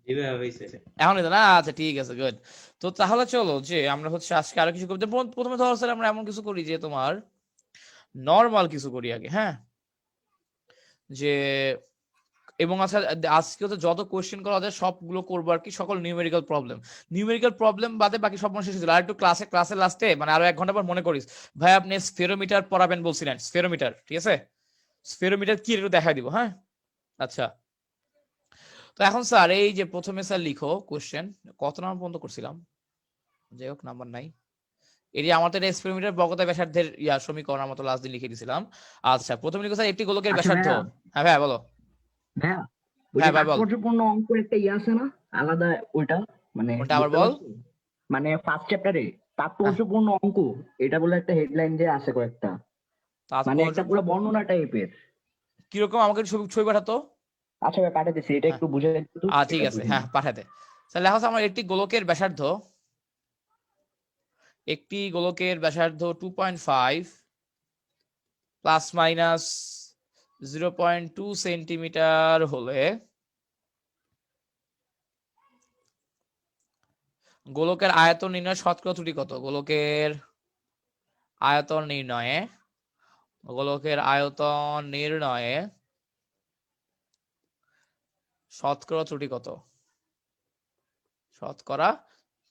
যেভাবে হয়েছে এখন না, আচ্ছা ঠিক আছে, গুড। তো তাহলে চলো যে আমরা হচ্ছে আজকে আরো কিছু করতে, প্রথমে ধরো স্যার আমরা এমন কিছু করি যে তোমার নর্মাল কিছু করি আগে, হ্যাঁ, যে এবং আচ্ছা আজকে তো যত কোশ্চেন করা যায় সবগুলো করবো আর কি, সকল নিউমেরিক্যাল প্রবলেম। নিউমেরিক্যাল প্রবলেম বাদে বাকি সব মনে শেষ হয়েছিল। আর একটু ক্লাসের লাস্টে মানে আরো 1 ঘন্টা পর মনে করিস ভাই আপনি স্ফেরোমিটার পড়াবেন বলছিলেন, স্ফেরোমিটার, ঠিক আছে? স্ফেরোমিটার কি একটু দেখাই দিব, হ্যাঁ। আচ্ছা, তো এখন স্যার এই যে প্রথমে স্যার লিখো কোশ্চেন, কত নাম্বার পর্যন্ত করছিলাম, যাই হোক নাম্বার নাই। এই যে আমাদের এক্সপেরিমেন্টের বক্রতা ব্যাসার্ধের সমীকরণের মতো লাস্ট দিন লিখে দিয়েছিলাম। আচ্ছা, প্রথমে লিখো স্যার একটি গোলকের আচ্ছা ব্যাসার্ধ। ভাইয়া, হ্যাঁ ভাই বলো। ভাইয়া ওই যে হ্যাঁ ভাই বল। তাৎপর্যপূর্ণ অঙ্ক একটা আছে না আলাদা, ওইটা মানে কোনটা আবার বুঝতে বল। পারছি। মানে ফার্স্ট চ্যাপ্টারে হ্যাঁ, তাৎপর্যপূর্ণ অঙ্ক, এটা বলে একটা হেডলাইন যে আছে কয়েকটা, মানে একটা পুরো তাৎপর্যপূর্ণ বর্ণনা টাইপের। কিরকম আমাকে ছবি ছবি পাঠাতো। আচ্ছা ভাই পাঠাতেছি, এটা হ্যাঁ একটু বুঝে একটু ঠিক এটা আছে, বুঝে হ্যাঁ নিই। পাঠাতে। তাহলে লেখা আছে আমার একটি গোলকের ব্যাসার্ধ, একটি গোলকের ব্যাসার্ধ 2.5 প্লাস মাইনাস 0.2 সেন্টিমিটার হলে গোলকের আয়তন নির্ণয় শতকরা ত্রুটি কত? গোলকের আয়তন নির্ণয়ে, গোলকের আয়তন নির্ণয়ে শতকরা ত্রুটি কত? শতকরা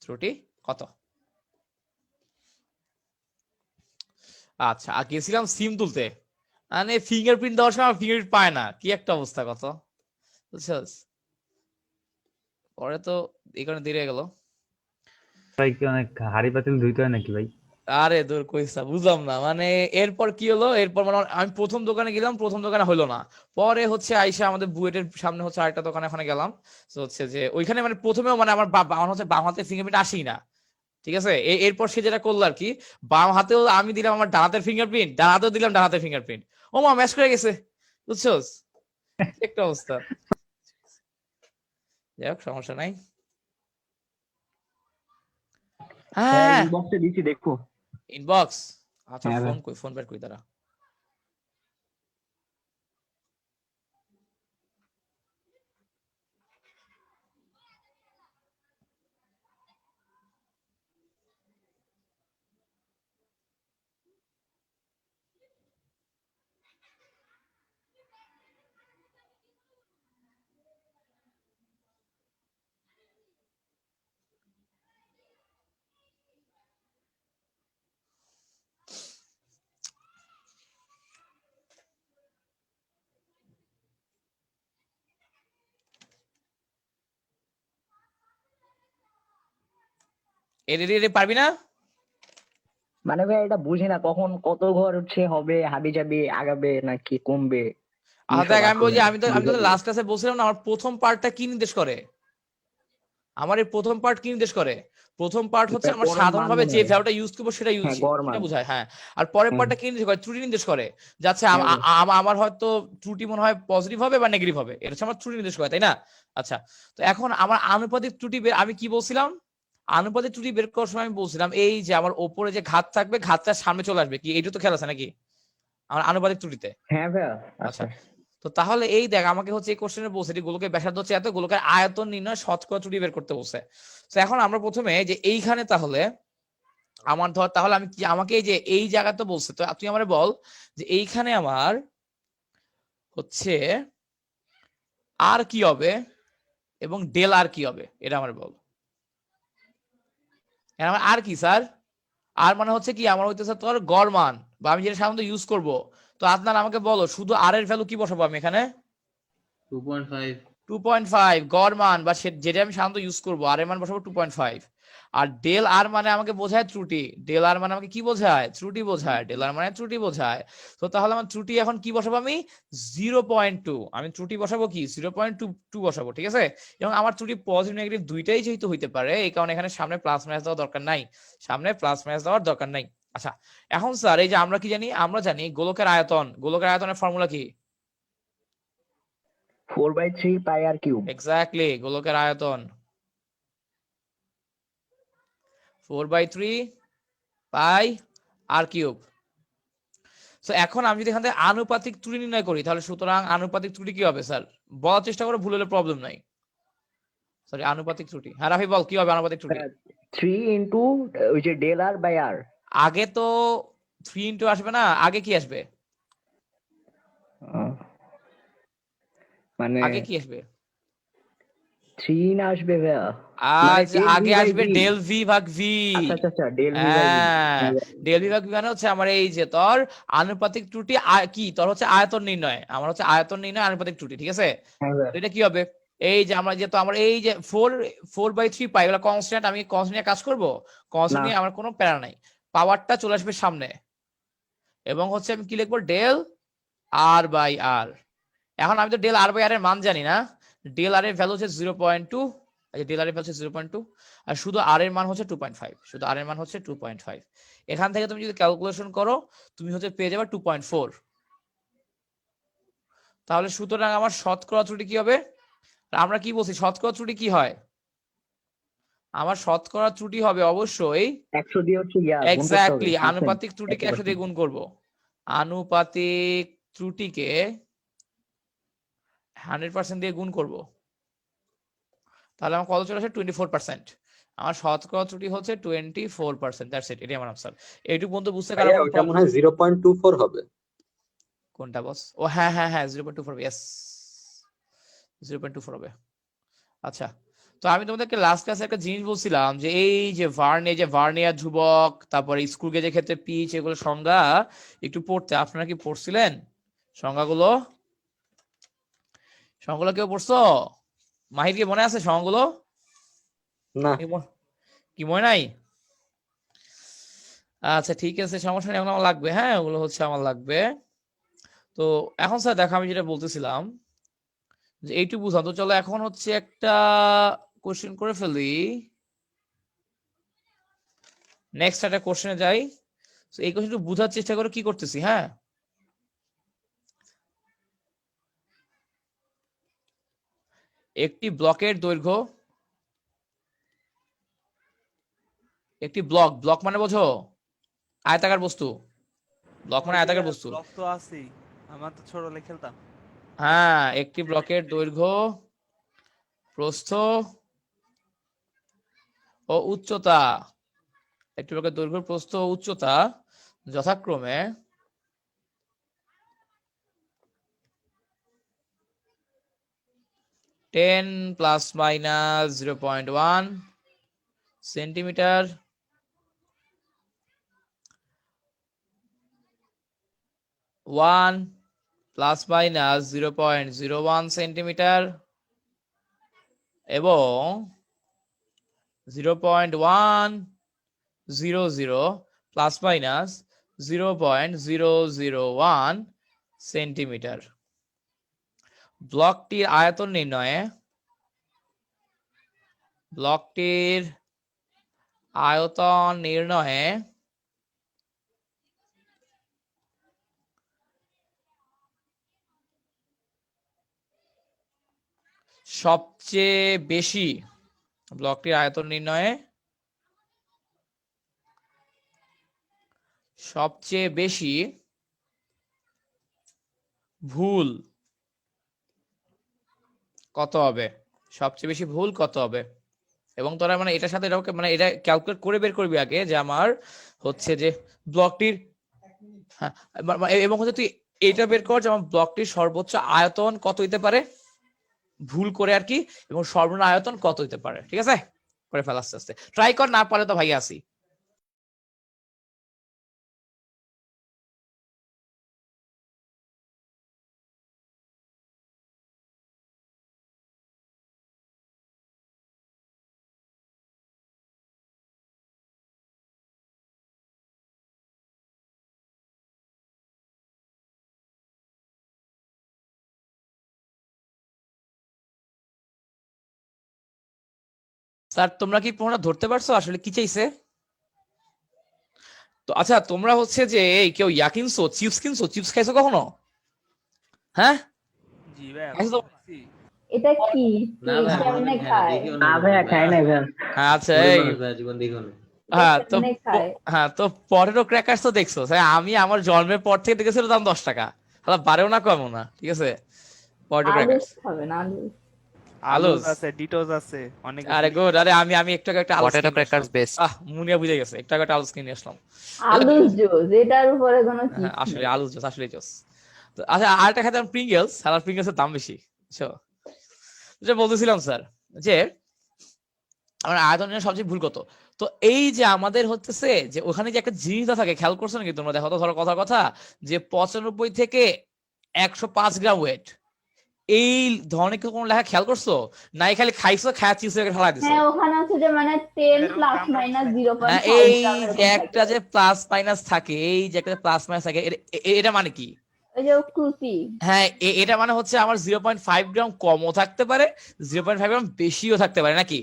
ত্রুটি কত? আচ্ছা, আর গেছিলাম সিম তুলতে, মানে ফিঙ্গারপ্রিন্ট দেওয়ার সময় ফিঙ্গারপ্রিন্ট পায় না, কি একটা অবস্থা কত, বুঝছস? পরে তো এই কারণে দেরি হয়ে গেল। ভাই কি অনেক হাড়ি পাতিল ধুইতে হয় নাকি ভাই? আরে দূর কইসা বুঝলাম না, মানে এরপর কি হলো, এরপর মানে আমি প্রথম দোকানে গেলাম, প্রথম দোকানে হলো না, পরে হচ্ছে আইসা আমাদের বুয়েটের সামনে হচ্ছে আরেকটা দোকানে ওখানে গেলাম। তো হচ্ছে যে ওইখানে মানে প্রথমেও মানে আমার হচ্ছে বাম হাতে ফিঙ্গারপ্রিন্ট আসেই না, ঠিক আছে? এরপর সে যেটা করলো আর কি, বাম হাতেও আমি দিলাম আমার ডান হাতের ফিঙ্গারপ্রিন্ট, ডান হাতেও দিলাম ডান হাতের ফিঙ্গারপ্রিন্ট, ও মা ম্যাচ করে গেছে, বুঝছোস? কি একটা অবস্থা। যাই হোক সমস্যা নাই। হ্যাঁ হ্যাঁ, ইনবক্সে দিছি, দেখো। ইনবক্স। আচ্ছা হ্যাঁ ভাই। ফোন বের করি তারা। এ পারবি না? মানে ভাই এটা বুঝি না কখন কত ঘর হচ্ছে হবে, হাবি যাবি আগাবে নাকি কমবে, কি আচ্ছা সব দেখ, আমি বলছি, আসলে আমি তো লাস্ট ক্লাসে বলছিলাম না আমার প্রথম পার্টটা কি নির্দেশ করে। আমার এই প্রথম পার্ট কি নির্দেশ করে? প্রথম পার্ট হচ্ছে আমার গড়ের মান সাধারণভাবে মনে যে হয়। ভ্যালুটা ইউজ করবো সেটা হ্যাঁ গড় মান। সেটা বোঝায়, হ্যাঁ। আর পরের হ্যাঁ পার্টটা কি নির্দেশ করে? ত্রুটি নির্দেশ করে, যাচ্ছে হ্যাঁ ভাই। আমার হয়তো ত্রুটি মনে হয় পজিটিভ হবে বা নেগেটিভ হবে, এটা হচ্ছে আমার ত্রুটি নির্দেশ করে, তাই না? আচ্ছা, তো এখন আমার আনুপাতিক ত্রুটি আমি কি বলছিলাম? আনুপাতিক ত্রুটি বের করার সময় আমি বলছিলাম এই যে আমার ওপরে যে ঘাত থাকবে ঘাতটা সামনে চলে আসবে, কি এইটা তো খেয়াল আছে নাকি আমার আনুপাতিক ত্রুটিতে? হ্যাঁ ভাইয়া। আচ্ছা, আচ্ছা তো তাহলে এই দেখ আমাকে হচ্ছে এই কোশ্চেনে বলছে যে গোলকের ব্যাসার্ধ হচ্ছে এত, গোলকের আয়তন নির্ণয় শতকরা ত্রুটি বের করতে বলছে। তো এখন আমরা প্রথমে যে এইখানে তাহলে আমার ধর তাহলে আমি কি, আমাকে এই যে এই জায়গা তো বলছে, তো তুই আমারে বল যে এইখানে আমার হচ্ছে আর কি হবে এবং ডেল আর কি হবে, এটা আমার বল। আমার আর কি স্যার? আর মানে হচ্ছে কি আমার হইতেছে তোর গড় মান, বা আমি যেটা সাধারণত ইউজ করব। তো আপনার আমাকে বলো শুধু আর এর ভ্যালু কি বসাবো আমি এখানে? 2.5 2.5 গড় মান, বা যেটা আমি সাধারণত ইউজ করবো, আর এর মান বসাবো 2.5। আর ডেল আর মানে আমাকে বোঝায় ত্রুটি, ডেল আর মানে আমাকে কি বোঝায়? ত্রুটি বোঝায়, ডেল আর মানে ত্রুটি বোঝায়। তো তাহলে আমার ত্রুটি এখন কি বসাবো আমি? 0.2, আমি ত্রুটি বসাবো কি 0.22 বসাবো, ঠিক আছে? এবং আমার ত্রুটি পজিটিভ নেগেটিভ দুইটাই যেহেতু হইতে পারে, এই কারণে এখানে সামনে প্লাস মাইনাস দেওয়ার দরকার নাই, সামনে প্লাস মাইনাস দেওয়ার দরকার নাই। আচ্ছা, এখন স্যার এই যে আমরা কি জানি, আমরা জানি গোলকের আয়তন, গোলকের আয়তনের ফর্মুলা কি? 4/3 পাই আর কিউব। এক্স্যাক্টলি, গোলকের আয়তন 4/3 পাই আর কিউব। তো এখন আমি যদি এখান থেকে আনুপাতিক ত্রুটি নির্ণয় করি, তাহলে সুতরাং আনুপাতিক ত্রুটি কি হবে স্যার? বলার চেষ্টা করে, ভুল হলে প্রবলেম নাই। সরি আনুপাতিক ত্রুটি। হ্যাঁ রাফি বল কি হবে আনুপাতিক ত্রুটি? 3 ইন্টু ওই যে ডেল আর বাই আর। আগে তো 3 ইন্টু আসবে না, আগে কি আসবে? মানে আগে কি আসবে? 3 না আসবে ভাইয়া? মানে আজ del v আগে by আসবে v। ডেল ভি ভাগ ভি। আচ্ছা আচ্ছা আচ্ছা, ডেল v by v। হ্যাঁ ডেল ভি ভাগ ভি মানে হচ্ছে আমার এই যে তোর আনুপাতিক ত্রুটি কি তোর হচ্ছে আয়তন নির্ণয়, আমার হচ্ছে আয়তন নির্ণয় আনুপাতিক ত্রুটি, ঠিক আছে? হ্যাঁ ভাইয়া। তো এটা কি হবে? এই যে আমরা যেহেতু আমার এই যে 4/3 পাই, এগুলো কনস্ট্যান্ট, আমি কনস্ট্যান্ট নিয়ে কাজ করব, কনস্ট্যান্ট না নিয়ে আমার কোনো প্যারা নাই। পাওয়ারটা চলে আসবে সামনে এবং হচ্ছে আমি কি লিখবো, ডেল আর বাই আর। এখন আমি তো ডেল আর বাই আর এর মান জানি না, ডেল আর এর ভ্যালু হচ্ছে 0.2, ডেল আর এর ভ্যালু হচ্ছে 0.2, আর শুধু আর এর মান হচ্ছে 2.5, শুধু আর এর মান হচ্ছে 2.5। এখান থেকে তুমি যদি ক্যালকুলেশন করো তুমি হচ্ছে পেয়ে যাবে 2.4। তাহলে সুতরাং আমার শতকরা ত্রুটি কি হবে? আমরা কি বলছি শতকরা ত্রুটি কি হয়? আমার শতকরা ত্রুটি হবে অবশ্যই 100 দিয়ে হচ্ছে গুণ করতে হবে। এক্স্যাক্টলি আনুপাতিক ত্রুটিকে 100 দিয়ে গুণ করব। আনুপাতিক ত্রুটিকে 100% দিয়ে গুণ করব, তাহলে আমার কত চলে আসে 24%। আমার শতকরা ত্রুটি হচ্ছে 24%। দ্যাটস ইট, এটাই আমার আনসার। এইটুকু পর্যন্ত বুঝতে কারো ভাইয়া ওটা মনে হয় 0.24 হবে। কোনটা বস? ও হ্যাঁ হ্যাঁ হ্যাঁ 0.24, ইয়েস 0.24 হবে। আচ্ছা, তো আমি তোমাদেরকে লাস্ট ক্লাসে একটা জিনিস বলছিলাম যে এই যে ভার্নিয়ার ধ্রুবক, তারপরে স্ক্রু গেজের ক্ষেত্রে পিচ, এগুলো সংজ্ঞা একটু পড়তে। আপনারা কি পড়ছিলেন সংজ্ঞাগুলো? সংজ্ঞাগুলো কেউ পড়ছো? মাহির কি মনে আছে সংজ্ঞাগুলো? না কি মনে নাই? আচ্ছা ঠিক আছে, সমস্যা নেই, এখন আমার লাগবে, হ্যাঁ ওগুলো হচ্ছে আমার লাগবে। তো এখন স্যার দেখো আমি যেটা বলতেছিলাম যে এইটুকু বুঝলাম, তো চলো এখন হচ্ছে একটা কোশ্চেন করে ফেলি। নেক্সট একটা কোশ্চেনে যাই। তো এই কোশ্চেনটা বোঝার চেষ্টা করে কি করতেছি, হ্যাঁ একটি ব্লকের দৈর্ঘ্য, একটি ব্লক মানে বোঝো আয়তাকার বস্তু, ব্লক মানে আয়তাকার বস্তু। ব্লক তো আছেই, আমার তো ছোটবেলায় খেলতাম। হ্যাঁ একটি ব্লকের দৈর্ঘ্য, প্রস্থ ও উচ্চতা, একটি ব্লকের দৈর্ঘ্য, প্রস্থ ও উচ্চতা যথাক্রমে 10 ± 0.1 সেন্টিমিটার, 1 ± 0.01 সেন্টিমিটার এবং 0.100 ± 0.001 সেন্টিমিটার। ব্লকটির আয়তন নির্ণয়ে, ব্লকটির আয়তন নির্ণয়ে সবচেয়ে বেশি, ব্লকটির আয়তন নির্ণয়ে সবচেয়ে বেশি ভুল কত হবে, সবচেয়ে বেশি ভুল কত হবে। এবং তোরা মানে এটার সাথে এটাকে মানে এটা ক্যালকুলেট করে বের করবি আগে যে আমার হচ্ছে যে ব্লকটির, হ্যাঁ এবং হচ্ছে তুই এটা বের কর যে আমার ব্লকটির সর্বোচ্চ আয়তন কত হইতে পারে, ভুল করে আর কি, এবং সর্বনিম্ন আয়তন কত হইতে পারে। ঠিক আছে, করে ফেল আস্তে আস্তে, ট্রাই কর, না পারলে তো ভাই আসি। স্যার তোমরা কি পুরোটা ধরতে পারছো আসলে কি চাইছে? তো আচ্ছা তোমরা হচ্ছে যে এই কেউ কিনছো, চিপস খাইছো কখনো? হ্যাঁ জি ভাই খাইছো তো? এটা কি না কে ভাই কেমনে আমাদের খায়? দেখিও না ভাইয়া খাই নাই ভাইয়া। হ্যাঁ আচ্ছা গরিব এই মানুষ ভাই, জীবন দেখিও না। হ্যাঁ তো কেমনে খায়? হ্যাঁ তো পটেটো ক্র্যাকার্স তো দেখছো স্যার, আমি আমার জন্মের পর থেকে দেখেছিল দাম 10 টাকা, তাহলে বাড়েও না কমও না, ঠিক আছে পটেটো আলু ক্র্যাকার্স। খাবেন আলু? আলুজ। আছে, ডিটোজ আছে, অনেক কিছু আরে লিখে গুড। রাখছি। আরে আমি একটু আগে একটা আলুজ পটেটো কিনে ক্র্যাকারস আসলাম। বেস্ট। মুনিয়া বুঝে গেছে, একটু আগে একটা আলুজ কিনে আসলাম। আলুর জুস, এটার উপরে কোনো হ্যাঁ চিপস আসলে নেই। আলুজ জোস, আসলে জোস। তো আচ্ছা, আরেকটা খেতাম প্রিঙ্গেলস, আর প্রিঙ্গেলস এর দাম বেশি, বুঝছো? যেটা বলতেছিলাম স্যার, যে আমার আয়তন নিয়ে সবচেয়ে ভুল কত। তো এই যে আমাদের হচ্ছে যে ওখানে যে একটা জিনিস থাকে, খেয়াল করছো নাকি তোমরা? দেখো তো, ধরো কথা কথা যে 95 থেকে 105 গ্রাম ওয়েট, এই ধরনের কি কোনো লেখা খেয়াল করছো? নাই খালি খাইছো, খায়া চিপস ফেলাই দিছো? হ্যাঁ, ওখানে হচ্ছে যে মানে 10 এরকম প্লাস গ্রাম রাখছে মাইনাস নাকি? জিরো পয়েন্ট হ্যাঁ, ফাইভ এই গ্রাম যে এরকম একটা থাকে। যে প্লাস মাইনাস থাকে, এই যে একটা প্লাস মাইনাস থাকে, এটা মানে কি? ওই যে ক্রুসি। হ্যাঁ, এটা মানে হচ্ছে আমার 0.5 গ্রাম কমও থাকতে পারে, 0.5 গ্রাম বেশিও থাকতে পারে, নাকি?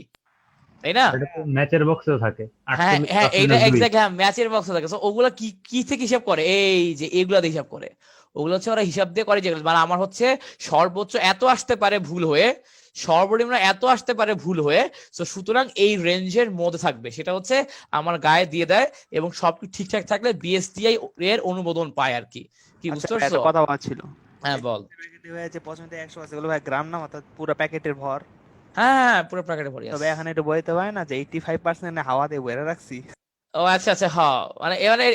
তাই না? এটা তো ম্যাচের বক্সেও থাকে হ্যাঁ 48 হ্যাঁ, প্লাস এইটা মাইনাস 2। এক্স্যাক্ট, হ্যাঁ ম্যাচের বক্সে থাকে। So, ওগুলা কি কি থেকে হিসাব করে? এই যে এগুলা দিয়ে হিসাব করে। ওগুলো হচ্ছে ওরা হিসাব দিয়ে করে, যেগুলো মানে আমার হচ্ছে সর্বোচ্চ এত আসতে পারে ভুল হয়ে, সর্বনিম্ন এত আসতে পারে ভুল হয়ে। তো সুতরাং এই রেঞ্জের মধ্যে থাকবে, সেটা হচ্ছে আমার গায়ে দিয়ে দেয়, এবং সবকিছু ঠিকঠাক থাকলে বিএসটিআই এর অনুমোদন পায় আর কি। কি আচ্ছা বুঝতে ভাই, পারছো? একটা কথা বলা ছিল। হ্যাঁ বল। প্যাকেটে ভাই যে 95 100 আছে, এগুলো ভাই গ্রাম না, অর্থাৎ পুরো প্যাকেটের ভর। হ্যাঁ হ্যাঁ, পুরো প্যাকেটে ভরি তবে আছে। এখানে একটু বলতে পারে না যে 85% হাওয়া দিয়ে ভরে রাখছি। ও আচ্ছা আচ্ছা, হ্যাঁ মানে এবারে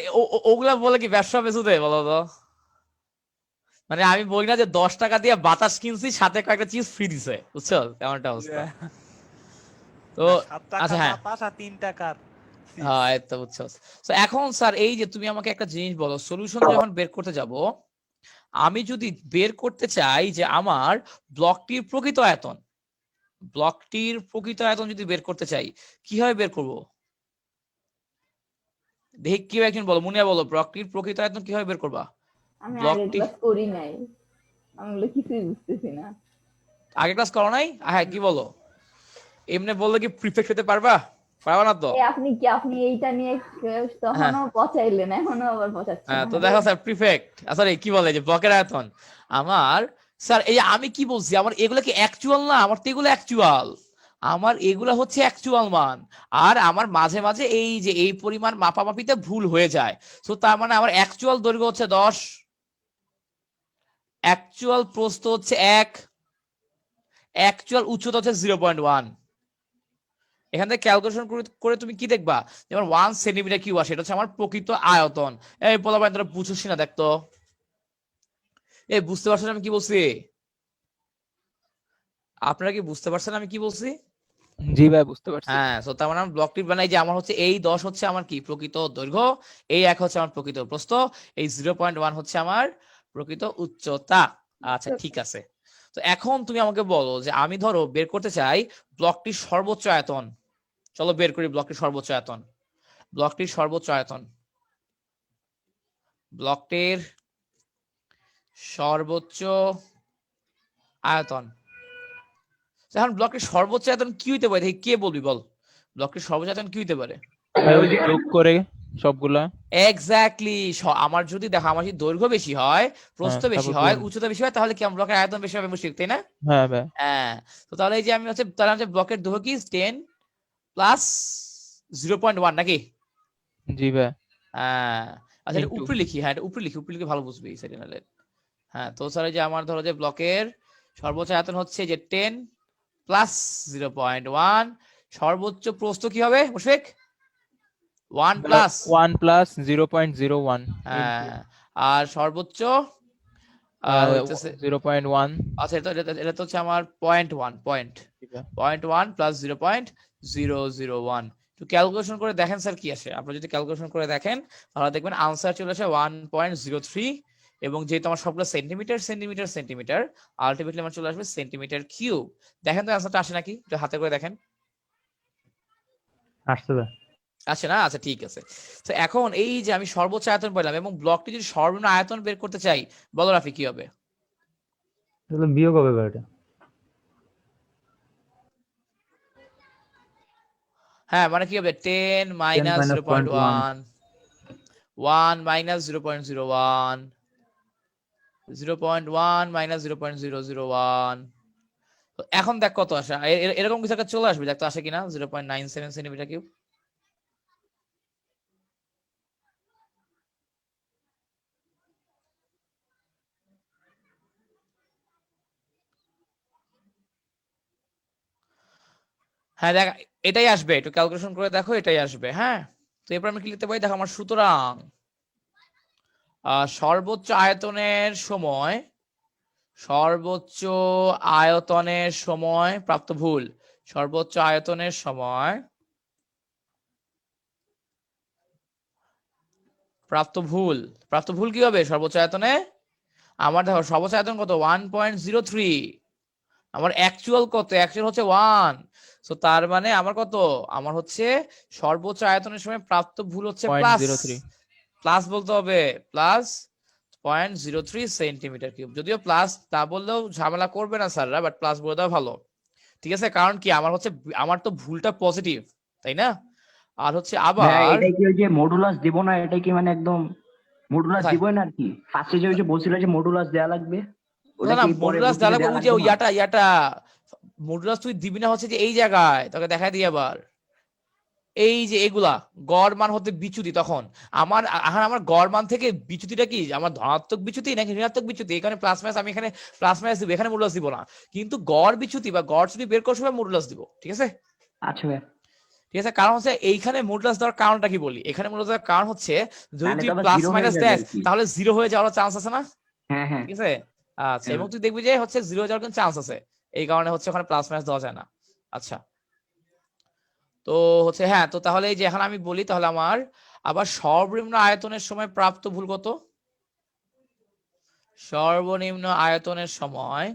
ওগুলা বলে কি ব্যবসা বেচু দেয় বলো তো? মানে আমি বলি না যে 10 টাকা দিয়ে বাতাস কিনছি, সাথে কয়েকটা চিজ ফ্রি দিছে, বুঝছো এমনটা অবস্থা। তো না, 7 আচ্ছা টাকার হ্যাঁ, বাতাস আর 3 টাকার চিপস। হ্যাঁ এই তো বুঝছো। তো এখন স্যার, এই যে তুমি আমাকে একটা জিনিস বলো, সলিউশন যখন বের করতে যাব, আমি যদি বের করতে চাই যে আমার ব্লকটির প্রকৃত আয়তন, ব্লকটির প্রকৃত আয়তন যদি বের করতে চাই, কিভাবে বের করব? দেখি কেউ একজন বলো, মুনিয়া বলো, ব্লকটির প্রকৃত আয়তন কিভাবে বের করবা? আমি আগের ব্লকটি ক্লাস করি নাই, আমি ওগুলো কিছুই বুঝতেছি না। আগে ক্লাস করো নাই? হ্যাঁ, কি বলো? এমনি বললে কি প্রিফেক্ট হতে পারবা? পারবা না তো? আপনি এইটা নিয়ে হ্যাঁ তখনও পচাইলেন, এখনো আবার পচাচ্ছেন, হ্যাঁ, তো আরে। দেখো স্যার, প্রিফেক্ট সরি কি বলে যে ব্লকের আয়তন আমার, স্যার এই যে আমি কি বলছি, আমার এগুলা কি অ্যাকচুয়াল না? আমার তো এগুলো অ্যাকচুয়াল, আমার এগুলা হচ্ছে অ্যাকচুয়াল মান। আর আমার মাঝে মাঝে এই যে এই পরিমাণ মাপামাপিতে ভুল হয়ে যায়। তো তার মানে আমার অ্যাকচুয়াল দৈর্ঘ্য হচ্ছে 10, অ্যাকচুয়াল প্রস্থ হচ্ছে 1, অ্যাকচুয়াল উচ্চতা হচ্ছে 0.1। এখান থেকে ক্যালকুলেশন করে তুমি কি দেখবা? যেমন 1 সেন্টিমিটার কিউব আসে, এটা হচ্ছে আমার প্রকৃত আয়তন। এই পোলাপাইন তোরা বুঝছিস না, দেখতো এই বুঝতে পারছেন আমি কি বলছি? আপনারা কি বুঝতে পারছেন আমি কি বলছি? জি ভাই, বুঝতে পারছি। হ্যাঁ, তো তার মানে ব্লকটি বানাই যে আমার হচ্ছে এই 10 হচ্ছে আমার কি প্রকৃত দৈর্ঘ্য, এই 1 হচ্ছে আমার প্রকৃত প্রস্থ, এই 0.1 হচ্ছে আমার প্রকৃত উচ্চতা। আচ্ছা ঠিক আছে। তো এখন তুমি আমাকে বলো যে আমি ধরো বের করতে চাই ব্লকটির সর্বোচ্চ আয়তন। চলো বের করি ব্লকটির সর্বোচ্চ আয়তন। ব্লকটির সর্বোচ্চ আয়তন, ব্লকটির সর্বোচ্চ আয়তন। এখন ব্লকের সর্বোচ্চ আয়তন কি হইতে পারে? কে বলবি বল, ব্লকের সর্বোচ্চ আয়তন কি হইতে পারে? ভাই ওই যে যোগ করে সবগুলা। এক্স্যাক্টলি। আমার যদি দেখো, আমার যদি দৈর্ঘ্য বেশি হয়, প্রস্থ বেশি তারপর হয়, গুণ। উচ্চতা বেশি হয়, তাহলে কি আমার ব্লকের আয়তন বেশি হবে, মুশকিল তাই না? হ্যাঁ ভাই। হ্যাঁ। তো তাহলে এই যে আমি হচ্ছে, তাহলে হচ্ছে ব্লকের দৈর্ঘ্য কি 10 প্লাস 0.1 নাকি? জি ভাই। হ্যাঁ। আচ্ছা এটা ইনটু। উপরে লিখি, হ্যাঁ এটা উপরে লিখি, উপরে লিখে ভালো বুঝবি এই সাইডে নাহলে। হ্যাঁ, তো স্যার এই যে আমার ধরো যে ব্লকের সর্বোচ্চ আয়তন হচ্ছে যে 10 প্লাস 0.1, সর্বোচ্চ প্রস্থ কি হবে মুশফিক? 1 প্লাস 1 প্লাস 0.01 ইনটু আর সর্বোচ্চ হইতেছে 0.1। আচ্ছা, এটা তো হচ্ছে আমার 0.1, পয়েন্ট 1 প্লাস 0.001। একটু ক্যালকুলেশন করে দেখেন স্যার কি আসে। আপনি যদি ক্যালকুলেশন করে দেখেন তাহলে দেখবেন আনসার চলে আসে 1.03, এবং যেহেতু আমার সবগুলো সেন্টিমিটার সেন্টিমিটার সেন্টিমিটার, আলটিমেটলি আমার চলে আসবে সেন্টিমিটার কিউব। দেখেন তো আনসারটা আসে নাকি, একটু হাতে করে দেখেন। আসছে ভাই। আচ্ছা না, আচ্ছা ঠিক আছে। তো এখন এই যে আমি সর্বোচ্চ আয়তন পেলাম, এবং ব্লকটি যদি সর্বনিম্ন আয়তন বের করতে চাই, বলো রাফি কি হবে? তাহলে বিয়োগ হবে ভাই এটা। হ্যাঁ মানে কি হবে? 10 10 মাইনাস মাইনাস 0.1। 0.1, 1 minus 0.01, 0.1 minus 0.001। এখন দেখ কত আসে, এরকম কিছু একটা চলে আসবে, দেখ তো আসে কিনা। 0.97 সেন্টিমিটার কিউব। হ্যাঁ দেখ, এটাই আসবে, একটু ক্যালকুলেশন করে দেখো, এটাই আসবে। হ্যাঁ, তো এরপর আমি কি লিখতে পারি দেখো, আমার সুতরাং সর্বোচ্চ আয়তনের সময়, সর্বোচ্চ আয়তনের সময় প্রাপ্ত ভুল, সর্বোচ্চ আয়তনের সময় প্রাপ্ত ভুল, প্রাপ্ত ভুল কি হবে সর্বোচ্চ আয়তনে? আমার দেখো সর্বোচ্চ আয়তন কত, 1.03, আমার অ্যাকচুয়াল কত, অ্যাকচুয়াল হচ্ছে 1, সো তার মানে আমার কত, আমার হচ্ছে সর্বোচ্চ আয়তনের সময় প্রাপ্ত ভুল হচ্ছে প্লাস, 0.03 প্লাস বলতে হবে, প্লাস 0.03 সেন্টিমিটার কিউব। যদিও প্লাস তা বললেও ঝামেলা করবে না স্যাররা, বাট প্লাস বলে দেওয়া ভালো, ঠিক আছে? কারণ কি আমার হচ্ছে, আমার তো ভুলটা পজিটিভ, তাই না? আর হচ্ছে আবার এটাই কি ওই যে মডুলাস দিব না, এটা কি মানে একদম মডুলাস কোথায়? দিবই না আর কি? ফার্স্টে যে ওই যে বলছিল যে মডুলাস দেয়া লাগবে, না ওটা না, কি পরে মডুলাস দেওয়া লাগবে, দেয়া ওই যে লাগবে না? ইয়াটা মডুলাস তুই দিবি না হচ্ছে যে এই জায়গায়, তোকে দেখাই দিই আবার, এই যে এগুলা গড় মান হতে বিচ্যুতি, তখন আমার গড় মান থেকে বিচ্যুতিটা কি আমার ধনাত্মক বিচ্যুতি নাকি ঋণাত্মক বিচ্যুতি, এখানে প্লাস মাইনাস, আমি এখানে প্লাস মাইনাস দিব, এখানে মডুলাস দিব না, কিন্তু গড় বিচ্যুতি বা গড় ছুটি বের করার সময় মডুলাস দিব, ঠিক আছে? আচ্ছা ভাই, ঠিক আছে, কারণ হচ্ছে এইখানে মডুলাস দেওয়ার কারণটা কি বলি, এখানে মডুলাস দেওয়ার কারণ হচ্ছে যদি তাহলে তুই তো আবার প্লাস জিরো হয়ে মাইনাস যাবে দেখ আর কি। তাহলে জিরো হয়ে যাওয়ার চান্স আছে না, হ্যাঁ হ্যাঁ ঠিক আছে? আচ্ছা, হ্যাঁ। এবং তুই দেখবি যে হচ্ছে জিরো হয়ে যাওয়ার কিন্তু চান্স আছে, এই কারণে হচ্ছে ওখানে প্লাস মাইনাস দেওয়া যায় না। আচ্ছা, তো হচ্ছে হ্যাঁ, তো তাহলে এই যে এখন আমি বলি, তাহলে আমার আবার সর্বনিম্ন আয়তনের সময় প্রাপ্ত ভুল কত, সর্বনিম্ন আয়তনের সময়,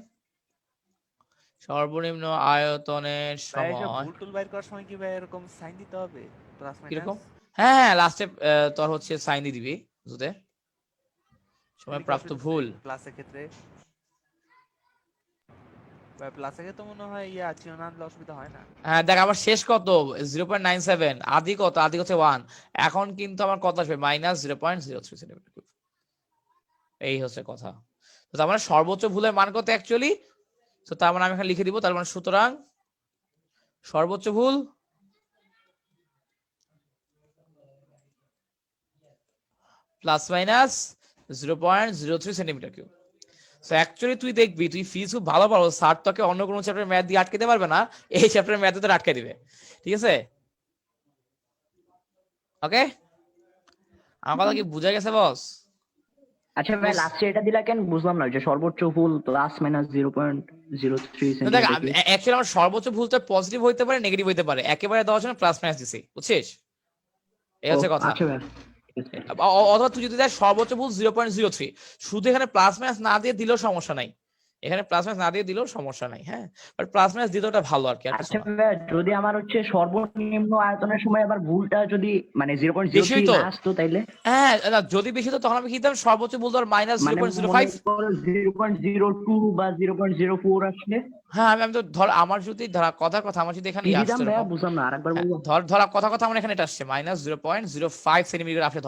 সর্বনিম্ন আয়তনের ভাই এসব সময় ভুল টুল বাইর করার সময় কি ভাই এরকম সাইন দিতে হবে প্লাস কিরকম? মাইনাস? হ্যাঁ লাস্টে তোর হচ্ছে সাইন দিয়ে দিবি বুঝতে, সময় প্রাপ্ত ভুল। প্লাসের ক্ষেত্রে ভাই প্লাসের ক্ষেত্রে মনে হয় চিহ্ন না দিলে অসুবিধা হয় না। হ্যাঁ দেখ, আমার শেষ কত 0.97, আদি কত, আদি হচ্ছে 1, এখন কিন্তু আমার কত আসবে -0.03 সেন্টিমিটার কিউব, এই হচ্ছে কথা। তো তার মানে সর্বোচ্চ ভুলের মান কত অ্যাকচুয়ালি, তো তার মানে আমি এখানে লিখে দিব, তার মানে সুতরাং সর্বোচ্চ ভুল plus minus 0.03 centimetre cube. So actually তুই দেখবি, তুই ফিজিক্স খুব ভালো পারো, স্যার তোকে অন্য কোনো চ্যাপ্টার ম্যাথ দিয়ে আটকে দিতে পারবে না, এই চ্যাপ্টারের ম্যাথে তোর আটকে দিবে, ঠিক আছে? ওকে, আমার কথা কি বুঝা গেছে বস? আচ্ছা ভাই, লাস্টে এটা দিলা কেন বুঝলাম না, ওই যে সর্বোচ্চ ভুল প্লাস মাইনাস 0.03 দেখ সেন্টিমিটার কিউব। অ্যাকচুয়ালি আমার সর্বোচ্চ ভুলটা পজিটিভ হইতে পারে, নেগেটিভ হইতে পারে, একেবারে দেওয়ার জন্য প্লাস মাইনাস দিছি, বুঝছিস? এই হচ্ছে কথা। আচ্ছা ভাই, ঠিক আছে। অথবা তুই যদি দেখ সর্বোচ্চ ভুল 0.03, শুধু এখানে প্লাস মাইনাস না দিয়ে দিলেও সমস্যা নাই, এখানে প্লাস মাইনাস না দিয়ে দিলেও সমস্যা নাই, হ্যাঁ, বাট প্লাস মাইনাস দিতে ওটা ভালো আর কি, আর কিছু আচ্ছা না। ভাই, যদি আমার হচ্ছে সর্বনিম্ন আয়তনের সময় আবার ভুলটা যদি মানে বেশি 0.03 তো, না আসতো তাইলে, হ্যাঁ না, যদি বেশি তো তখন আমি কি দিতাম, সর্বোচ্চ ভুল ধর মানে মনে -0.05। করো 0.02 বা 0.04 আসলে হ্যাঁ আমি তো ধর, আমার যদি ধরা কথা আমার যদি এখানে কি আসতো দিতাম ভাইয়া, এরকম, বুঝলাম না, আরেকবার হ্যাঁ, বলবো? ধরা কথা আমার এখানে এটা আসছে -0.05 সেন্টিমিটার আসে,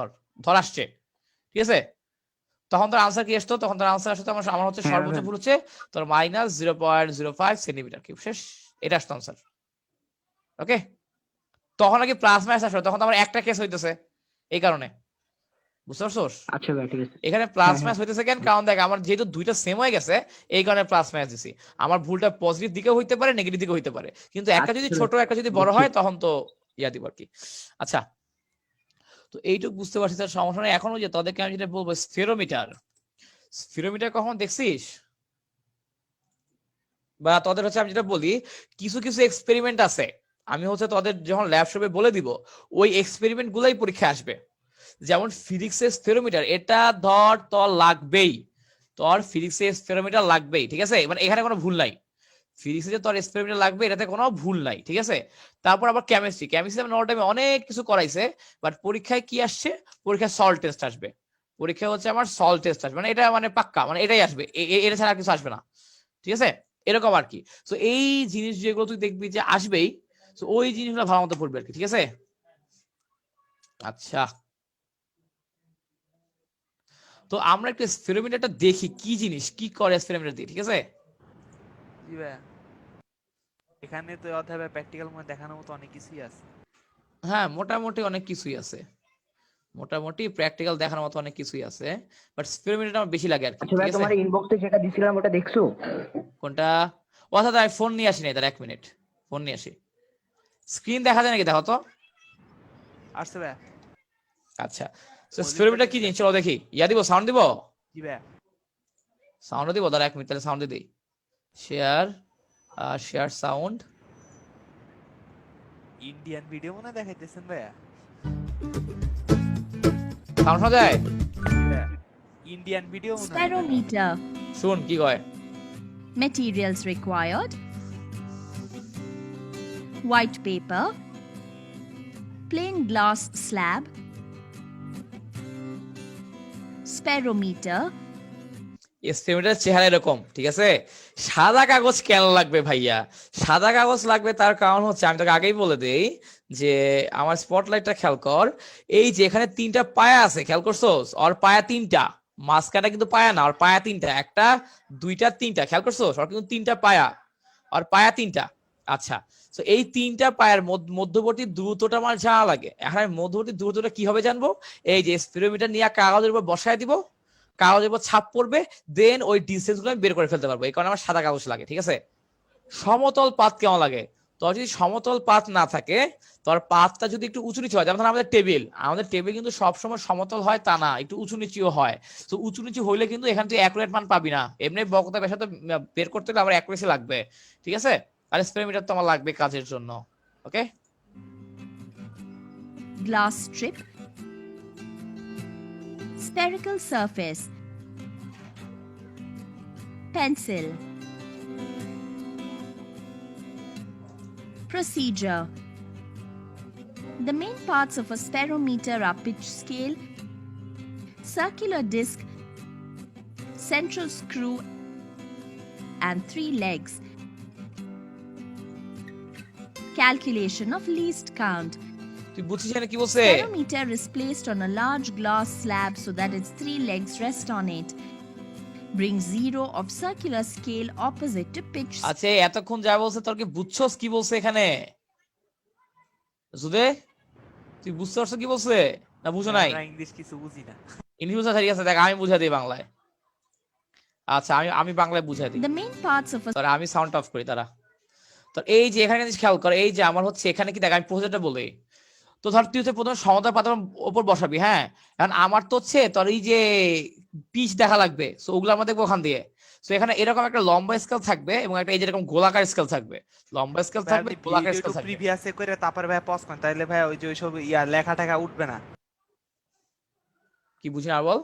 ধর আসছে, ঠিক আছে? তখন তোর আনসার কি আসতো, তখন তোর আনসার আসতো আমার হচ্ছে হ্যাঁ সর্বোচ্চ ভাই। ভুল হচ্ছে তোর -0.05 সেন্টিমিটার কিউব, শেষ, এটা আসতো আনসার। ওকে, তখন নাকি প্লাস মাইনাস আসবে, তখন তো আমার একটা কেস হইতেছে, এই কারণে, বুঝতে পারছোস? আচ্ছা ভাই, ঠিক আছে। এখানে প্লাস হ্যাঁ, মাইনাস হইতেছে কেন, কারণ দেখ আমার যেহেতু দুইটা সেম হয়ে গেছে, এই কারণে প্লাস মাইনাস দিছি। আমার ভুলটা পজিটিভ দিকে হইতে পারে, নেগেটিভ দিকে হইতে পারে, কিন্তু একটা যদি আচ্ছা, ছোট একটা যদি বড় বুঝছি। হয় তখন তো দিব আর কি। আচ্ছা, তো এইটুকু বুঝতে পারছি তার সমস্যা নেই। এখন ওই যে তাদেরকে আমি যেটা বলবো, স্ফেরোমিটার, স্ফেরোমিটার কখন দেখছিস, বা তোদের হচ্ছে আমি যেটা বলি, কিছু কিছু এক্সপেরিমেন্ট আছে, আমি হচ্ছে তোদের যখন ল্যাব শপে বলে দিব, ওই এক্সপেরিমেন্ট গুলাই পরীক্ষা আসবে। যেমন ফিজিক্সের স্ফেরোমিটার, এটা ধর তোর লাগবেই, তোর ফিজিক্সের স্ফেরোমিটার লাগবেই, ঠিক আছে? মানে এখানে কোনো ভুল নাই, ফিজিক্সে যে তোর স্পেরিমিটার লাগবে এটাতে কোনো ভুল নাই, ঠিক আছে? তারপর আবার কেমিস্ট্রি অল টাইমে অনেক কিছু করাইছে, বাট পরীক্ষায় কি আসছে, পরীক্ষায় সল্ট টেস্ট আসবে, পরীক্ষা হচ্ছে আমার সল্ট টেস্ট আসবে, মানে এটা মানে পাক্কা, মানে এটাই আসবে, এটা ছাড়া কিছু আসবে না, ঠিক আছে? এরকম আর কি। তো এই জিনিস যেগুলো তুই দেখবি যে আসবেই, তো ওই জিনিসগুলো ভালো মতো পড়বি আর কি, ঠিক আছে? আচ্ছা, তো আমরা একটু স্পেরোমিটারটা দেখি কি জিনিস, কি করে স্পেরোমিটার দিয়ে, ঠিক আছে? জি ভাই, এখানে তো অধ্যায় প্র্যাকটিক্যাল মধ্যে দেখানোর মতো অনেক কিছুই আছে। হ্যাঁ মোটামুটি অনেক কিছুই আছে, মোটামুটি প্র্যাকটিক্যাল দেখানোর মতো অনেক কিছুই আছে, বাট স্পেরিমিটার আমার বেশি লাগে আর কি, আচ্ছা ভাই, ঠিক আছে? তোমার ইনবক্সে যেটা দিছিলাম ওটা দেখছো? কোনটা? কথা, তাই ফোন নিয়ে আসি নাই, তার 1 মিনিট, ফোন নিয়ে আসি। স্ক্রিন দেখা যায় নাকি, দেখো তো। আসছে ভাই। আচ্ছা, তো স্পিরোমিটার কি জিনিস চলো দেখি। ইয়া দিব, সাউন্ড দিব, জি ভাই। সাউন্ড দিব, দাঁড়া 1 মিনিট, তাহলে সাউন্ড দিই। Share, share sound. Indian video মনে হয় দেখাইতেছেন ভাইয়া। সাউন্ড শোনা যায়? ইন্ডিয়ান ভিডিও মনে হয়। Spirometer. শুন কি কয়। Materials required: white paper, plain glass slab, spirometer, স্পিরোমিটার চেহারা এরকম, ঠিক আছে। সাদা কাগজ কেন লাগবে ভাইয়া? সাদা কাগজ লাগবে তার কারণ হচ্ছে, আমি তোকে আগেই বলে দেই যে আমার স্পটলাইটটা খেয়াল কর। এই যে এখানে 3টা পায়া আছে, খেয়াল করছোস? ওর পায়া 3টা, মাঝখানটা কিন্তু পায়া না, ওর পায়া 3টা, 1টা 2টা 3টা, খেয়াল করছোস? ওর কিন্তু 3টা পায়া, ওর পায়া 3টা। আচ্ছা, তো এই 3টা পায়ের মধ্যবর্তী দূরত্বটা আমার জানা লাগে। এখন আমি মধ্যবর্তী দূরত্বটা কিভাবে জানবো? এই যে স্পিরোমিটার নিয়ে কাগজের উপর বসায় দিব, কাগজের উপর ছাপ পড়বে, দেন ওই ডিসটেন্স গুলো আমি বের করে ফেলতে পারবো। এই কারণে আমার সাদা কাগজ লাগে, ঠিক আছে। সমতল পাত কেমন লাগে? তোর যদি সমতল পাত না থাকে, তোর পাতটা যদি একটু উঁচু নিচু হয়, যেমন আমাদের টেবিল কিন্তু সবসময় সমতল হয় তা না, একটু উঁচু নিচুও হয়। তো উঁচু নিচু হইলে কিন্তু এখান থেকে অ্যাকুরেট মান পাবি না। এমনি বক্রতা ব্যাসার্ধ বের করতে গেলে আবার অ্যাকুরেসি লাগবে, ঠিক আছে। আর স্পিরোমিটার তো আমার লাগবে কাজের জন্য, ওকে। glass strip, spherical surface, pencil. Procedure: the main parts of a spirometer are pitch scale, circular disc, central screw, and 3 legs. Calculation of least count. তুই বুঝছিস না কি বলছে? Spirometer is placed on a large glass slab so that its 3 legs rest on it. Bring 0 of circular scale opposite to pitch. আচ্ছা, এতক্ষণ যা বলছে তোর কি বুঝছস কি বলছে এখানে? জুদে, তুই বুঝতে পারছো কি বলছে না বুঝো নাই? আমরা ইংলিশ কিছু বুঝি না। ইংলিশ বুঝা ঠিক আছে, দেখ আমি বুঝা দিই বাংলায়। আচ্ছা, আমি বাংলায় বুঝা দিই। The main parts of a তারা আমি সাউন্ড অফ করি তারা। তো এই যে এখানে জিনিস খেয়াল কর, এই যে আমার হচ্ছে এখানে কি দেখ, আমি প্রসেসরটা বলি। তো ধর তুই হচ্ছে প্রথমে সমতল পাতার উপর বসাবি, হ্যাঁ। এখন আমার তো হচ্ছে তোর এই যে পিচ দেখা লাগবে, সো ওগুলো আমরা দেখবো ওখান দিয়ে। তো এখানে এরকম একটা লম্বা স্কেল থাকবে এবং একটা এই যে এরকম গোলাকার স্কেল থাকবে। লম্বা স্কেল থাকবে, গোলাকার স্কেল থাকবে। প্রিভিয়াসে করে তারপরে ভাই পজ করেন, তাইলে ভাই ওই যে ওইসব লেখা টাকা উঠবে না। কি বুঝি না বল?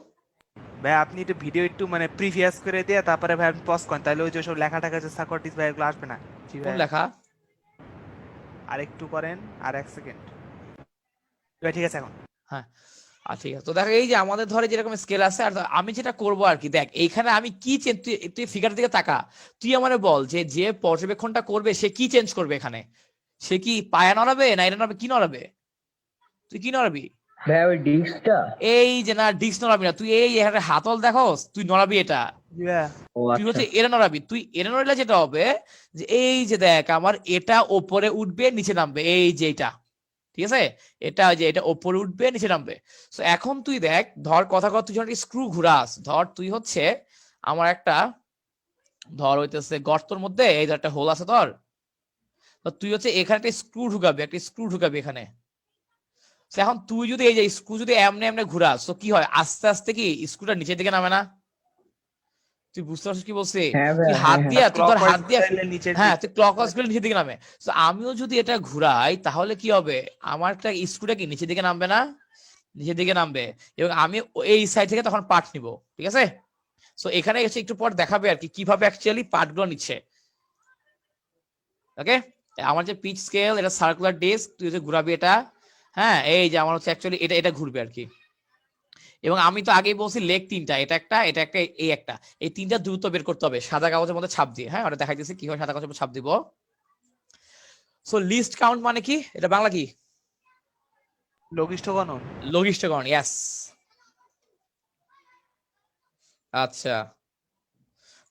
ভাই আপনি একটু ভিডিও একটু মানে প্রিভিয়াস করে দিয়ে তারপরে ভাই আপনি পজ করেন, তাইলে ওই যে ওইসব লেখা টাকা যে সাকোটিস ভাই এগুলো আসবে না। জি কোন ভাই, লেখা? আরেকটু করেন, আর 1 সেকেন্ড ভাই, ঠিক আছে এখন। হ্যাঁ, ঠিক আছে। তো দেখো এই যে আমাদের ধরে যেরকম স্কেল আছে, আর আমি যেটা করবো আর কি, দেখ এইখানে আমি কি চেঞ্জ, তুই ফিগার দিকে তাকা, তুই আমারে বল যে যে পর্যবেক্ষণটা করবে সে কি চেঞ্জ করবে এখানে? সে কি পায়া নড়াবে না এটা নড়াবে? কি নড়াবে? তুই কি নড়াবি? ভাই ওই ডিস্কটা। এই যে না, ডিস্ক নড়াবি না তুই, এই এখানে হাতল দেখোস, তুই নড়াবি এটা। জি ভাই। ও তুই আচ্ছা। হচ্ছে এটা নড়াবি, তুই এটা নড়লে যেটা হবে যে এই যে দেখ আমার এটা ওপরে উঠবে নিচে নামবে, এই যে এটা, ঠিক আছে। এটা যে এটা ওপরে উঠবে নিচে নামবে। তো এখন তুই দেখ, ধর কথা কথা তুই যখন স্ক্রু ঘুরাস, ধর তুই হচ্ছে আমার একটা ধর হইতেছে গর্তর মধ্যে এই ধর একটা হোল আছে ধর, তো তুই হচ্ছে এখানে একটা স্ক্রু ঢুকাবি এখানে। এখন তুই যদি এই যে স্ক্রু যদি এমনি এমনি ঘুরাস, তো কি হয়, আস্তে আস্তে কি স্ক্রুটা নিচের দিকে নামে না? তুই বুঝতে পারছিস কি বলছি? হ্যাঁ ভাই, তুই হাত হ্যাঁ, দিয়া, তুই তোর হাত দিয়া, নিচের হ্যাঁ তুই ক্লকওয়াইজ করে নিচের দিকে নামে। তো আমিও যদি এটা ঘুরাই তাহলে কি হবে, আমার একটা স্ক্রুটা কি নিচের দিকে নামবে না? নিচের দিকে নামবে, এবং আমি এই সাইড থেকে তখন পার্ট নিব, ঠিক আছে। সো এখানে এসে একটু পর দেখাবে আর কি কিভাবে অ্যাকচুয়ালি পার্ট গুলো নিচ্ছে, ওকে। আমার যে পিচ স্কেল, এটা সার্কুলার ডিস্ক, তুই যে ঘুরাবি এটা, হ্যাঁ এই যে আমার হচ্ছে অ্যাকচুয়ালি এটা ঘুরবে আর কি। এবং আমি তো আগেই বলছি লেগ 3টা, এটা একটা এই একটা, এই 3টা দ্রুত বের করতে হবে সাদা কাগজের মধ্যে ছাপ দিয়ে, হ্যাঁ ওটা দেখাই দিচ্ছি কিভাবে সাদা কাগজের মধ্যে ছাপ দিব। সো লিস্ট কাউন্ট মানে কি, এটা বাংলা কি? লঘিষ্ঠ গণন। লঘিষ্ঠকরণ, ইয়েস। আচ্ছা,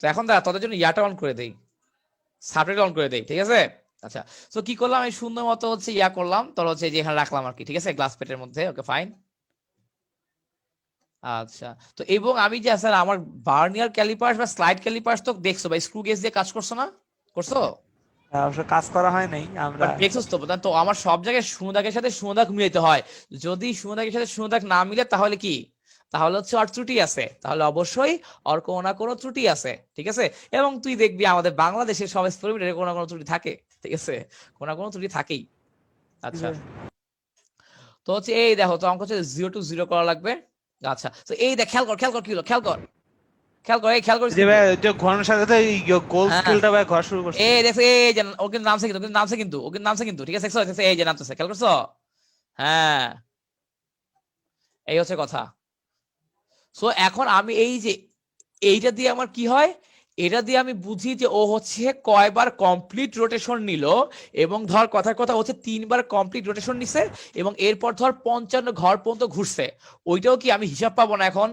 তো এখন দাঁড়া তোদের জন্য ইয়াটা অন করে দেই, সাবজেক্ট অন করে দেই, ঠিক আছে। আচ্ছা, তো কি করলাম, আমি সুন্দর মতো হচ্ছে ইয়া করলাম, তোর হচ্ছে যে এখানে রাখলাম আর কি, ঠিক আছে, গ্লাস প্লেটের মধ্যে, ওকে ফাইন। আচ্ছা, তো এবং আমি যে স্যার আমার ভার্নিয়ার ক্যালিপার্স বা স্লাইড ক্যালিপার্স তো দেখছো বা স্ক্রু গেজ দিয়ে কাজ করছো না, করছো? অবশ্য কাজ করা হয় নাই আমরা। বাট দেখছিস তো তো আমার সব জায়গায় শূন্য দাগের সাথে শূন্য দাগ মিলাইতে হয়। যদি শূন্য দাগের সাথে শূন্য দাগ না মিলে তাহলে কি, তাহলে হচ্ছে ওর ত্রুটি আছে, তাহলে অবশ্যই ওর কোনো না কোনো ত্রুটি আছে, ঠিক আছে। এবং তুই দেখবি আমাদের বাংলাদেশের সব এক্সপেরিমেন্টে কোনো না কোনো ত্রুটি থাকে, ঠিক আছে, কোনো না কোনো ত্রুটি থাকেই। আচ্ছা, তো হচ্ছে এই দেখো, তো অঙ্ক হচ্ছে 0 to 0 করা লাগবে। আচ্ছা, তো এই দেখ, খেয়াল কর কি হলো, খেয়াল কর এই খেয়াল করিস যে ভাই যে ঘরের সাথে সাথে গোল হ্যাঁ। স্কেলটা ভাই ঘর শুরু করছে। এই দেখো, এই যে ও কিন্তু নামছে কিন্তু, নামছে কিন্তু, ঠিক আছে, দেখছো? এই যে নামতেছে, খেয়াল করছো? হ্যাঁ, এই হচ্ছে কথা। সো এখন আমি এই যে এইটা দিয়ে আমার কি হয়, এটা দিয়ে আমি বুঝি যে ও হচ্ছে কয়বার কমপ্লিট রোটেশন নিল, এবং ধর কথার কথা হচ্ছে 3 বার কমপ্লিট রোটেশন নিছে, এবং এরপর ধর 55 ঘর পর্যন্ত ঘুরছে। ওইটাও কি আমি হিসাব পাবো না এখন?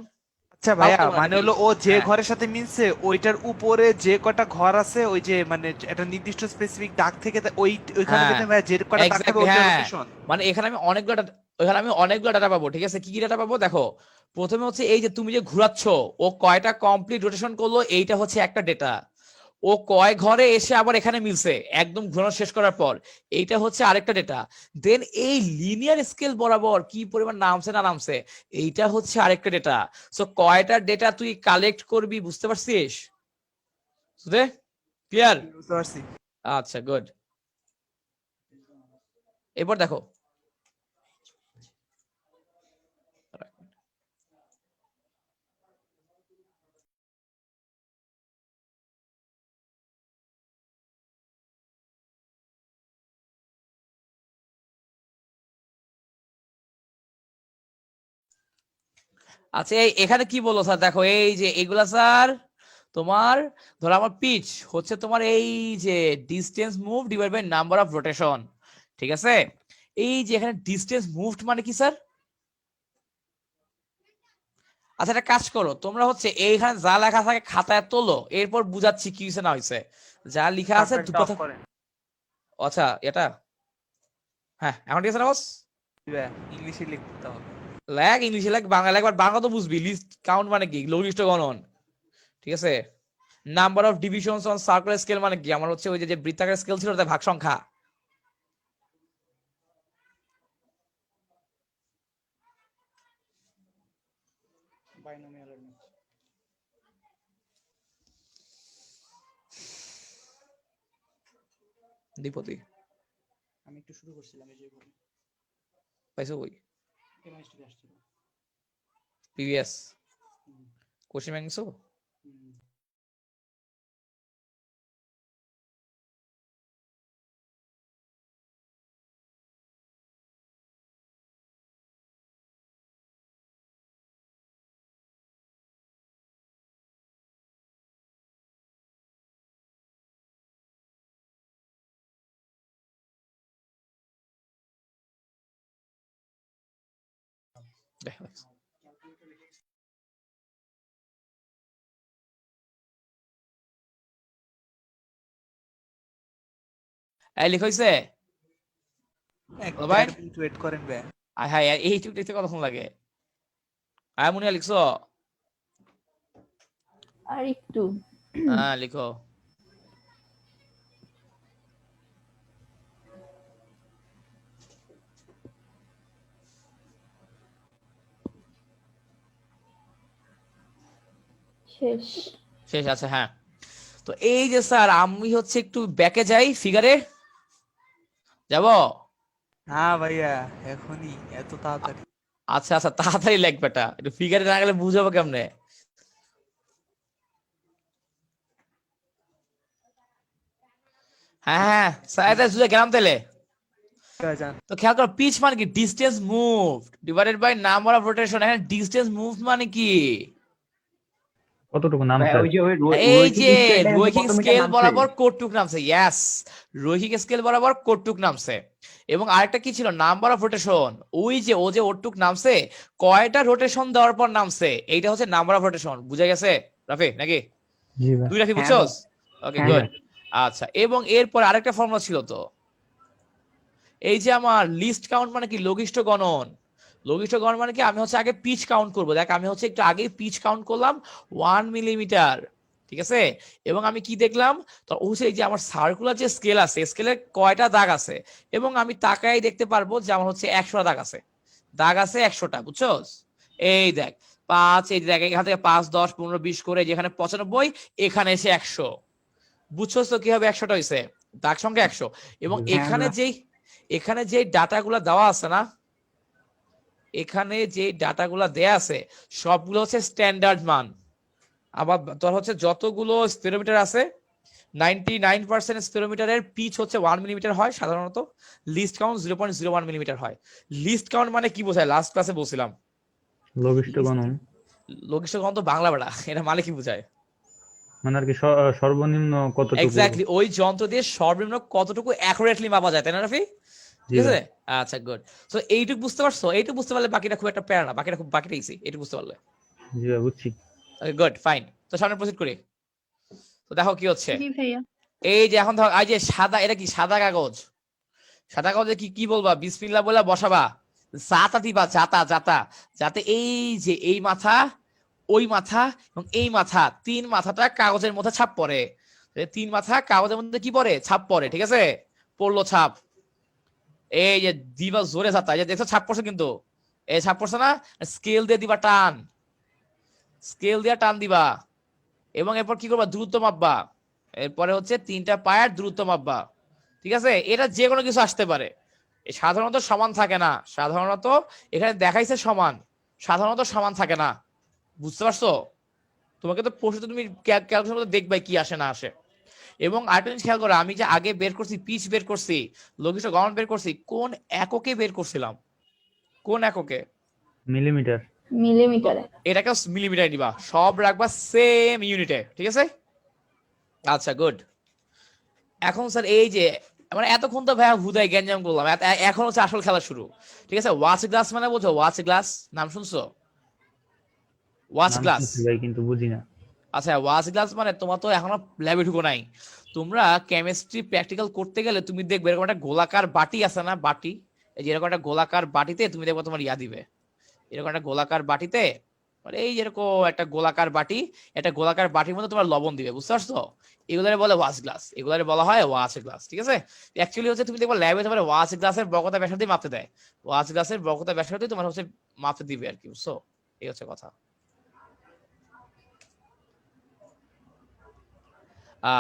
আচ্ছা ভাইয়া, পাবো না মানে নাকি? হলো ও যে হ্যাঁ। ঘরের সাথে মিলছে ওইটার উপরে যে কটা ঘর আছে, ওই যে মানে একটা নির্দিষ্ট স্পেসিফিক দাগ থেকে ওইখানে হ্যাঁ, থেকে ভাইয়া যে কটা দাগ থাকবে exactly, ওইটার হ্যাঁ। রোটেশন। মানে এখানে আমি অনেকগুলো ডাটা পাবো, ঠিক আছে। কি কি ডাটা পাবো দেখো, প্রথমে হচ্ছে এই যে তুমি যে ঘুরাচ্ছ, ও কয়টা কমপ্লিট রোটেশন করলো, এইটা হচ্ছে একটা ডেটা। ও কয় ঘরে এসে আবার এখানে মিলছে একদম ঘোরানো শেষ করার পর, এইটা হচ্ছে আরেকটা ডেটা। দেন এই লিনিয়ার স্কেল বরাবর কি পরিমাণ নামছে না নামছে, এইটা হচ্ছে আরেকটা ডেটা। সো কয়টা ডেটা তুই কালেক্ট করবি, বুঝতে পারছিস? ক্লিয়ার? বুঝতে পারছি। আচ্ছা, গুড। এরপর দেখো, আচ্ছা এখানে কি বললো স্যার, দেখো এই যে এগুলা স্যার তোমার, ধরো আমার পিচ হচ্ছে তোমার এই যে distance move divide by number of rotation, ঠিক আছে। এই যে এখানে ডিস্টেন্স মুভড মানে কি স্যার? আচ্ছা, একটা কাজ করো তোমরা, হচ্ছে এইখানে যা লেখা থাকে খাতায় তোলো, এরপর বুঝাচ্ছি কি হয়েছে না হয়েছে। যা লেখা আছে Perfect off কথা। করেন। আচ্ছা, এটা হ্যাঁ, এখন ঠিক আছে না বস? ভাইয়া ইংলিশে লিখতে হবে। লেখ ইংলিশে, লেখ বাংলা, লেখবার বাংলা তো বুঝবি। লিস্ট কাউন্ট মানে কি, লঘিষ্ঠ গণন, ঠিক আছে। Number of divisions on circular scale মানে কি, আমার হচ্ছে ওই যে বৃত্তাকার স্কেল ছিল তার ভাগ সংখ্যা। দ্বিপদী আমি একটু শুরু করছিলাম এই যে পাইছো কই? কেমিস্ট্রি আসছিল। প্রিভিয়াস কোশ্চেন ব্যাংকসো। এই লিখ হইছে? ভাই ওয়েট করেন ভাইয়া। আয় হায়, এইটুকু দেখতে কতক্ষণ লাগে? আয় মুনিয়া লিখছো? আর একটু। হ্যাঁ লিখো। শেষ। শেষ আছে, হ্যাঁ। তো এই যে স্যার আমি হচ্ছে একটু ব্যাকে যাই, ফিগারে যাব। হ্যাঁ ভাইয়া, এখনই এত তাড়াতাড়ি? আচ্ছা আচ্ছা, তাড়াতাড়ি লেখ বেটা, একটু ফিগারে না গেলে বুঝাবো কেমনে? হ্যাঁ হ্যাঁ স্যার, এটা বুঝে গেলাম তাহলে। তো খেয়াল করো, পিচ মানে কি, distance moved divided by number of rotation. এখানে ডিস্টেন্স মুভড মানে কি, কতটুকু নাম ভাই, স্যার? ওই যে ওই এই যে স্কেলটা রৈখিক কত মিটার স্কেল নামছে? বরাবর কতটুক নামছে। ইয়েস, রৈখিক স্কেল বরাবর কতটুক নামছে। এবং আরেকটা কি ছিল, নাম্বার অফ রোটেশন। ওই যে ও যে ওটুক নামছে, কয়টা রোটেশন দেওয়ার পর নামছে, এইটা হচ্ছে নাম্বার অফ রোটেশন। বুঝা গেছে রাফি নাকি? জি ভাই। দুই রাফি বুঝছস? ওকে, হ্যাঁ। গুড। আচ্ছা, এবং এরপর আরেকটা ফর্মুলা ছিল তো, এই যে আমার লিস্ট কাউন্ট মানে কি, লঘিষ্ঠ গণন। লঘিষ্ঠ গণন মানে কি, আমি হচ্ছে আগে পিচ কাউন্ট করব। দেখ আমি হচ্ছে একটু আগে পিচ কাউন্ট করলাম 1 মিলিমিটার, ঠিক আছে। এবং আমি কি দেখলাম, তো অবশ্যই এই যে আমার সার্কুলার যে স্কেল আছে, স্কেলের কয়টা দাগ আছে, এবং আমি তাকাই দেখতে পারবো যে আমার হচ্ছে 100টা দাগ আছে, 100টা, বুঝছো? এই দেখ 5, এই দেখ এখান থেকে 5, 10, 15, 20 করে, যেখানে 95, এখানে এসে 100। বুঝছো তো কিভাবে 100টা হয়েছে? দাগ সংখ্যা 100। এবং এখানে যে ডাটাগুলো দেওয়া আছে না, এখানে যে ডাটাগুলো দেয়া আছে সবগুলো হচ্ছে স্ট্যান্ডার্ড মান। আবার তোর হচ্ছে যতগুলো স্পিরোমিটার আছে, 99% স্পিরোমিটারের পিচ হচ্ছে 1 মিলিমিটার হয় সাধারণত, লিস্ট কাউন্ট 0.01 মিলিমিটার হয়। লিস্ট কাউন্ট মানে কি বোঝায়, লাস্ট ক্লাসে বলছিলাম। লঘিষ্ঠ গণন লঘিষ্ঠ কাউন্ট তো বাংলা বেড়া, এটা মানে কি বোঝায়? মানে আর কি সর্বনিম্ন কতটুকু? এক্স্যাক্টলি, ওই যন্ত্র দিয়ে সর্বনিম্ন কতটুকু অ্যাকুরেটলি মাপা যায়, তাই না রাফি? ঠিক আছে, আচ্ছা গুড। সো এইটুকু বুঝতে পারছো? এইটুকু বুঝতে পারলে বাকিটা খুব একটা প্যারা না, বাকিটা ইজি, এইটুকু বুঝতে পারলে। জি ভাই বুঝছি। Good, fine. তো সামনে প্রসিড করি। তো দেখো কি হচ্ছে, জি ভাইয়া। এই যে এখন ধর এই যে সাদা, এটা কি সাদা কাগজ? সাদা কাগজে কি বলবা? বিসমিল্লাহ বলে বসাবা, জাতা দিবা, যাতে এই যে এই মাথা, ওই মাথা এবং এই মাথা, 3 মাথাটা কাগজের মধ্যে ছাপ পড়ে। 3 মাথা কাগজের মধ্যে কি পড়ে? ছাপ পড়ে, ঠিক আছে? পড়লো ছাপ। এই যে দিবা জোরে জাতা, এই যে দেখছো ছাপ পড়ছে, কিন্তু এই ছাপ পড়ছে না, স্কেল দিয়ে দিবা টান, স্কেল দিয়ে টান দিবা। এবং এরপর কি করবা? দূরত্ব মাপবা। এরপরে হচ্ছে 3টা পায়ের দূরত্ব মাপবা, ঠিক আছে? এটা যে কোনো কিছু আসতে পারে, সাধারণত সমান থাকে না, সাধারণত এখানে দেখাইছে সমান, সাধারণত সমান থাকে না, বুঝতে পারছো? তোমাকে তো প্রশ্ন, তুমি ক্যালকুলেশন মধ্যে দেখবে কি আসে না আসে। এবং আরেকটা জিনিস খেয়াল করো, আমি যে আগে বের করছি, পিচ বের করছি, লঘিষ্ঠ গণন বের করছি, কোন এককে বের করছিলাম? কোন এককে? মিলিমিটার। মিলিমিটারে। এটাকে মিলিমিটার নিবা, সব রাখবা সেম ইউনিটে, ঠিক আছে? আচ্ছা গুড। এখন স্যার এই যে মানে এতক্ষণ তো ভাইয়া হুদাই গ্যাঞ্জাম করলাম, এখন হচ্ছে আসল খেলা শুরু, ঠিক আছে? ওয়াচ গ্লাস মানে বোঝো? ওয়াচ গ্লাস নাম শুনছো? ওয়াচ নাম গ্লাস, শুনছি ভাই কিন্তু বুঝি না। আচ্ছা ওয়াচ গ্লাস মানে, তোমার তো এখনো ল্যাবে ঢুকো নাই, তোমরা কেমিস্ট্রি প্র্যাকটিক্যাল করতে গেলে তুমি দেখবে এরকম একটা গোলাকার বাটি আছে না, বাটি, এই যে এরকম একটা গোলাকার বাটিতে তুমি দেখবে তোমার দিবে, এরকম একটা গোলাকার বাটিতে, মানে এই যেরকম একটা গোলাকার বাটি, একটা গোলাকার বাটির মধ্যে তোমার লবণ দিবে, বুঝতে পারছো? এগুলারে বলে ওয়াচ গ্লাস, এগুলারে বলা হয় ওয়াচ গ্লাস, ঠিক আছে? অ্যাকচুয়ালি হচ্ছে তুমি দেখবে ল্যাবে তোমার ওয়াচ গ্লাসের বক্রতা ব্যাসার্ধ মাপতে দেয়, ওয়াচ গ্লাসের বক্রতা ব্যাসার্ধ তোমার হচ্ছে মাপতে দিবে আর কি, বুঝছো? এই হচ্ছে কথা।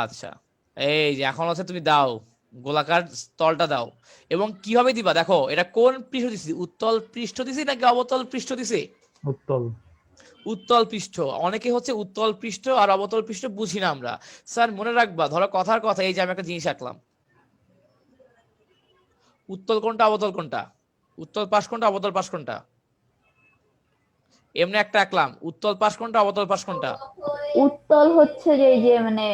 আচ্ছা, এই যে এখন হচ্ছে তুমি দাও গোলাকার তলটা দাও, এবং কিভাবে দিবা দেখো, এটা কোন পৃষ্ঠ দিছি? উত্তল পৃষ্ঠ দিছি নাকি অবতল পৃষ্ঠ দিছি? উত্তল। উত্তল পৃষ্ঠ। অনেকে হচ্ছে উত্তল পৃষ্ঠ আর অবতল পৃষ্ঠ বুঝি না আমরা। স্যার মনে রাখবা, ধরো কথার কথা, এই যে আমি একটা জিনিস আঁকলাম, উত্তল কোনটা অবতল কোনটা? উত্তল পাশ কোনটা অবতল পাশ কোনটা? এমনি একটা আঁকলাম, উত্তল পাশ কোনটা অবতল পাশ কোনটা? উত্তল হচ্ছে যে এই যে মানে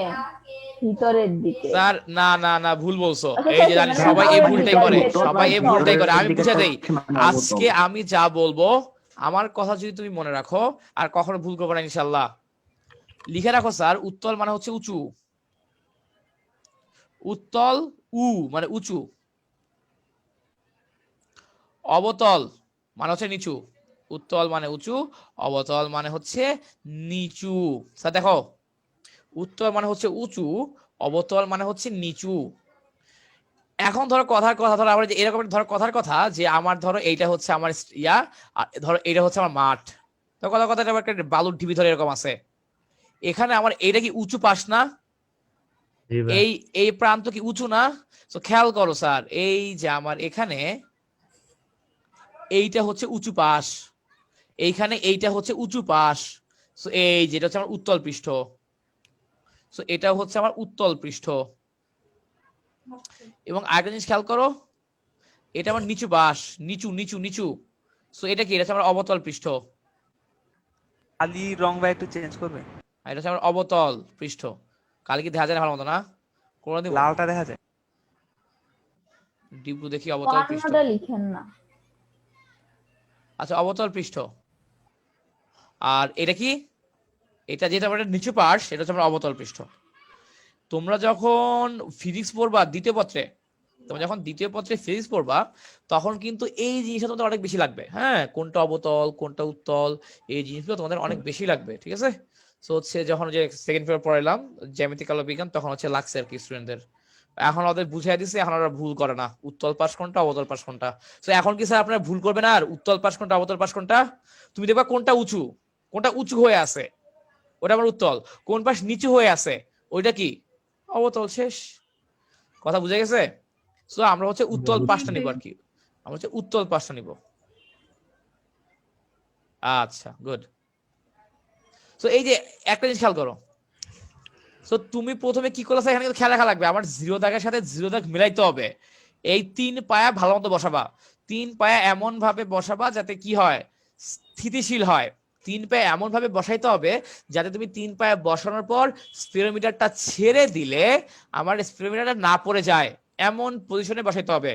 ভিতরের দিকে। স্যার না না না, ভুল বলছো। আচ্ছা, এই যে জানি মানে সবাই এই ভিতরের ভুলটাই দিকে, করে, ভিতরের সবাই এই ভুলটাই করে। আমি বুঝে দেই, মানে আজকে আমি যা বলবো আমার কথা যদি তুমি মনে রাখো আর কখনো ভুল করবো না ইনশাল্লাহ। লিখে রাখো স্যার, উত্তল মানে হচ্ছে উঁচু, উত্তল মানে উঁচু, অবতল মানে হচ্ছে নিচু, উত্তল মানে উঁচু, অবতল মানে হচ্ছে নিচু। স্যার দেখো, উত্তল মানে হচ্ছে উঁচু, অবতল মানে হচ্ছে নিচু। এখন ধরো কথার কথা, ধরো আমরা যে এরকম ধরো কথার কথা, যে আমার ধরো এইটা হচ্ছে আমার ইয়া, আর ধরো এটা হচ্ছে আমার মাঠ, তো কথা কথা একটা বালুর ঢিবি ধরে এরকম আছে, এখানে আমার এইটা কি উঁচু পাশ না? জি ভাই। এই প্রান্ত কি উঁচু না? তো খেয়াল করো স্যার, এই যে আমার এখানে এইটা হচ্ছে উঁচু পাশ, এইখানে এইটা হচ্ছে উঁচু পাশ, তো এই যেটা হচ্ছে আমার উত্তল পৃষ্ঠ, তো এটা হচ্ছে আমার উত্তল পৃষ্ঠ। এবং আরেকটা জিনিস খেয়াল করো, এটা আমার নিচু পাশ, নিচু নিচু নিচু, তো এটা কি? এটা হচ্ছে আমার অবতল পৃষ্ঠ, খালি রং ভাই একটু চেঞ্জ করবে, আর এটা হচ্ছে আমার অবতল পৃষ্ঠ। কালি কি দেখা যায় না ভালো মতো? না করে দিব, লালটা দেখা যায়। ডিব্রু দেখি অবতল পৃষ্ঠ। বানানটা লিখেন না। আচ্ছা অবতল পৃষ্ঠ, আর এটা কি? এটা যেটা আমার নিচু পাশ, এটা হচ্ছে আমার অবতল পৃষ্ঠ। তোমরা যখন ফিজিক্স পড়বা দ্বিতীয় পত্রে, তোমরা যখন দ্বিতীয় পত্রে ফিজিক্স পড়বা, তখন কিন্তু এই জিনিসটা তোমাদের অনেক বেশি লাগবে। হ্যাঁ, কোনটা অবতল কোনটা উত্তল, এই জিনিসগুলো তোমাদের অনেক বেশি লাগবে, ঠিক আছে? সো হচ্ছে যখন যে সেকেন্ড পেপার পড়াইলাম জ্যামিতিক আলো বিজ্ঞান, তখন হচ্ছে লাগছে আর কি স্টুডেন্টদের। এখন ওদের বুঝাই দিছে, এখন ওরা ভুল করে না, উত্তল পাশ কোনটা অবতল পাশ কোনটা। তো এখন কি স্যার আপনারা ভুল করবেন আর উত্তল পাশ কোনটা অবতল পাশ কোনটা? তুমি দেখবা কোনটা উঁচু হয়ে আছে, ওটা আমার উত্তল। কোন পাশ নিচু হয়ে আছে, ওইটা কি অবতল। শেষ কথা বুঝে গেছে? সো আমরা হচ্ছে উত্তল পাশটা নিব আর কি, আমরা হচ্ছে উত্তল পাশটা নিব। আচ্ছা গুড। সো এই যে একটা জিনিস খেয়াল করো, সো তুমি প্রথমে কি করলে এখানে কিন্তু খেয়াল রাখা লাগবে, আমার জিরো দাগের সাথে জিরো দাগ মিলাইতে হবে। এই 3 পায়া ভালো মতো বসাবা, 3 পায়া এমন ভাবে বসাবা যাতে কি হয়, স্থিতিশীল হয়। 3 পায়া এমন ভাবে বসাইতে হবে যাতে তুমি 3 পায়া বসানোর পর স্পিরোমিটারটা ছেড়ে দিলে আমার স্পিরোমিটারটা না পড়ে যায়, এমন পজিশনে বসাইতে হবে।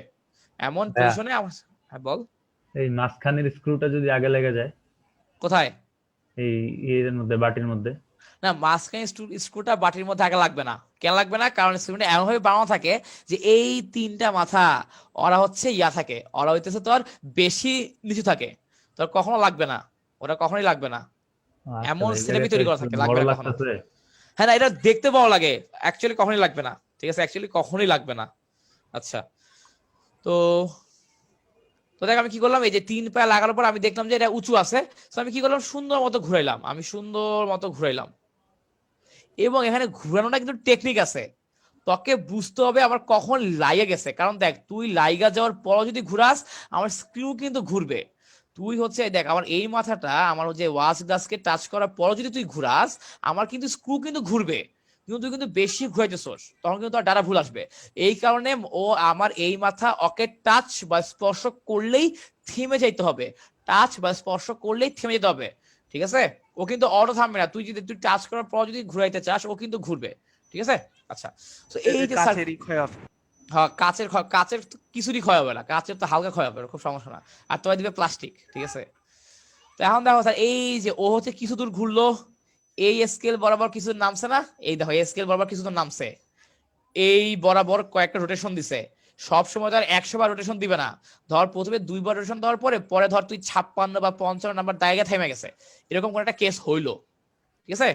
এমন পজিশনে হ্যাঁ বল। এই মাঝখানের স্ক্রুটা যদি আগে লেগে যায়, কোথায়? এই এর মধ্যে, বাটির মধ্যে। না, মাঝখানে স্ক্রুটা বাটির মধ্যে আগে লাগবে না। কেন লাগবে না? কারণ স্ক্রুটা এমন ভাবে বানানো থাকে যে এই 3টা মাথা ওরা হচ্ছে থাকে, ওরা হইতেছে তোর বেশি নিচু থাকে, তোর কখনো লাগবে না, ওরা কখনোই লাগবে না। আচ্ছা, এমন এই সিনেমি জায়গাটা তৈরি করা একটু থাকে, বড় লাগবে না কখনো। লাগতেছে। হ্যাঁ না, এটা দেখতে ভালো লাগে, অ্যাকচুয়ালি কখনোই লাগবে না। ঠিক আছে, অ্যাকচুয়ালি কখনোই লাগবে না। আচ্ছা, তো তো দেখ আমি কি করলাম, এই যে 3 পায়া লাগানোর পর আমি দেখলাম যে এটা উঁচু আছে, তো আমি কি করলাম, সুন্দর মতো ঘুরাইলাম। এবং এখানে ঘুরানোটা কিন্তু টেকনিক আছে, তোকে বুঝতে হবে আমার কখন লাইগা গেছে। কারণ দেখ, তুই লাইগা যাওয়ার পরও যদি ঘুরাস, আমার স্ক্রু কিন্তু ঘুরবে। তুই হচ্ছে দেখ, আমার এই মাথাটা আমার যে ওয়াশ গ্লাসকে টাচ করার পরও যদি তুই ঘুরাস, আমার কিন্তু স্ক্রু কিন্তু ঘুরবে, কিন্তু তুই কিন্তু বেশি ঘুরাইতেছস, তখন কিন্তু তোর ডাটা ভুল আসবে। এই কারণে ও আমার এই মাথা ওকে টাচ বা স্পর্শ করলেই থেমে যাইতে হবে, টাচ বা স্পর্শ করলেই থেমে যেতে হবে। ঠিক আছে, ও কিন্তু অটো থামবে না, তুই যদি তুই টাচ করার পর যদি ঘুরাইতে চাস, ও কিন্তু ঘুরবে। ঠিক আছে, আচ্ছা। তো এই যে কাছেরই ক্ষয় হবে। হ্যাঁ, কাচের তো কিছুরই ক্ষয় হবে না, কাচের তো হালকা ক্ষয় হবে, খুব সমস্যা না। আর তোমায় দিবে প্লাস্টিক। ঠিক আছে, তো এখন দেখো স্যার, এই যে ও হচ্ছে কিছু দূর ঘুরলো, এই স্কেল বরাবর কিছু দূর নামছে না, এই দেখো এই স্কেল বরাবর কিছু দূর নামছে, এই বরাবর কয়েকটা রোটেশন দিছে। সব সময় ধর 100 বার রোটেশন দিবে না, ধর প্রথমে 2 বার রোটেশন দেওয়ার পরে ধর তুই 56 বা 55 নাম্বার জায়গায় থেমে গেছে, এরকম কোন একটা কেস হইলো। ঠিক আছে,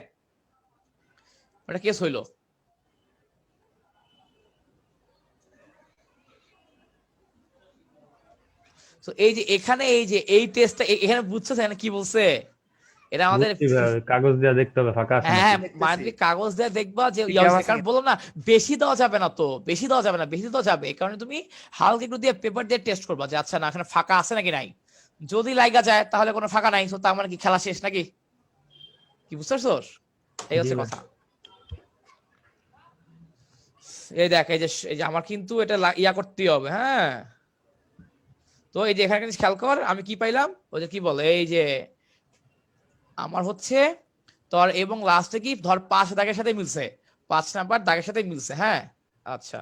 একটা কেস হইলো। তো এই যে এখানে এই যে এই টেস্টটা এখানে বুঝছো এখানে কি বলছে, এটা আমাদের বুঝছি ভাই, কাগজ দিয়ে দেখতে হবে ফাঁকা আছে হ্যাঁ নাকি। মানে কাগজ দিয়ে দেখবা যে ঠিক আছে। কারণ বললাম না, বেশি দেওয়া যাবে না, তো বেশি দেওয়া যাবে, এই কারণে তুমি হালকা একটু দিয়ে পেপার দিয়ে টেস্ট করবা যে আচ্ছা না এখানে ফাঁকা আছে নাকি নাই। যদি লাইগা যায় তাহলে কোনো ফাঁকা নাই, তো তার মানে কি খেলা শেষ নাকি? কি বুঝতে পারছোস? এই হচ্ছে জি ভাই। কথা। এই দেখ, এই যে আমার কিন্তু এটা ইয়া করতেই হবে। হ্যাঁ, তো এই যে এখানে একটা জিনিস খেয়াল কর, আমি কি পাইলাম, ওই যে কি বলে, এই যে আমার হচ্ছে তোর এবং লাস্টে কি ধর 5 দাগের সাথে মিলছে, 5 নাম্বার দাগের সাথে মিলছে। হ্যাঁ, আচ্ছা।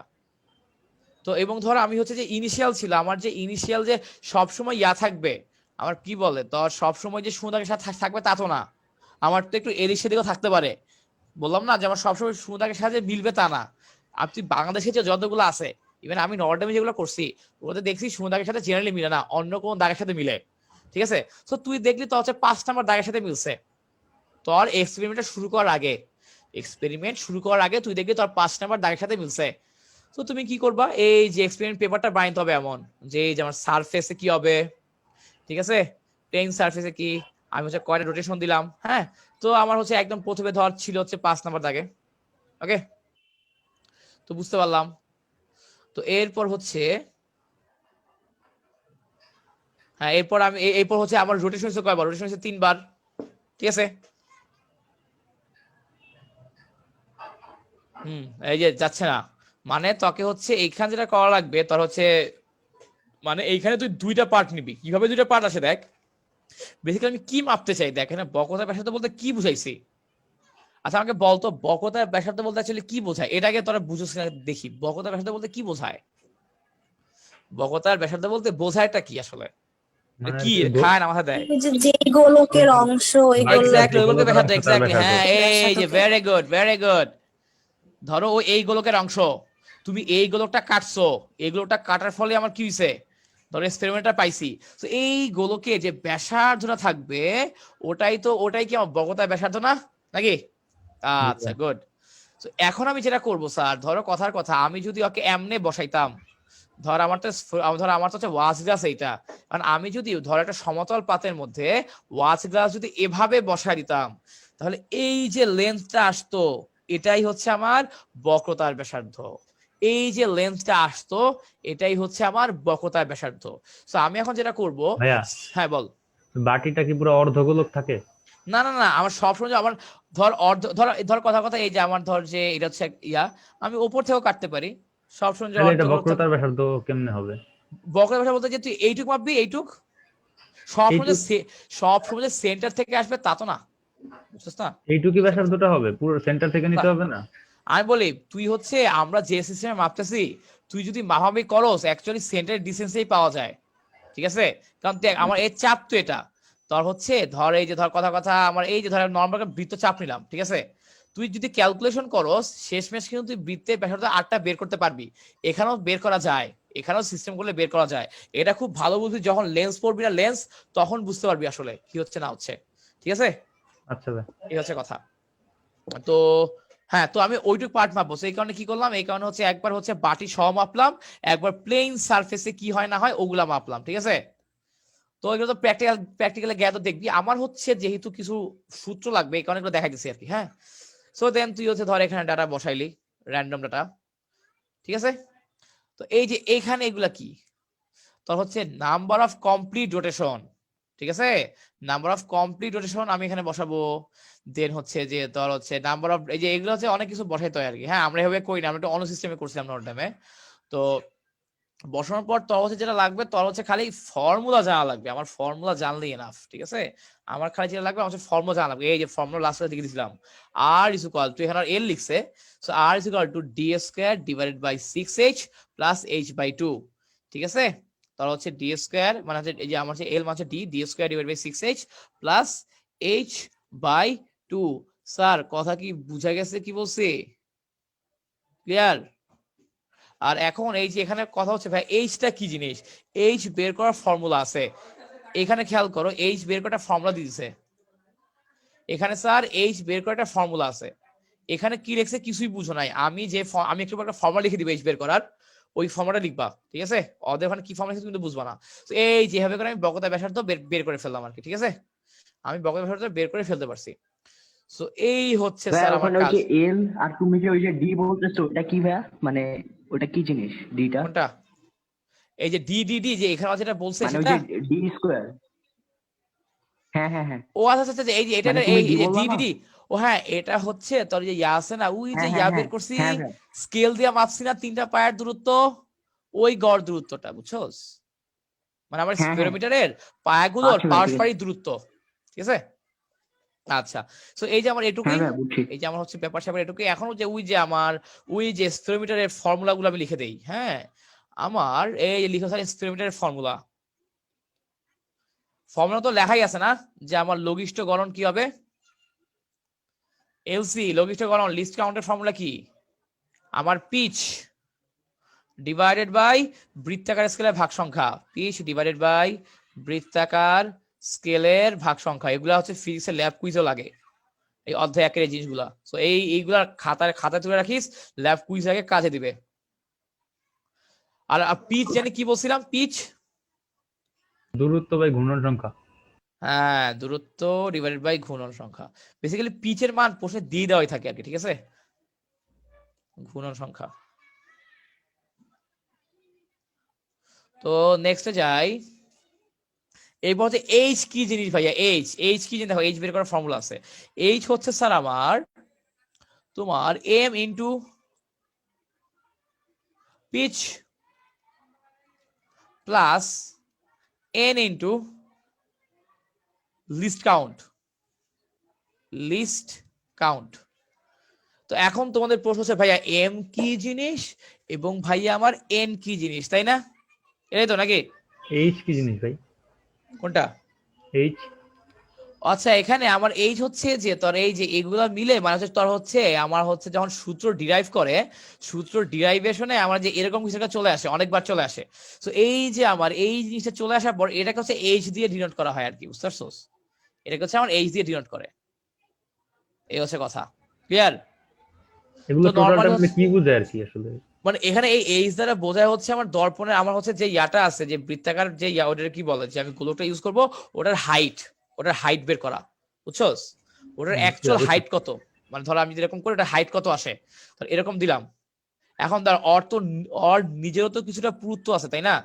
তো এবং ধর আমি হচ্ছে যে ইনিশিয়াল ছিল, আমার যে ইনিশিয়াল যে সব সময় ইয়া থাকবে, আমার কি বলে তোর সব সময় যে শূন্য দাগের সাথে থাকবে তা তো না, আমার তো একটু এদিক সেদিকও থাকতে পারে। বললাম না যে আমার সবসময় শূন্য দাগের সাথে মিলবে তা না। আর তুই বাংলাদেশে যে যতগুলো আছে, ইভেন আমি নর্ডামে যেগুলো করছি, ওদের দেখছি শূন্য দাগের সাথে জেনারেলি মিলে না, অন্য কোন দাগের সাথে মিলে। ঠিক আছে, তো তুই দেখলি তো হচ্ছে 5 নাম্বার দাগের সাথে মিলছে। তোর এক্সপেরিমেন্ট শুরু করার আগে তুই দেখবি তোর 5 নাম্বার দাগের সাথে মিলছে। তো তুমি কি করবা, এই যে এক্সপেরিমেন্ট পেপারটা বানাইতে হবে এমন যে এই যে আমার সারফেসে কি হবে, ঠিক আছে, প্লেন সারফেসে কি আমি হচ্ছে কয়টা রোটেশন দিলাম। হ্যাঁ, তো আমার হচ্ছে একদম প্রথমে ধর ছিল হচ্ছে 5 নাম্বার দাগে। ওকে, তো বুঝতে পারলাম। তো এরপর হচ্ছে হ্যাঁ, এরপর হচ্ছে আমার রোটেশন হচ্ছে কয়বার, রোটেশন হচ্ছে 3 বার। ঠিক আছে, এই যে যাচ্ছে না, মানে তোকে হচ্ছে এইখানে যেটা করা লাগবে তোর হচ্ছে, মানে এইখানে তুই 2টা পার্ট নিবি। কিভাবে 2টা পার্ট আসে দেখ, বেসিক্যালি আমি কি মাপতে চাই দেখ, এখানে বক্রতার ব্যাসার্ধ বলতে কি বুঝাইছি। আচ্ছা আমাকে বলতো বক্রতার ব্যাসার্ধ বলতে অ্যাকচুয়ালি কি বোঝায়, এটাকে তোরা বুঝছিস না দেখি, বক্রতার ব্যাসার্ধ বলতে কি বোঝায়, বক্রতার ব্যাসার্ধ বলতে বোঝায়টা কি আসলে, মানে কি আর কি খায় না মাথা দেয়। যে গোলকের অংশ এক্স্যাক্টলি, ওই গোলকের ব্যাসার্ধ, গোলকের এক্স্যাক্টলি। ব্যাসার্ধ। হ্যাঁ, এই যে ভেরি গুড। ধরো ও এই গোলকের অংশ, তুমি এই গোলকটা কাটছো, এই গোলকটা কাটার ফলে আমার কি হইছে, ধরো এক্সপেরিমেন্টটা পাইছি। তো এই গোলকে যে ব্যাসার্ধটা থাকবে, ওটাই কি আমার বক্রতার ব্যাসার্ধ না? নাকি? জি আচ্ছা, ভাই। গুড। তো এখন আমি যেটা করব স্যার, ধরো কথার কথা, আমি যদি ওকে এমনে বসাইতাম, ধর আমার তো হচ্ছে ওয়াচ গ্লাস এইটা, কারণ আমি যদি ধর একটা সমতল পাতের মধ্যে ওয়াচ গ্লাস যদি এভাবে বসাই দিতাম, তাহলে এই যে লেন্সটা আসতো, এটাই হচ্ছে আমার বক্রতার ব্যাসার্ধ। এই যে লেন্সটা আসতো, এটাই হচ্ছে আমার বক্রতার ব্যাসার্ধ। তো আমি এখন যেটা করব, ভাইয়া, হ্যাঁ বল। বাটিটা কি পুরো অর্ধগোলক থাকে? না না না, আমার সবসময় আমার ধর ধর ধর কথা কথা, এই যে আমার ধর যে এটা হচ্ছে আমি উপর থেকেও কাটতে পারি, সবসময় যে তাহলে এটা অর্ধগোলক থাকবে। বক্রতার ব্যাসার্ধ কেমনে হবে? বক্রতার ভাষা বলতে যে তুই এইটুক মাপবি, এইটুক সবসময় এইটুক সবসময় যে সেন্টার থেকে আসবে তা তো না, বুঝছিস না? এইটুকি ব্যাসার্ধটা হবে, পুরো সেন্টার থেকে নিতে না, হবে না? আমি বলি তুই হচ্ছে আমরা যে সিস্টেমে মাপতেছি, তুই যদি মাপামাপি করস অ্যাকচুয়ালি সেন্টার ডিসটেন্সেই পাওয়া যায়, ঠিক আছে? কারণ দেখ আমার এর চাপ তো এটা, তোর হচ্ছে ধর এই যে ধর কথা কথা আমার এই যে ধর নর্মাল বৃত্ত চাপ নিলাম, ঠিক আছে? তুই যদি ক্যালকুলেশন করস শেষমেশ কিন্তু তুই বৃত্তের ব্যাসার্ধ 8টা বের করতে পারবি। এখানেও বের করা যায়, এখানেও সিস্টেম করলে বের করা যায়। এটা খুব ভালো বুঝবি যখন লেন্স পড়বি না লেন্স, তখন বুঝতে পারবি আসলে কি হচ্ছে না হচ্ছে, ঠিক আছে? আচ্ছা ভাই। এই হচ্ছে কথা। তো হ্যাঁ, তো আমি ওইটুকু পার্ট মাপবো, এই কারণে কি করলাম, এই কারণে হচ্ছে একবার হচ্ছে বাটি সহ মাপলাম, একবার প্লেন সারফেসে কি হয় না হয় ওগুলা মাপলাম, ঠিক আছে? তো এগুলো তো প্র্যাকটিক্যালি জ্ঞান তো দেখবি। আমার হচ্ছে যেহেতু কিছু সূত্র লাগবে, এই কারণে এগুলো দেখা দিচ্ছি আর কি, হ্যাঁ। সো দেন তুই হচ্ছে ধর এখানে ডাটা বসাইলি, র্যান্ডম ডাটা, ঠিক আছে? তো এই যে এইখানে এগুলা কি, তোর হচ্ছে নাম্বার অফ কমপ্লিট রোটেশন, ঠিক আছে? নাম্বার অফ কমপ্লিট রোটেশন আমি এখানে বসাবো। দেন হচ্ছে যে তোর হচ্ছে নাম্বার অফ, এই যে এগুলো হচ্ছে অনেক কিছু বসাইতে হয় আর কি, হ্যাঁ। আমরা এভাবে করি না, আমরা একটা অন্য সিস্টেমে করছিলাম নট টাইমে। তো বসানোর পর তোর হচ্ছে যেটা লাগবে, তোর হচ্ছে খালি ফর্মুলা জানা লাগবে। আমার ফর্মুলা জানলেই এনাফ, ঠিক আছে? আমার খালি যেটা লাগবে, আমার হচ্ছে ফর্মুলা জানা লাগবে। এই যে ফর্মুলা লাস্টে লিখে দিয়েছিলাম, আর ইজ ইকুয়াল টু, এখানে এল লিখছে, so R is equal to D square divided by 6h plus h/2, ঠিক আছে? তোর হচ্ছে ডি স্কয়ার মানে হচ্ছে এই যে আমার হচ্ছে এল মানে হচ্ছে D square divided by 6h plus h/2। Sir কথা কি বুঝা গেছে কি বলছি? ক্লিয়ার? আর এখন এই যে এখানে কথা হচ্ছে ভাই এইচটা কি জিনিস, এইচ বের করার ফর্মুলা আছে এখানে, খেয়াল করো এইচ বের করার ফর্মুলা দিয়েছে এখানে স্যার, এইচ বের করার একটা ফর্মুলা আছে। এখানে কি লিখছে কিছুই বুঝো নাই, আমি একটু একটা ফর্মুলা লিখে দিব এইচ বের করার, ওই ফর্মুলাটা লিখবা, ঠিক আছে? ওদের ওখানে কি ফর্মুলা কিন্তু বুঝবা না। তো এই যেভাবে করে আমি বক্রতা ব্যাসার্ধ বের করে ফেললাম আর কি, ঠিক আছে? আমি বক্রতা ব্যাসার্ধ বের করে ফেলতে পারছি। সো এই হচ্ছে ভাইয়া স্যার আমার ওখানে ওই কাজ। যে এল আর তুমি যে ওই যে ডি বলতেছো ওটা কি ভাইয়া, মানে ওটা কি জিনিস ডিটা? কোনটা? এই যে ডি যে এখানে যেটা বলছে মানে ওই সেটা। যে ডি স্কোয়ার। হ্যাঁ হ্যাঁ হ্যাঁ, ও আচ্ছা আচ্ছা আচ্ছা, এই যে এটা মানে তুমি এই ডি যে বললা না? ডি। ও হ্যাঁ, এটা হচ্ছে তোর যে ইয়া আছে না, ওই যে হ্যাঁ ইয়া হ্যাঁ বের হ্যাঁ করছি, হ্যাঁ ভাইয়া। স্কেল দিয়ে মাপছি না 3টা পায়ের দূরত্ব, ওই গড় দূরত্বটা, বুঝছস? মানে আমার হ্যাঁ হ্যাঁ, স্পিরোমিটারের পায়াগুলোর আচ্ছা ভাই ঠিক আছে। পারস্পরিক দূরত্ব, ঠিক আছে? আচ্ছা, সো এই যে আমার হ্যাঁ এটুকুই, ভাইয়া বুঝছি। এই যে আমার হচ্ছে ব্যাপার স্যাপার এটুকুই। এখন যে ওই যে আমার ওই যে স্পিরোমিটারের ফর্মুলা গুলো আমি লিখে দেই, হ্যাঁ। আমার এই লিখে স্যার স্পিরোমিটারের ফর্মুলা তো লেখাই আছে না, যে আমার লঘিষ্ঠ গড়ন কি হবে, এলসি লঘিষ্ঠ গড়ন লিস্ট কাউন্টের ফর্মুলা কি, আমার পিচ ডিভাইডেড বাই বৃত্তাকার স্কেলের ভাগ সংখ্যা, পিচ ডিভাইডেড বাই বৃত্তাকার স্কেলের ভাগ সংখ্যা। এগুলা হচ্ছে ফিজিক্সের ল্যাব কুইজও লাগে, এই অধ্যায় 1-এর এই জিনিসগুলা। তো এইগুলা খাতায় তুলে রাখিস, ল্যাব কুইজ আগে কাজে দিবে। আর পিচ জানি কি বলছিলাম, পিচ দূরত্ব বাই ঘূর্ণন সংখ্যা। হ্যাঁ, দূরত্ব ডিভাইডেড বাই ঘূর্ণন সংখ্যা। বেসিক্যালি পিচের মান প্রশ্নে দিয়ে দেওয়াই থাকে আর কি, ঠিক আছে? ঘূর্ণন সংখ্যা। তো নেক্সটে যাই। এরপর হচ্ছে এইচ কি জিনিস ভাইয়া, এইচ কি জিনিস, দেখো এইচ বের করার ফর্মুলা আছে। এইচ হচ্ছে স্যার আমার তোমার M into pitch plus N into least count. তো এখন তোমাদের প্রশ্ন হচ্ছে ভাইয়া এম কি জিনিস এবং ভাইয়া আমার এন কি জিনিস, তাই না? এটাই তো নাকি? এইচ কি জিনিস ভাই? কোনটা? এইচ আচ্ছা, এখানে আমার এইচ হচ্ছে যে তোর এই যে এগুলা মিলে মানে হচ্ছে তোর হচ্ছে আমার হচ্ছে যখন সূত্র ডিরাইভ করে, সূত্র ডিরাইভেশনে আমার যে এরকম কিছু একটা চলে আসে, অনেকবার চলে আসে। তো এই যে আমার এই জিনিসটা চলে আসার পর এটাকে হচ্ছে এইচ দিয়ে ডিনোট করা হয় আর কি, বুঝতে পারছোস? এটাকে হচ্ছে আমার এইচ দিয়ে ডিনোট করে। এই হচ্ছে কথা, ক্লিয়ার? এগুলো তো নরমালি টোটালটা কি বোঝায় আর কি আসলে? মানে এখানে এই এইচ দ্বারা বোঝায় হচ্ছে আমার দর্পণের, আমার হচ্ছে যে ইয়াটা আছে, যে বৃত্তাকার যে ওটার কি বলে, যে আমি গোলকটা ইউজ করব, ওটার হাইট বের করা, বুঝছস? ওটার অ্যাকচুয়াল হাইট কত, মানে ধরো আমি যেরকম করি ওটার হাইট কত আসে, ধর এরকম দিলাম। এখন ধর ওর নিজেরও তো কিছুটা পুরুত্ব আছে, তাই না?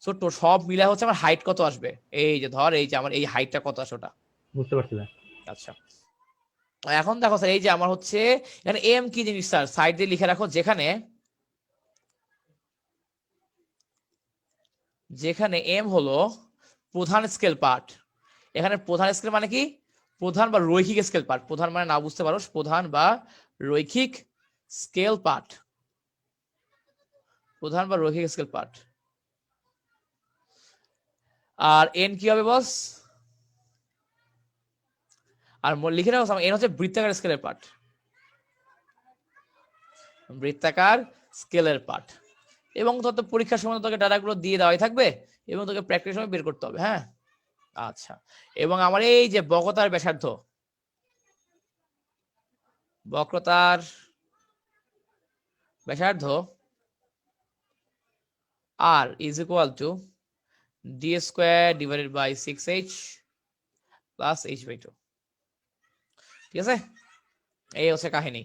সো তো সব মিলে হচ্ছে আমার হাইট কত আসবে, এই যে ধর এই যে আমার এই হাইটটা কত আসে ওটা। বুঝতে পারছি না। আচ্ছা, এখন দেখো স্যার, এই যে আমার হচ্ছে এখানে এম কি জিনিস স্যার, সাইড দিয়ে লিখে রাখো, যেখানে এম হলো প্রধান স্কেল পার্ট। এখানে প্রধান স্কেল মানে কি, প্রধান বা রৈখিক স্কেল পার্ট। প্রধান মানে না বুঝতে পারো, প্রধান বা রৈখিক স্কেল পার্ট, প্রধান বা রৈখিক স্কেল পার্ট। আর এন কি হবে বস? আর লিখে রাখো এন হচ্ছে বৃত্তাকার স্কেলের পার্ট, বৃত্তাকার স্কেলের পার্ট। এবং তোর পরীক্ষার সময় তোকে ডাটাগুলো দিয়ে দেওয়াই থাকবে, এবং তোকে প্র্যাকটিস সময় বের করতে হবে। হ্যাঁ, আচ্ছা। এবং আমার এই যে বক্রতার ব্যাসার্ধ, বক্রতার ব্যাসার্ধ আর is equal to d square divided by 6h plus h/2। ঠিক আছে, এই হচ্ছে কাহিনী।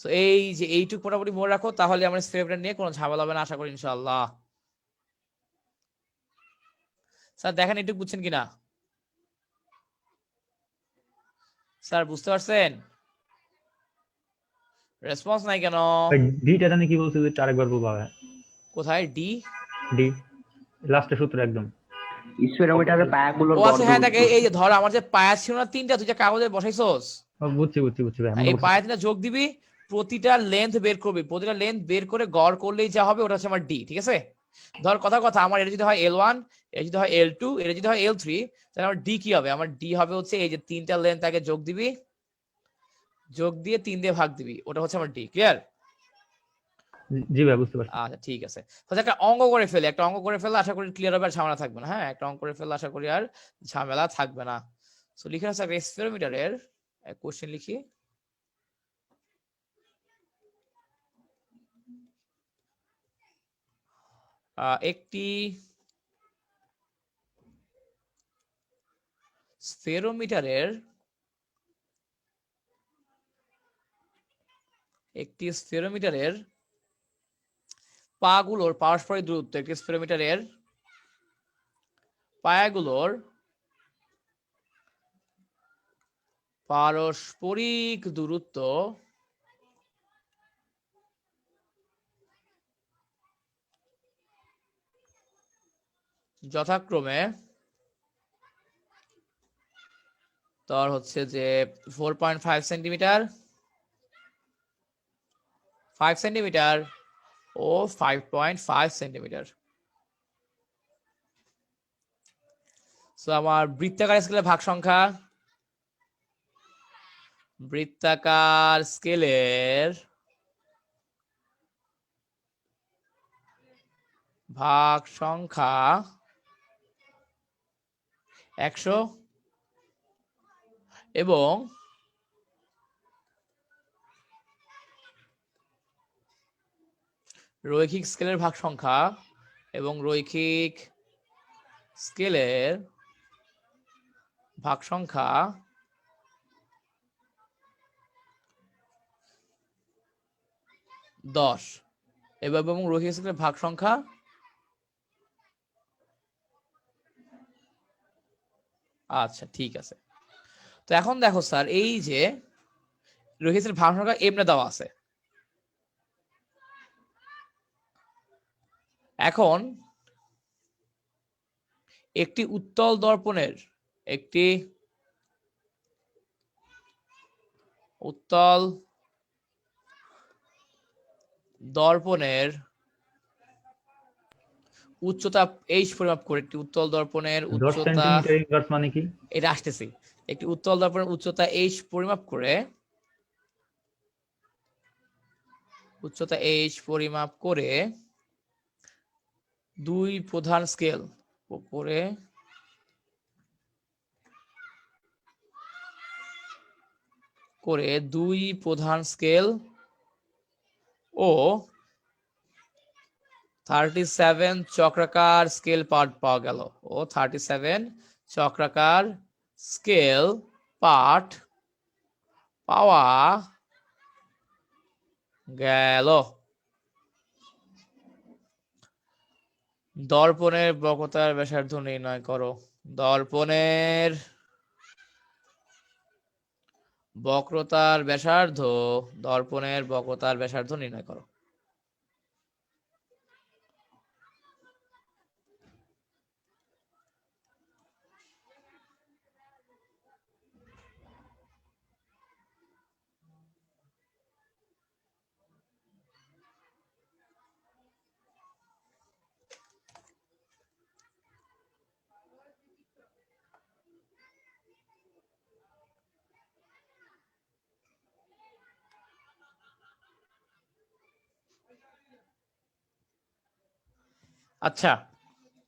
তো এই যে এইটুকু মোটামুটি মনে রাখো, তাহলে আমার স্ফেয়ার নিয়ে কোনো ঝামেলা হবে না আশা করি ইনশাআল্লাহ। স্যার দেখেন এইটুকু বুঝছেন কিনা? স্যার বুঝতে পারছেন? রেসপন্স নাই কেন? ডিটা জানি কি বলছিস, আরেকবার বলবা? কোথায় ডি? ডি লাস্টের সূত্র একদম। স্পিরোমিটারের পায়াগুলোর ও আচ্ছা, গড় হ্যাঁ, দূরত্ব। দেখ এই যে ধর আমার যে পায়া ছিল না তিনটা, তুই যে কাগজে বসাইছস, বুঝছি ভাই। এই পায়া তিনটা যোগ দিবি, প্রতিটা লেন্থ বের করবি, প্রতিটা লেন্থ বের করে গড় করলেই যা হবে ওটা হচ্ছে আমার ডি। ঠিক আছে, ধর কথা আমার এটা যদি হয় L1, এটা যদি হয় L2, এটা যদি হয় L3, তাহলে আমার ডি কি হবে? আমার ডি হবে হচ্ছে এই যে তিনটা লেন্থ আগে যোগ দিবি, যোগ দিয়ে 3 দিয়ে ভাগ দিবি, ওটা হচ্ছে আমার ডি। ক্লিয়ার? জি ভাই, বুঝতে পারছি। আচ্ছা, ঠিক আছে। তাহলে একটা অঙ্ক করে ফেলে, আশা করি ক্লিয়ার হবে, আর ঝামেলা থাকবে না। হ্যাঁ, একটা অঙ্ক করে ফেললে আশা করি আর ঝামেলা থাকবে না। সো লিখে আছে একটা স্ফেরোমিটারের কোশ্চেন লিখি। একটি স্ফেরোমিটারের পাগুলোর পারস্পরিক দূরত্ব, একটি স্ফেরোমিটারের পায়াগুলোর পারস্পরিক দূরত্ব যথাক্রমে তোর হচ্ছে যে 4.5 সেন্টিমিটার, 5 সেন্টিমিটার ও 5.5 সেন্টিমিটার। সো আমার বৃত্তাকার স্কেলের ভাগ সংখ্যা, বৃত্তাকার স্কেলের ভাগ সংখ্যা 100 এবং রৈখিক স্কেলের ভাগ সংখ্যা এবং রৈখিক স্কেলের ভাগ সংখ্যা 10 এবং রৈখিক স্কেলের ভাগ সংখ্যা আচ্ছা, ঠিক আছে। তো এখন দেখো স্যার, এই যে রৈখিক স্কেলের ভাগ সংখ্যা এমনে দেওয়া আছে। এখন একটি উত্তল দর্পণের উচ্চতা h পরিমাপ করে, একটি উত্তল দর্পণের 10 উচ্চতা, সেন্টিমিটার ইনভার্স মানে কি? এটা আসতেছি, একটি উত্তল দর্পণের উচ্চতা h পরিমাপ করে দুই প্রধান স্কেল উপরে করে দুই প্রধান স্কেল ও 37 চক্রাকার স্কেল পার্ট পাওয়া গেল। ও 37 চক্রাকার স্কেল পার্ট পাওয়া গেল। দর্পণের বক্রতার ব্যাসার্ধ নির্ণয় করো। দর্পণের বক্রতার ব্যাসার্ধ নির্ণয় করো। আচ্ছা,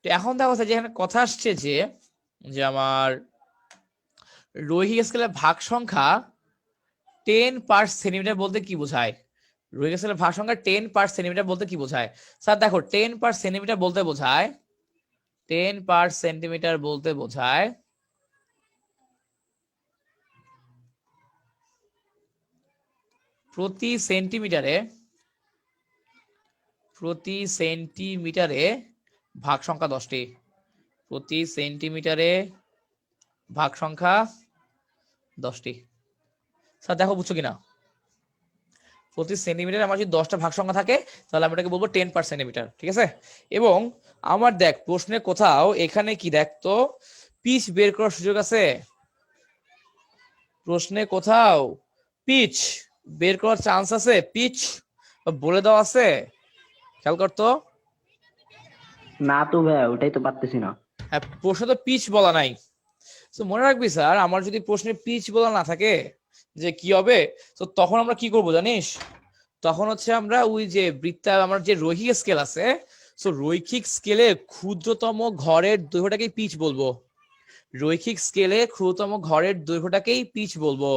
তো এখন দেখা যাচ্ছে যে এখানে কথা আসছে যে যে আমার রৈখিক স্কেলের ভাগ সংখ্যা 10 পার সেন্টিমিটার বলতে কি বোঝায়? রৈখিক স্কেলের ভাগ সংখ্যা 10 পার সেন্টিমিটার বলতে কি বোঝায়? স্যার দেখো 10 পার সেন্টিমিটার বলতে বোঝায় 10 পার সেন্টিমিটার বলতে বোঝায় প্রতি সেন্টিমিটারে ভাগ সংখ্যা 10টি। প্রতি সেন্টিমিটারে ভাগ সংখ্যা 10টি। স্যার দেখো বুঝছো কিনা? প্রতি সেন্টিমিটারে আমার যদি 10টা ভাগ সংখ্যা থাকে তাহলে আমি এটাকে বলবো 10 পার সেন্টিমিটার, ঠিক আছে? এবং আমার দেখ প্রশ্নে কোথাও এখানে কি দেখতো পিচ বের করার সুযোগ আছে? প্রশ্নে কোথাও পিচ বের করার চান্স আছে? পিচ বলে দেওয়া আছে? খেয়াল করতো। না তো ভাইয়া, ওটাই তো পারতেছি না। হ্যাঁ, প্রশ্নে তো পিচ বলা নাই। তো মনে রাখবি স্যার, আমার যদি প্রশ্নে পিচ বলা না থাকে যে কি হবে, তো তখন আমরা কি করব জানিস? তখন হচ্ছে আমরা ওই যে আমার যে রৈখিক স্কেল আছে, সো রৈখিক স্কেলে ক্ষুদ্রতম ঘরের দৈর্ঘ্যটাকেই পিচ বলবো। রৈখিক স্কেলে ক্ষুদ্রতম ঘরের দৈর্ঘ্যটাকেই পিচ বলবো।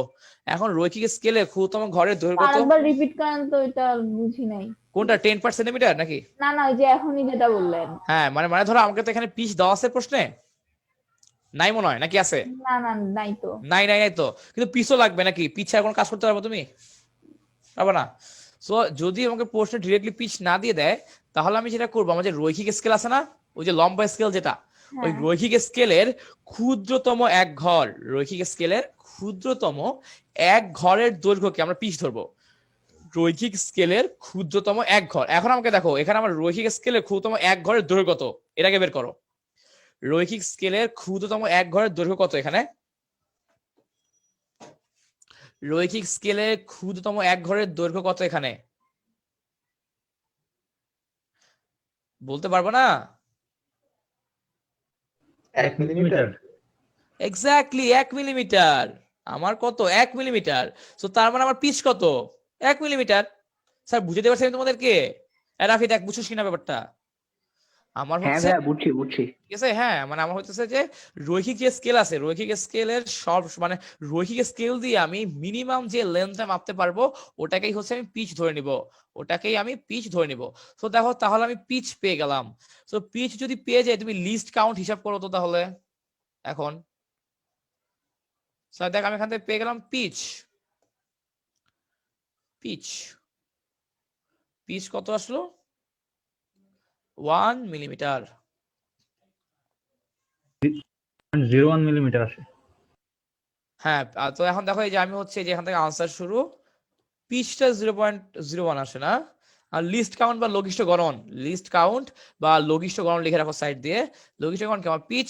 এখন রৈখিক স্কেলে ক্ষুদ্রতম ঘরের দৈর্ঘ্য তো আরেকবার রিপিট করেন তো, এটা বুঝি নাই। কোনটা 10 পার সেন্টিমিটার নাকি? না না, ওই যে এখনই যেটা বললেন। হ্যাঁ মানে মানে ধরো আমাকে তো এখানে পিচ দেওয়া আছে প্রশ্নে, নাই মনে হয় নাকি আছে? না না, নাই তো। নাই নাই নাই তো, কিন্তু পিচও লাগবে নাকি? পিচ ছাড়া কোনো কাজ করতে পারবো তুমি? পারবো না। সো যদি আমাকে প্রশ্নে ডিরেক্টলি পিচ না দিয়ে দেয় তাহলে আমি যেটা করবো, আমার যে রৈখিক স্কেল আছে না, ওই যে লম্বা স্কেল যেটা, ওই হ্যাঁ। রৈখিক স্কেলের ক্ষুদ্রতম এক ঘর, রৈখিক স্কেলের ক্ষুদ্রতম এক ঘরের দৈর্ঘ্যকে আমরা পিচ ধরবো। রৈখিক স্কেলের ক্ষুদ্রতম এক ঘর। এখন আমাকে দেখো এখানে আমার রৈখিক স্কেলের ক্ষুদ্রতম এক ঘরের দৈর্ঘ্য কত, এটাকে বের করো। রৈখিক স্কেলের ক্ষুদ্রতম এক ঘরের দৈর্ঘ্য কত? এখানে রৈখিক স্কেলের ক্ষুদ্রতম এক ঘরের দৈর্ঘ্য কত? এখানে বলতে পারবো না। 1 মিলিমিটার। Exactly 1 millimetre. আমার কত? 1 মিলিমিটার। তো তার মানে আমার পিচ কত? 1 মিলিমিটার। স্যার বুঝতে পারছি তোমাদেরকে? রাফি দেখ বুঝছিস কিনা ব্যাপারটা? আমার হ্যাঁ হচ্ছে, ভাইয়া, বুঝছি বুঝছি। ঠিক আছে, হ্যাঁ মানে আমার হচ্ছে যে রৈখিক যে স্কেল আছে, রৈখিক স্কেলের সব মানে রৈখিক স্কেল দিয়ে আমি মিনিমাম যে লেন্থটা মাপতে পারবো ওটাকেই হচ্ছে আমি পিচ ধরে নিব, ওটাকেই আমি পিচ ধরে নিব। তো দেখো তাহলে আমি পিচ পেয়ে গেলাম। তো পিচ যদি পেয়ে যাই, তুমি লিস্ট কাউন্ট হিসাব করো তো তাহলে। এখন স্যার দেখ আমি এখান থেকে পেয়ে গেলাম পিচ। পিচ পিচ কত আসলো? 1 মিলিমিটার। 0.01 মিলিমিটার আসে। হ্যাঁ, তো এখন দেখো এই যে আমি হচ্ছে যে এখান থেকে আনসার শুরু, পিচটা 0.01 আসে না। আর লিস্ট কাউন্ট বা লঘিষ্ঠ গণন, লিস্ট কাউন্ট বা লঘিষ্ঠ গণন লিখে রাখো সাইড দিয়ে। লঘিষ্ঠ গণন কেমন? পিচ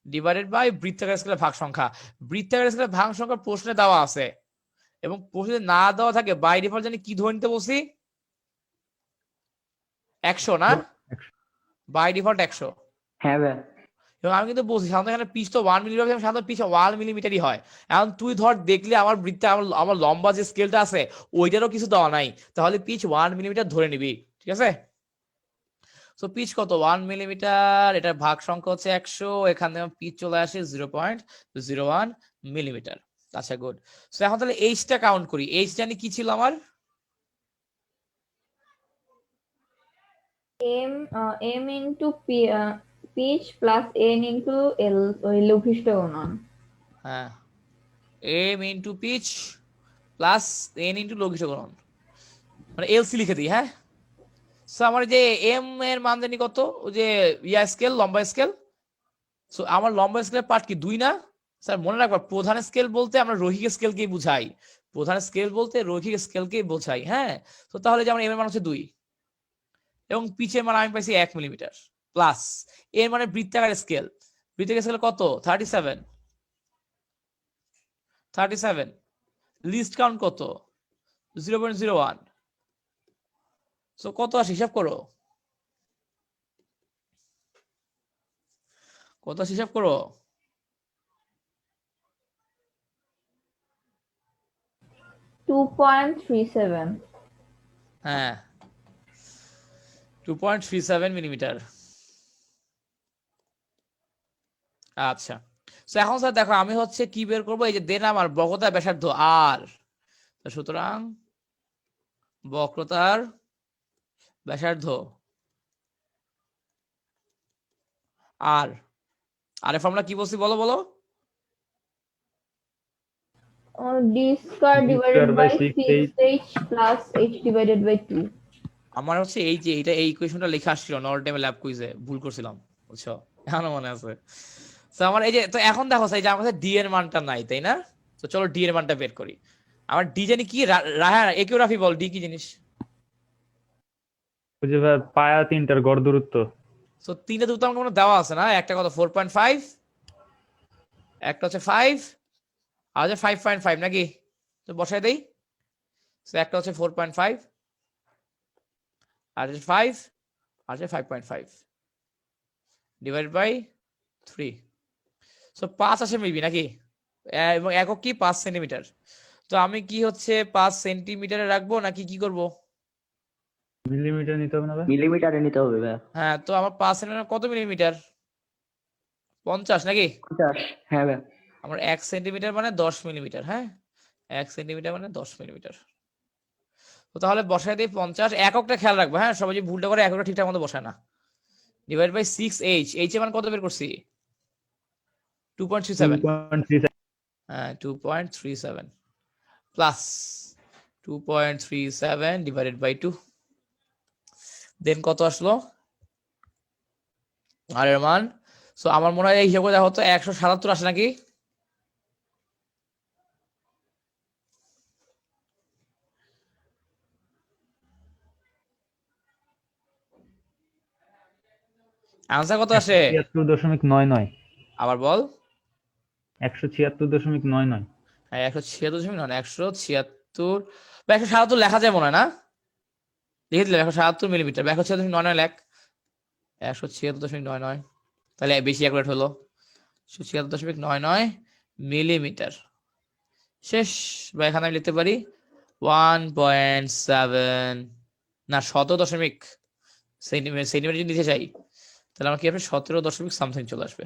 ডিভাইডেড বাই বৃত্তাকার স্কেলের ভাগ সংখ্যা। বৃত্তাকার স্কেলের ভাগ সংখ্যা প্রশ্নে দেওয়া আছে, এবং প্রশ্নে না দেওয়া থাকে বাই ডিফল্ট জানি কি ধরে নিতে বলছি? 100 না? By default 100। হ্যাঁ ভাইয়া। এবং আমি কিন্তু বলছি সাধারণত এখানে পিচ তো 1 মিলিমিটার, সাধারণত পিচ 1 মিলিমিটারই হয়। এখন তুই ধর দেখলে আমার বৃত্তে আমার লম্বা যে স্কেলটা আছে ওইটারও কিছু দেওয়া নাই, তাহলে পিচ 1 মিলিমিটার ধরে নিবি, ঠিক আছে? তো পিচ কত? 1 মিলিমিটার। এটার ভাগ সংখ্যা হচ্ছে 100, এখানে পিচ চলে আসে 0.01 মিলিমিটার। আচ্ছা গুড। সো এখন তাহলে এইচটা কাউন্ট করি। এইচ জানি কি ছিল আমার? M into pitch plus N into L, ওই লঘিষ্ঠ গুণন। হ্যাঁ, M into pitch plus N into লঘিষ্ঠ গুণন, মানে এলসি লিখে দিই। হ্যাঁ, সো আমার যে এম এর মান জানি কত, ওই যে ইয়া স্কেল, লম্বা স্কেল। সো আমার লম্বা স্কেলের পার্ট কি 2 না স্যার? মনে রাখবা প্রধান স্কেল বলতে আমরা রৈখিক স্কেলকেই বুঝাই, প্রধান স্কেল বলতে রৈখিক স্কেলকেই বোঝাই। হ্যাঁ, তো তাহলে যে আমার এম এর মান হচ্ছে 2 এবং পিচের মান আমি পাইছি 1 মিলিমিটার প্লাস এর মানে বৃত্তাকার স্কেল, বৃত্তাকার স্কেল কত? 37। লিস্ট কাউন্ট কত? 0.01। সো কত আসে হিসাব করো, কত আসে হিসাব করো। 2.37। হ্যাঁ, 2.37 মিলিমিটার। আচ্ছা, তো এখন স্যার দেখো আমি হচ্ছে কি বের করবো, এই যে দেন আমার বক্রতার ব্যাসার্ধ আর, সুতরাং বক্রতার ব্যাসার্ধ আর, আর এর ফর্মুলা কি বলছি বলো বলো? D square D divided square by by 6h 6h plus h divided by 2। আমার হচ্ছে এই যে এটা এই ইকুয়েশনটা লেখা আসছিল নর্ডেম ল্যাব কুইজে, ভুল করছিলাম বুঝছো, এখনো মনে আছে। তো আমার এই যে, তো এখন দেখো এই যে আমার কাছে ডি এর মানটা নাই, তাই না? তো চলো ডি এর মানটা বের করি। আমার ডি জানি কি, রাহা একিওগ্রাফি বল, ডি কি জিনিস? ওই যে ভাই পায়া 3টার গড় দূরত্ব। তো 3টা দূরত্ব আমার কোনো দেওয়া আছে না, একটা কত 4.5, একটা হচ্ছে 5, আর হচ্ছে 5.5 নাকি? তো বসাই দেই। তো একটা হচ্ছে 4.5, আর হচ্ছে 5, আর হচ্ছে 5.5 ডিভাইড বাই 3। সো 5 আসে মেবি নাকি? এবং একক কি 5 সেন্টিমিটার। তো আমি কি হচ্ছে 5 সেন্টিমিটারে রাখবো নাকি কি করব? মিলিমিটার নিতে হবে না ভাই? মিলিমিটারে নিতে হবে ভাই। হ্যাঁ, তো আমার 5 সেন্টিমিটার কত মিলিমিটার? 50 নাকি? 50। হ্যাঁ ভাই। আমার 1 সেন্টিমিটার মানে 10 মিলিমিটার। হ্যাঁ, 1 সেন্টিমিটার মানে 10 মিলিমিটার। তো তাহলে বসাই দিই 50, এককটা খেয়াল রাখবো। হ্যাঁ, সবাই যে ভুলটা করে এককটা ঠিকঠাক মতো বসায় না। ডিভাইড বাই 6h, h এর মান কত বের করছি? 2.37। 2.37 হ্যাঁ, 2.37 প্লাস 2.37 ডিভাইডেড বাই 2, দেন কত আসলো আর এর মান? সো আমার মনে হয় এই হিসাব করে দেখা হতো 177 আসে নাকি? আনসার কত আসে? 176.99। আবার বল। 176.99। হ্যাঁ, 176.9, 176 বা 177 লেখা যায় মনে হয় না? লিখে দিলাম 177 মিলিমিটার, 176.99 লেখ, 176.99, তাহলে বেশি অ্যাকুরেট হলো। 176.99 মিলিমিটার শেষ। বা এখানে আমি লিখতে পারি 1.7 না 17 সেন্টিমিটার যদি নিতে চাই, তাহলে আমার কি হবে 17 সামথিং চলে আসবে।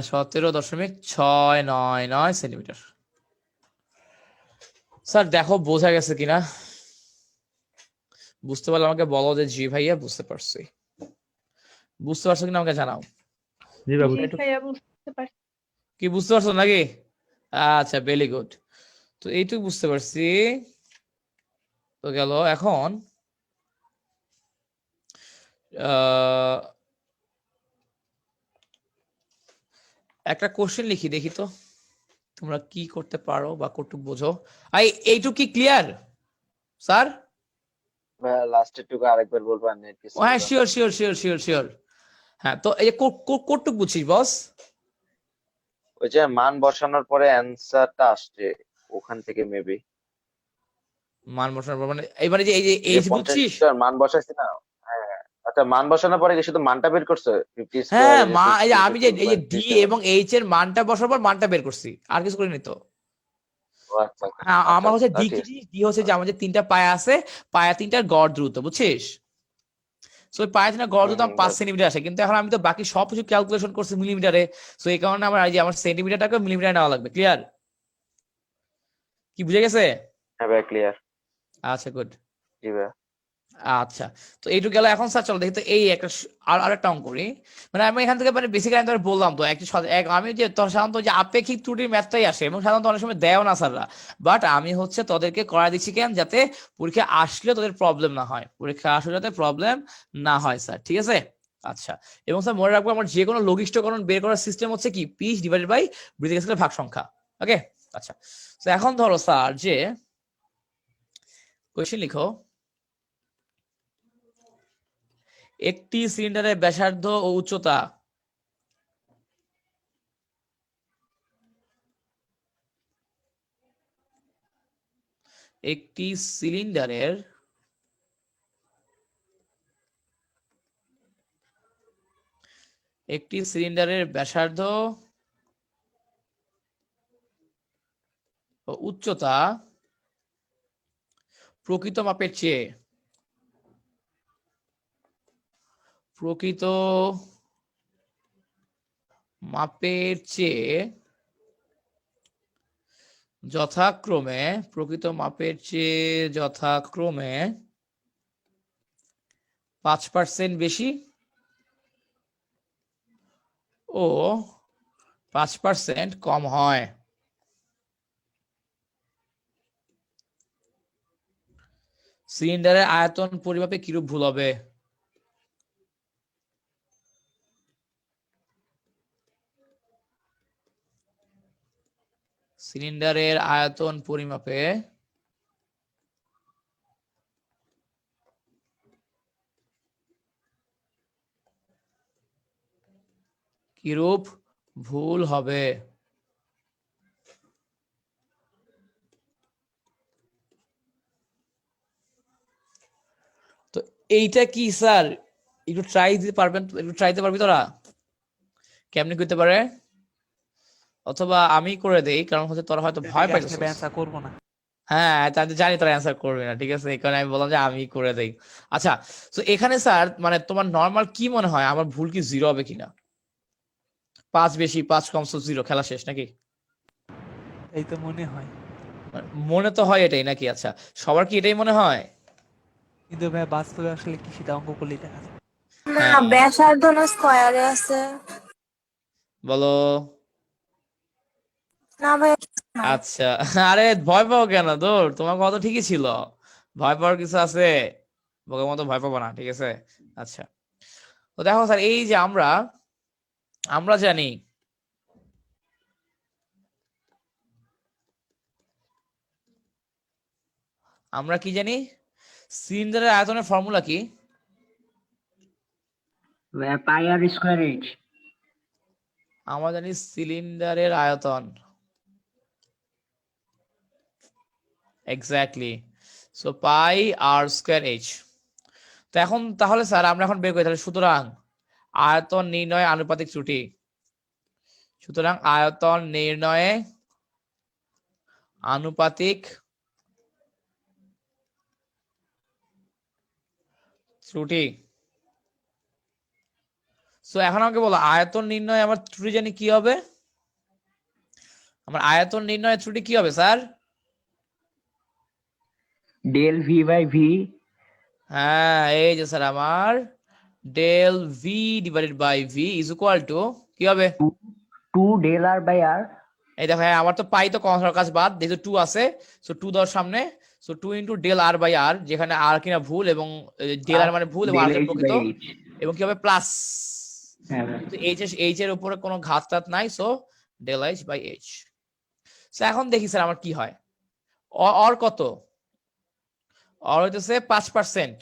17.699 সেন্টিমিটার। স্যার দেখো বোঝা গেছে কিনা, বুঝতে পারলে আমাকে বলো যে জি ভাইয়া বুঝতে পারছি। বুঝতে পারছো কিনা আমাকে জানাও। জি বাবু। কি বুঝতে পারছো নাকি? আচ্ছা, ভেরি গুড। তো এইটুকু বুঝতে পারছি। তো গেল এখন একটা কোশ্চেন লিখি, দেখি তো তোমরা কি করতে পারো বা কতটুকু বোঝো। এইটুকু কি ক্লিয়ার স্যার? লাস্টের টুকু আরেকবার বলবেন? হ্যাঁ, sure sure sure sure sure. হ্যাঁ, তো এই যে কতটুকু বুঝছিস বস? ওই যে মান বসানোর পরে অ্যান্সারটা আসছে ওখান থেকে মেবি। মান বসানোর পর মানে এবারে যে এই যে এইচ বুঝছিস? মান বসাইছি না? হ্যাঁ। আচ্ছা, মান বসানোর পরে কি শুধু মানটা বের করছে? 50 হ্যাঁ, স্কয়ার এই যে আমি যে এই যে ডি এবং এইচ এর মানটা বসার পর মানটা বের করছি, আর কিছু করিনি তো। আচ্ছা আমার হচ্ছে ডি ঠিক কি, ডি হচ্ছে যে আমার যে 3টা পায়া আছে, পায়া 3টার গড় দ্রুত, বুঝছিস? সো ওই পায়খানার গড় দাম 5 বুঝছি। সেন্টিমিটার আসে, কিন্তু এখন আমি তো বাকি সবকিছু ক্যালকুলেশন করছি মিলিমিটারে, সো এই কারণে আমার এই যে আমার সেন্টিমিটারটাকে মিলিমিটারে নেওয়া লাগবে। ক্লিয়ার? কি বুঝে গেছে? হ্যাঁ ভাই ক্লিয়ার। আচ্ছা গুড। জি ভাই। আচ্ছা, তো এইটুকু গেল। এখন স্যার চলো দেখি তো এই একটা আরেকটা অঙ্ক করি। মানে আমি এখান থেকে মানে বেসিক্যালি আমি তোর বললাম তো আমি যে তোর সাধারণত যে আপেক্ষিক ত্রুটির ম্যাথটাই আসে এবং সাধারণত অনেক সময় দেয়ও না স্যাররা, বাট আমি হচ্ছে তোদেরকে করা দিচ্ছি কেন, যাতে পরীক্ষা আসলে তোদের প্রবলেম না হয়, পরীক্ষা আসলে যাতে প্রবলেম না হয় স্যার, ঠিক আছে? আচ্ছা, এবং স্যার মনে রাখবো আমার যে কোনো লঘিষ্ঠকরণ বের করার সিস্টেম হচ্ছে কি পিচ ডিভাইডেড বাই বৃদ্ধি স্কেলের ভাগ সংখ্যা। ওকে, আচ্ছা, তো এখন ধরো স্যার যে কোয়েশ্চেন লিখো, একটি সিলিন্ডারের ব্যাসার্ধ ও উচ্চতা একটি সিলিন্ডারের ব্যাসার্ধ ও উচ্চতা প্রকৃত মাপের চেয়ে যথাক্রমে 5% বেশি ও 5% কম হয়। সিলিন্ডারের আয়তন পরিমাপে কিরূপ ভুল হবে? সিলিন্ডারের আয়তন পরিমাপে কিরূপ ভুল হবে? তো এইটা কি স্যার একটু ট্রাই দিতে পারবেন? একটু ট্রাই দিতে পারবি তোরা কেমনি করতে পারে? অথবা আমি করে দেই, কারণ হচ্ছে তোরা হয়তো ভয় পাইছিস। অ্যান্সার করবো না। হ্যাঁ, আমি জানি তোরা অ্যান্সার করবি না, ঠিক আছে, এই কারণে আমি বললাম যে আমি করে দেই। আচ্ছা, তো এখানে স্যার মানে তোমার নর্মাল কি মনে হয় আমার ভুল কি 0 হবে কিনা? 5 বেশি 5 কম, 0, খেলা শেষ নাকি? এই তো মনে হয়, মনে তো হয় এটাই নাকি? আচ্ছা, সবার কি এটাই মনে হয়? কিন্তু ভাই বাস্তবে আসলে কি সেটা অঙ্ক করলেই দেখা যায়। না, ব্যাসার্ধ না স্কয়ারে আছে? বলো। না ভাই, আচ্ছা, আরে ভয় পাও কেন? দৌড়, তোমার কথা ঠিকই ছিল, ভয় পাওয়ার কিছু আছে? বোকার মতো ভয় পাবো না, ঠিক আছে? আচ্ছা, তো দেখো স্যার, এই যে আমরা জানি আমরা কি জানি সিলিন্ডারের আয়তনের ফর্মুলা কি? পাই আর স্কোয়ার এইচ। আমরা জানি সিলিন্ডারের আয়তন, এক্স্যাক্টলি, সো পাই আর স্কয়ার এইচ। তো এখন তাহলে স্যার আমরা এখন বের করি তাহলে, সুতরাং আয়তন নির্ণয়ে আনুপাতিক ত্রুটি, সুতরাং আয়তন নির্ণয়ে আনুপাতিক ত্রুটি। সো এখন আমাকে বলো আয়তন নির্ণয় আমার ত্রুটি জানি কি হবে? আমার আয়তন নির্ণয়ের ত্রুটি কি হবে sir? Del V by V. হ্যাঁ, এই যে স্যার আমার del V divided by V is equal to কি হবে? 2 ডেল আর বাই আর। এই দেখো, হ্যাঁ, আমার তো পাই তো কনস্ট্যান্ট কাজ বাদ, যেহেতু 2 আছে, সো 2 দেওয়ার সামনে, so 2 into del r by r, যেখানে আর কিনা ভুল এবং ডেল আর মানে ভুল এবং আর প্রকৃত, এবং কি হবে প্লাস, এইচ এর উপরে কোনো ঘাত টাত নাই, so del H by H. So এখন দেখি স্যার আমার কি হয়। অর কত? অর হইতেছে 5%,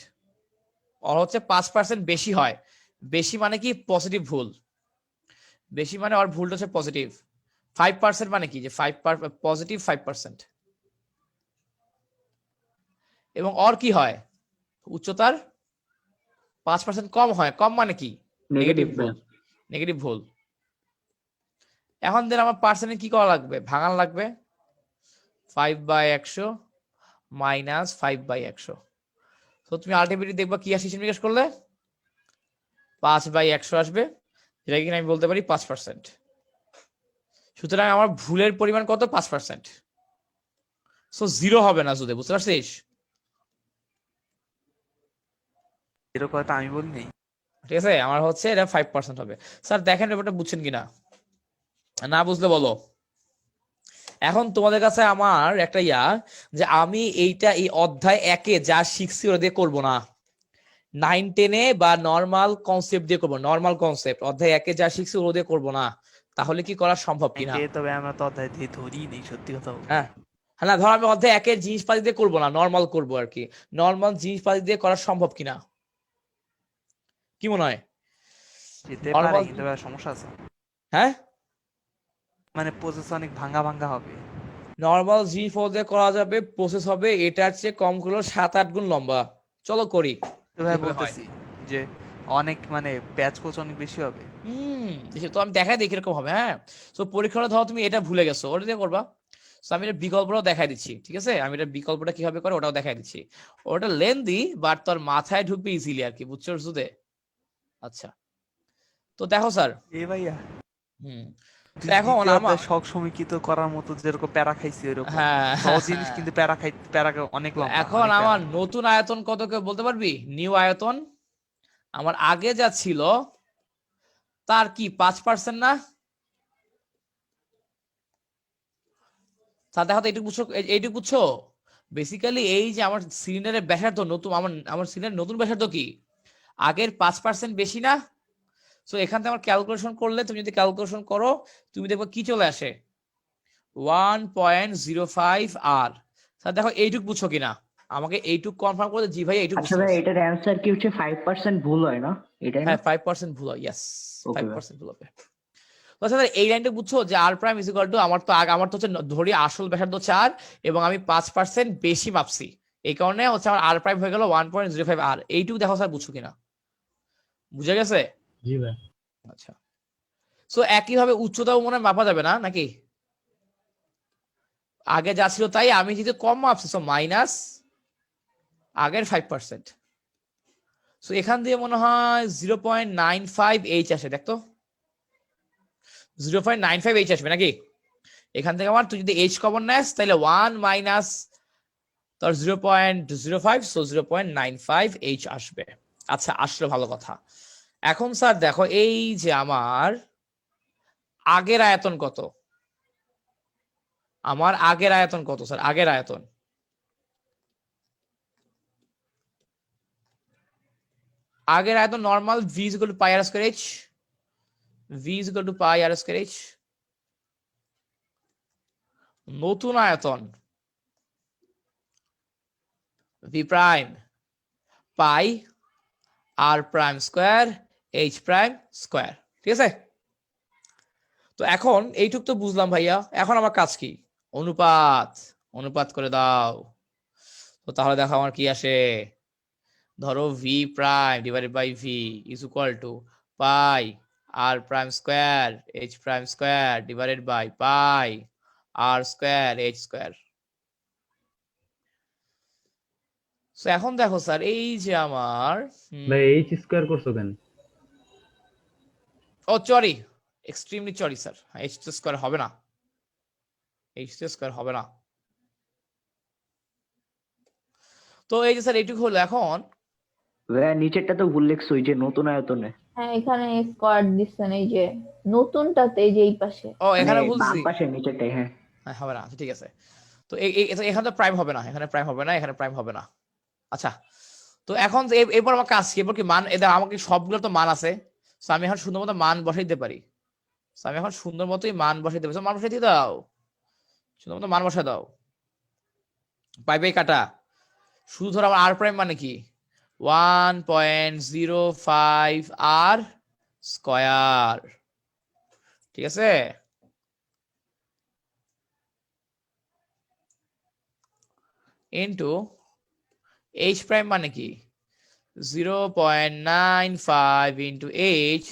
অর হচ্ছে 5% বেশি হয়। বেশি মানে কি? পজিটিভ ভুল। বেশি মানে ওর ভুলটা হচ্ছে পজিটিভ। 5% মানে কি? যে পজিটিভ 5%। এবং অর কি হয়? উচ্চতার 5% কম হয়। কম মানে কি? নেগেটিভ ভুল। নেগেটিভ ভুল। এখন দিন আমার পার্সেন্টে কি করা লাগবে? ভাঙান লাগবে। 5/100 মাইনাস 5/100। তো তুমি আলটিমেটলি দেখবা কি আসে, হিসেব নিকাশ করলে 5/100 আসবে, যেটা কিনা আমি বলতে পারি 5%। সুতরাং আমার ভুলের পরিমাণ কত? 5%। সো 0 হবে না যদি, বুঝতে পারছিস? এরকম কথা আমি বলিনি। ঠিক আছে, আমার হচ্ছে এটা 5% হবে। স্যার দেখেন ব্যাপারটা বুঝছেন কিনা, না বুঝলে বলো। এখন তোমাদের কাছে আমার একটা যে আমি এই অধ্যায় 1-এ যা শিখছি ওটা দিয়ে করবো না, 9-10-এ বা নর্মাল কনসেপ্ট দিয়ে করবো। নর্মাল কনসেপ্ট অধ্যায় 1-এ যা শিখছি ওগুলো দিয়ে করবো না, তাহলে কি করা সম্ভব কিনা? তবে আমরা তো অধ্যায় দিয়ে ধরি নেই, সত্যি কথা বলতে। হ্যাঁ হ্যাঁ, না ধর আমি অধ্যায় 1-এর জিনিসপাতি দিয়ে করবো না, নর্মাল করবো আর কি। নর্মাল জিনিসপাতি দিয়ে করা সম্ভব কিনা, কি মনে হয়? যেতে পারে, নর্মাল, কিন্তু সমস্যা আছে, হ্যাঁ মানে প্রসেস অনেক ভাঙা ভাঙা হবে। নর্মাল জিনিসপত্র দিয়ে করা যাবে, প্রসেস হবে এটার চেয়ে কম করলেও 7-8 গুণ লম্বা। চলো করি। তো ভাই কিভাবে হয়? বলতেছি যে অনেক মানে ব্যাচ কোচ অনেক বেশি হবে। তো আমি দেখাই দিই কিরকম হবে। হ্যাঁ, তো পরীক্ষাটা ধরো তুমি এটা ভুলে গেছো, ওটা দিয়ে করবা। তো আমি এটা বিকল্পটাও দেখাই দিচ্ছি, ঠিক আছে? আমি এটা বিকল্পটা কিভাবে করে ওটাও দেখাই দিচ্ছি। ওটা লেন্দি বাট তোর মাথায় ঢুকবে ইজিলি আর কি, বুঝছো সুদে? আচ্ছা, তো দেখো স্যার, এ ভাইয়া, তো এখন আমার শখ সমিকিত করার মতো যেরকম প্যারা খাইছি ওইরকম হ্যাঁ সহজ জিনিস, কিন্তু প্যারা অনেক লম্বা। এখন আমার নতুন আয়তন কত কেউ বলতে পারবি? নিউ আয়তন আমার আগে যা ছিল তার কি 5% না? তা দেখো তো, এইটুকু বুঝছো? এইটুকু বুঝছো? বেসিক্যালি এই যে আমার সিলিন্ডারের ব্যাসার্ধ নতুন, আমার সিলিন্ডার নতুন ব্যাসার্ধ কি আগের 5% বেশি না? সো এখান থেকে আমার ক্যালকুলেশন করলে, তুমি যদি ক্যালকুলেশন করো তুমি দেখো কি চলে আসে, 1.05 আর। দেখো এইটুক বুঝছো কিনা, আমাকে এইটুক কনফার্ম করে। জি ভাই এইটুক আচ্ছা ভাই, এটার অ্যান্সার কি হচ্ছে 5% ভুল হয় না? এটাই না? হ্যাঁ 5% ভুল হয়, ইয়েস Okay, 5% ভুল হবে। তো আচ্ছা এই লাইনটা বুঝছো যে আর প্রাইম ইজ ইকুয়াল টু আমার তো আমার তো হচ্ছে ধরি আসল ব্যাসার্ধ 4 এবং আমি 5% বেশি মাপছি, এই কারণে হচ্ছে আমার আর প্রাইম হয়ে গেল 1.05 আর। এইটুকু দেখো স্যার বুঝছো কিনা, বুঝে গেছে? জি ভাই। আচ্ছা, সো একইভাবে উচ্চতাও মনে হয় মাপা যাবে না নাকি? আগে যা ছিল তাই, আমি যেহেতু কম মাপছি সো মাইনাস আগের 5%। সো এখান দিয়ে মনে হয় 0.95 আসে, দেখতো 0.95 আসবে নাকি? এখান থেকে আমার তুই যদি এইচ কমন নেস তাহলে 1 মাইনাস তোর 0.05, সো 0.95 আসবে। আচ্ছা, আসলে ভালো কথা। এখন স্যার দেখো এই যে আমার আগের আয়তন কত, আমার আগের আয়তন কত স্যার? আগের আয়তন normal v is equal to pi r square h, v is equal to pi r square h। নতুন আয়তন v prime pi r prime square h prime square, ঠিক আছে? তো এখন এইটুক তো বুঝলাম ভাইয়া, এখন আমার কাজ কি? অনুপাত করে দাও। তো তাহলে দেখো আমার কি আসে, ধরো v prime divided by v is equal to pi r prime square h prime square divided by pi r square h square। So এখন দেখো স্যার এই যে আমার ভাই এইচ স্কয়ার করছো কেন? ও sorry, extremely sorry sir, h square হবে না, h স্কয়ার হবে না। তো এই যে স্যার এইটুকু হলো। এখন ভাইয়া নিচেরটা তো ভুল লিখছো, ওই যে নতুন আয়তনে। হ্যাঁ, এখানে স্কোয়ার দিচ্ছেন এই যে নতুনটাতে, এই যে এই পাশে। ও এখানে মানে বলছি বাম পাশে নিচেরটাই, হ্যাঁ। হ্যাঁ হবে না, আচ্ছা ঠিক আছে। তো এখানে তো প্রাইম হবে না, এখানে প্রাইম হবে না, এখানে প্রাইম হবে না। আচ্ছা, তো এখন এরপর আমার কাজ কি? এরপর কি মান, এদের আমাকে সবগুলো তো মান আছে, তো আমি এখন সুন্দর মতো মান বসাই দিতে পারি। আমি এখন সুন্দর মতোই মান বসাই দেবো, মান বসাই দিয়ে দাও, সুন্দর মতো মান বসাই দাও। পাই পাই কাটা, শুধু ধরো আমার আর প্রাইম মানে কি 1.05 আর স্কয়ার, ঠিক আছে? ইন্টু h প্রাইম মানে কি 0.95 ইন্টু h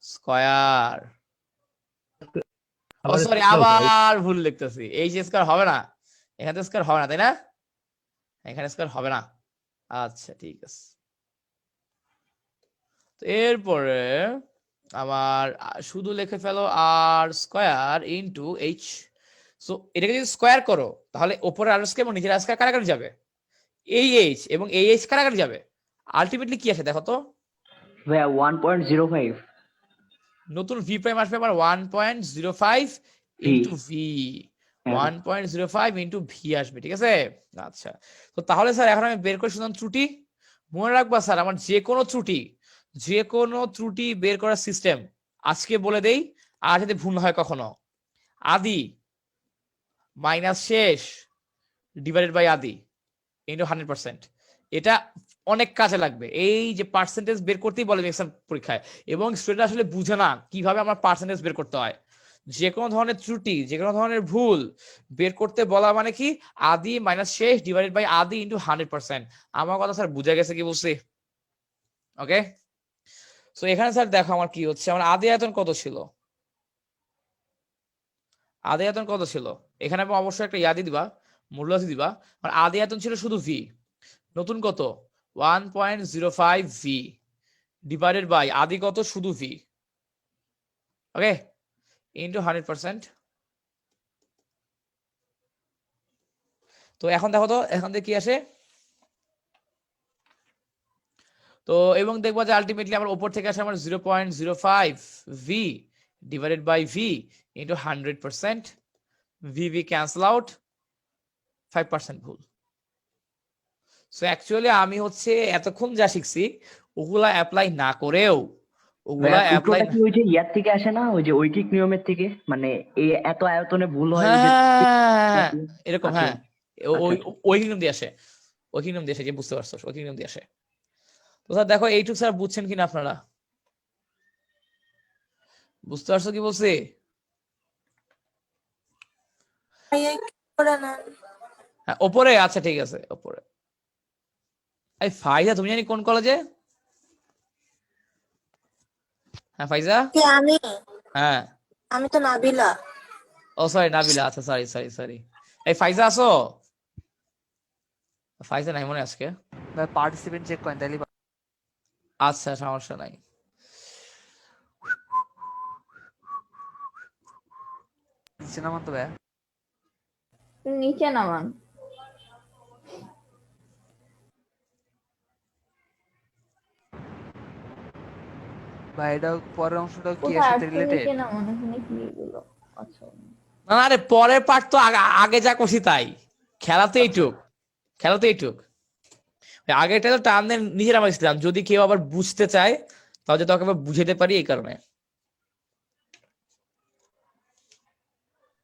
স্কয়ার। ও সরি, আবার ভুল লিখতেছি, h স্কয়ার হবে না, এখানে তো স্কয়ার হবে না তাই না? এখানে স্কয়ার হবে না। আচ্ছা ঠিক আছে, তো এরপরে আমার শুধু লিখে ফেলো আর স্কয়ার ইনটু এইচ। সো এটাকে যদি স্কয়ার করো তাহলে উপরে আর স্কয়ার এবং নিচের আর স্কয়ার কাটাকাটি যাবে, এই এইচ এবং এই এইচ কাটাকাটি যাবে, আলটিমেটলি কি আসে দেখো তো, ভাইয়া 1.05 নতুন ভি প্রাইম আসবে আমার 1.05 ইনটু ভি, হ্যাঁ। 1.05 ইনটু ভি আসবে, ঠিক আছে। আচ্ছা, তো তাহলে স্যার এখন আমি বের করে শুধু ত্রুটি মনে রাখবা স্যার, আমার যে কোনো ত্রুটি বের করার সিস্টেম আজকে বলে দেই, আর যদি ভুল না হয় কখনো, আদি মাইনাস শেষ ডিভাইডেড বাই আদি ইনটু 100%। এটা অনেক কাজে লাগবে, এই যে পার্সেন্টেজ বের করতেই বলে এক্সাম পরীক্ষায়, এবং স্টুডেন্ট আসলে বুঝে না কিভাবে আমার পার্সেন্টেজ বের করতে হয়। যে কোনো ধরনের ত্রুটি, যে কোনো ধরনের ভুল বের করতে বলা মানে কি, আদি মাইনাস শেষ ডিভাইডেড বাই আদি ইনটু 100%। আমার কথা স্যার বুঝা গেছে কি বলছি? ওকে, সো এখানে স্যার দেখো আমার কি হচ্ছে, আমার আদি আয়তন কত ছিল, আদি আয়তন কত ছিল, এখানে অবশ্যই একটা ইয়াদি দিবা, মূল্যাদি দিবা। আর আদি আয়তন ছিল শুধু ভি, নতুন কত 1.05 ভি ডিভাইডেড বাই আদি কত শুধু ভি, ওকে, ইনটু 100%। তো এখন দেখো তো এখান থেকে কি আসে, তো এবং দেখবো যে আলটিমেটলি আমার উপর থেকে আসে আমার 0.05 V divided by V into 100%, V cancel out, 5% ভুল। সো অ্যাকচুয়ালি আমি হচ্ছে এতক্ষণ যা শিখছি ওগুলা অ্যাপ্লাই না করেও, ওগুলা ভাইয়া, অ্যাপ্লাই সূত্রটা কি ওই যে ইয়ার থেকে আসে না, ওই যে ঐকিক নিয়মের থেকে, মানে এই এত আয়তনে ভুল হয় ওই যে হ্যাঁ এরকম, আচ্ছা, হ্যাঁ ওই আচ্ছা। ওই কিংডম দিয়ে আসে, ওই কিংডম দিয়ে আসে, যে বুঝতে পারছো ওই কিংডম দিয়ে আসে। তো স্যার দেখো এইটুকু স্যার বুঝছেন কিনা আপনারা, বুঝতে পারছো কি বলছি? ভাইয়া একটু করে নেন। হ্যাঁ ওপরে, আচ্ছা ঠিক আছে ওপরে। এই ফাইজা তুমি জানি কোন কলেজে? হ্যাঁ ফাইজা, কে আমি? হ্যাঁ আমি তো নাবিলা। ও সরি নাবিলা, আচ্ছা সরি। এই ফাইজা আছো? ফাইজা নাই মনে আজকে, পার্টিসিপেন্ট চেক করেন তাইলে আচ্ছা সমস্যা নাই। নিচে নামান তো ভাইয়া। নিচে নামান। ভাই এটা পরের অংশটা কি এর কোথায় সাথে আসছে? রিলেটেড? নিচে নামান, এখানে কি এগুলো? আচ্ছা, না আরে পরের পার্ট তো আগে যা করছি তাই, খেলাতে এইটুক, আগেরটা তো টান দিয়ে নিজের আমার ইসলাম, যদি কেউ আবার বুঝতে চায় তাহলে তোকে আবার বুঝাতে পারি, এই কারণে।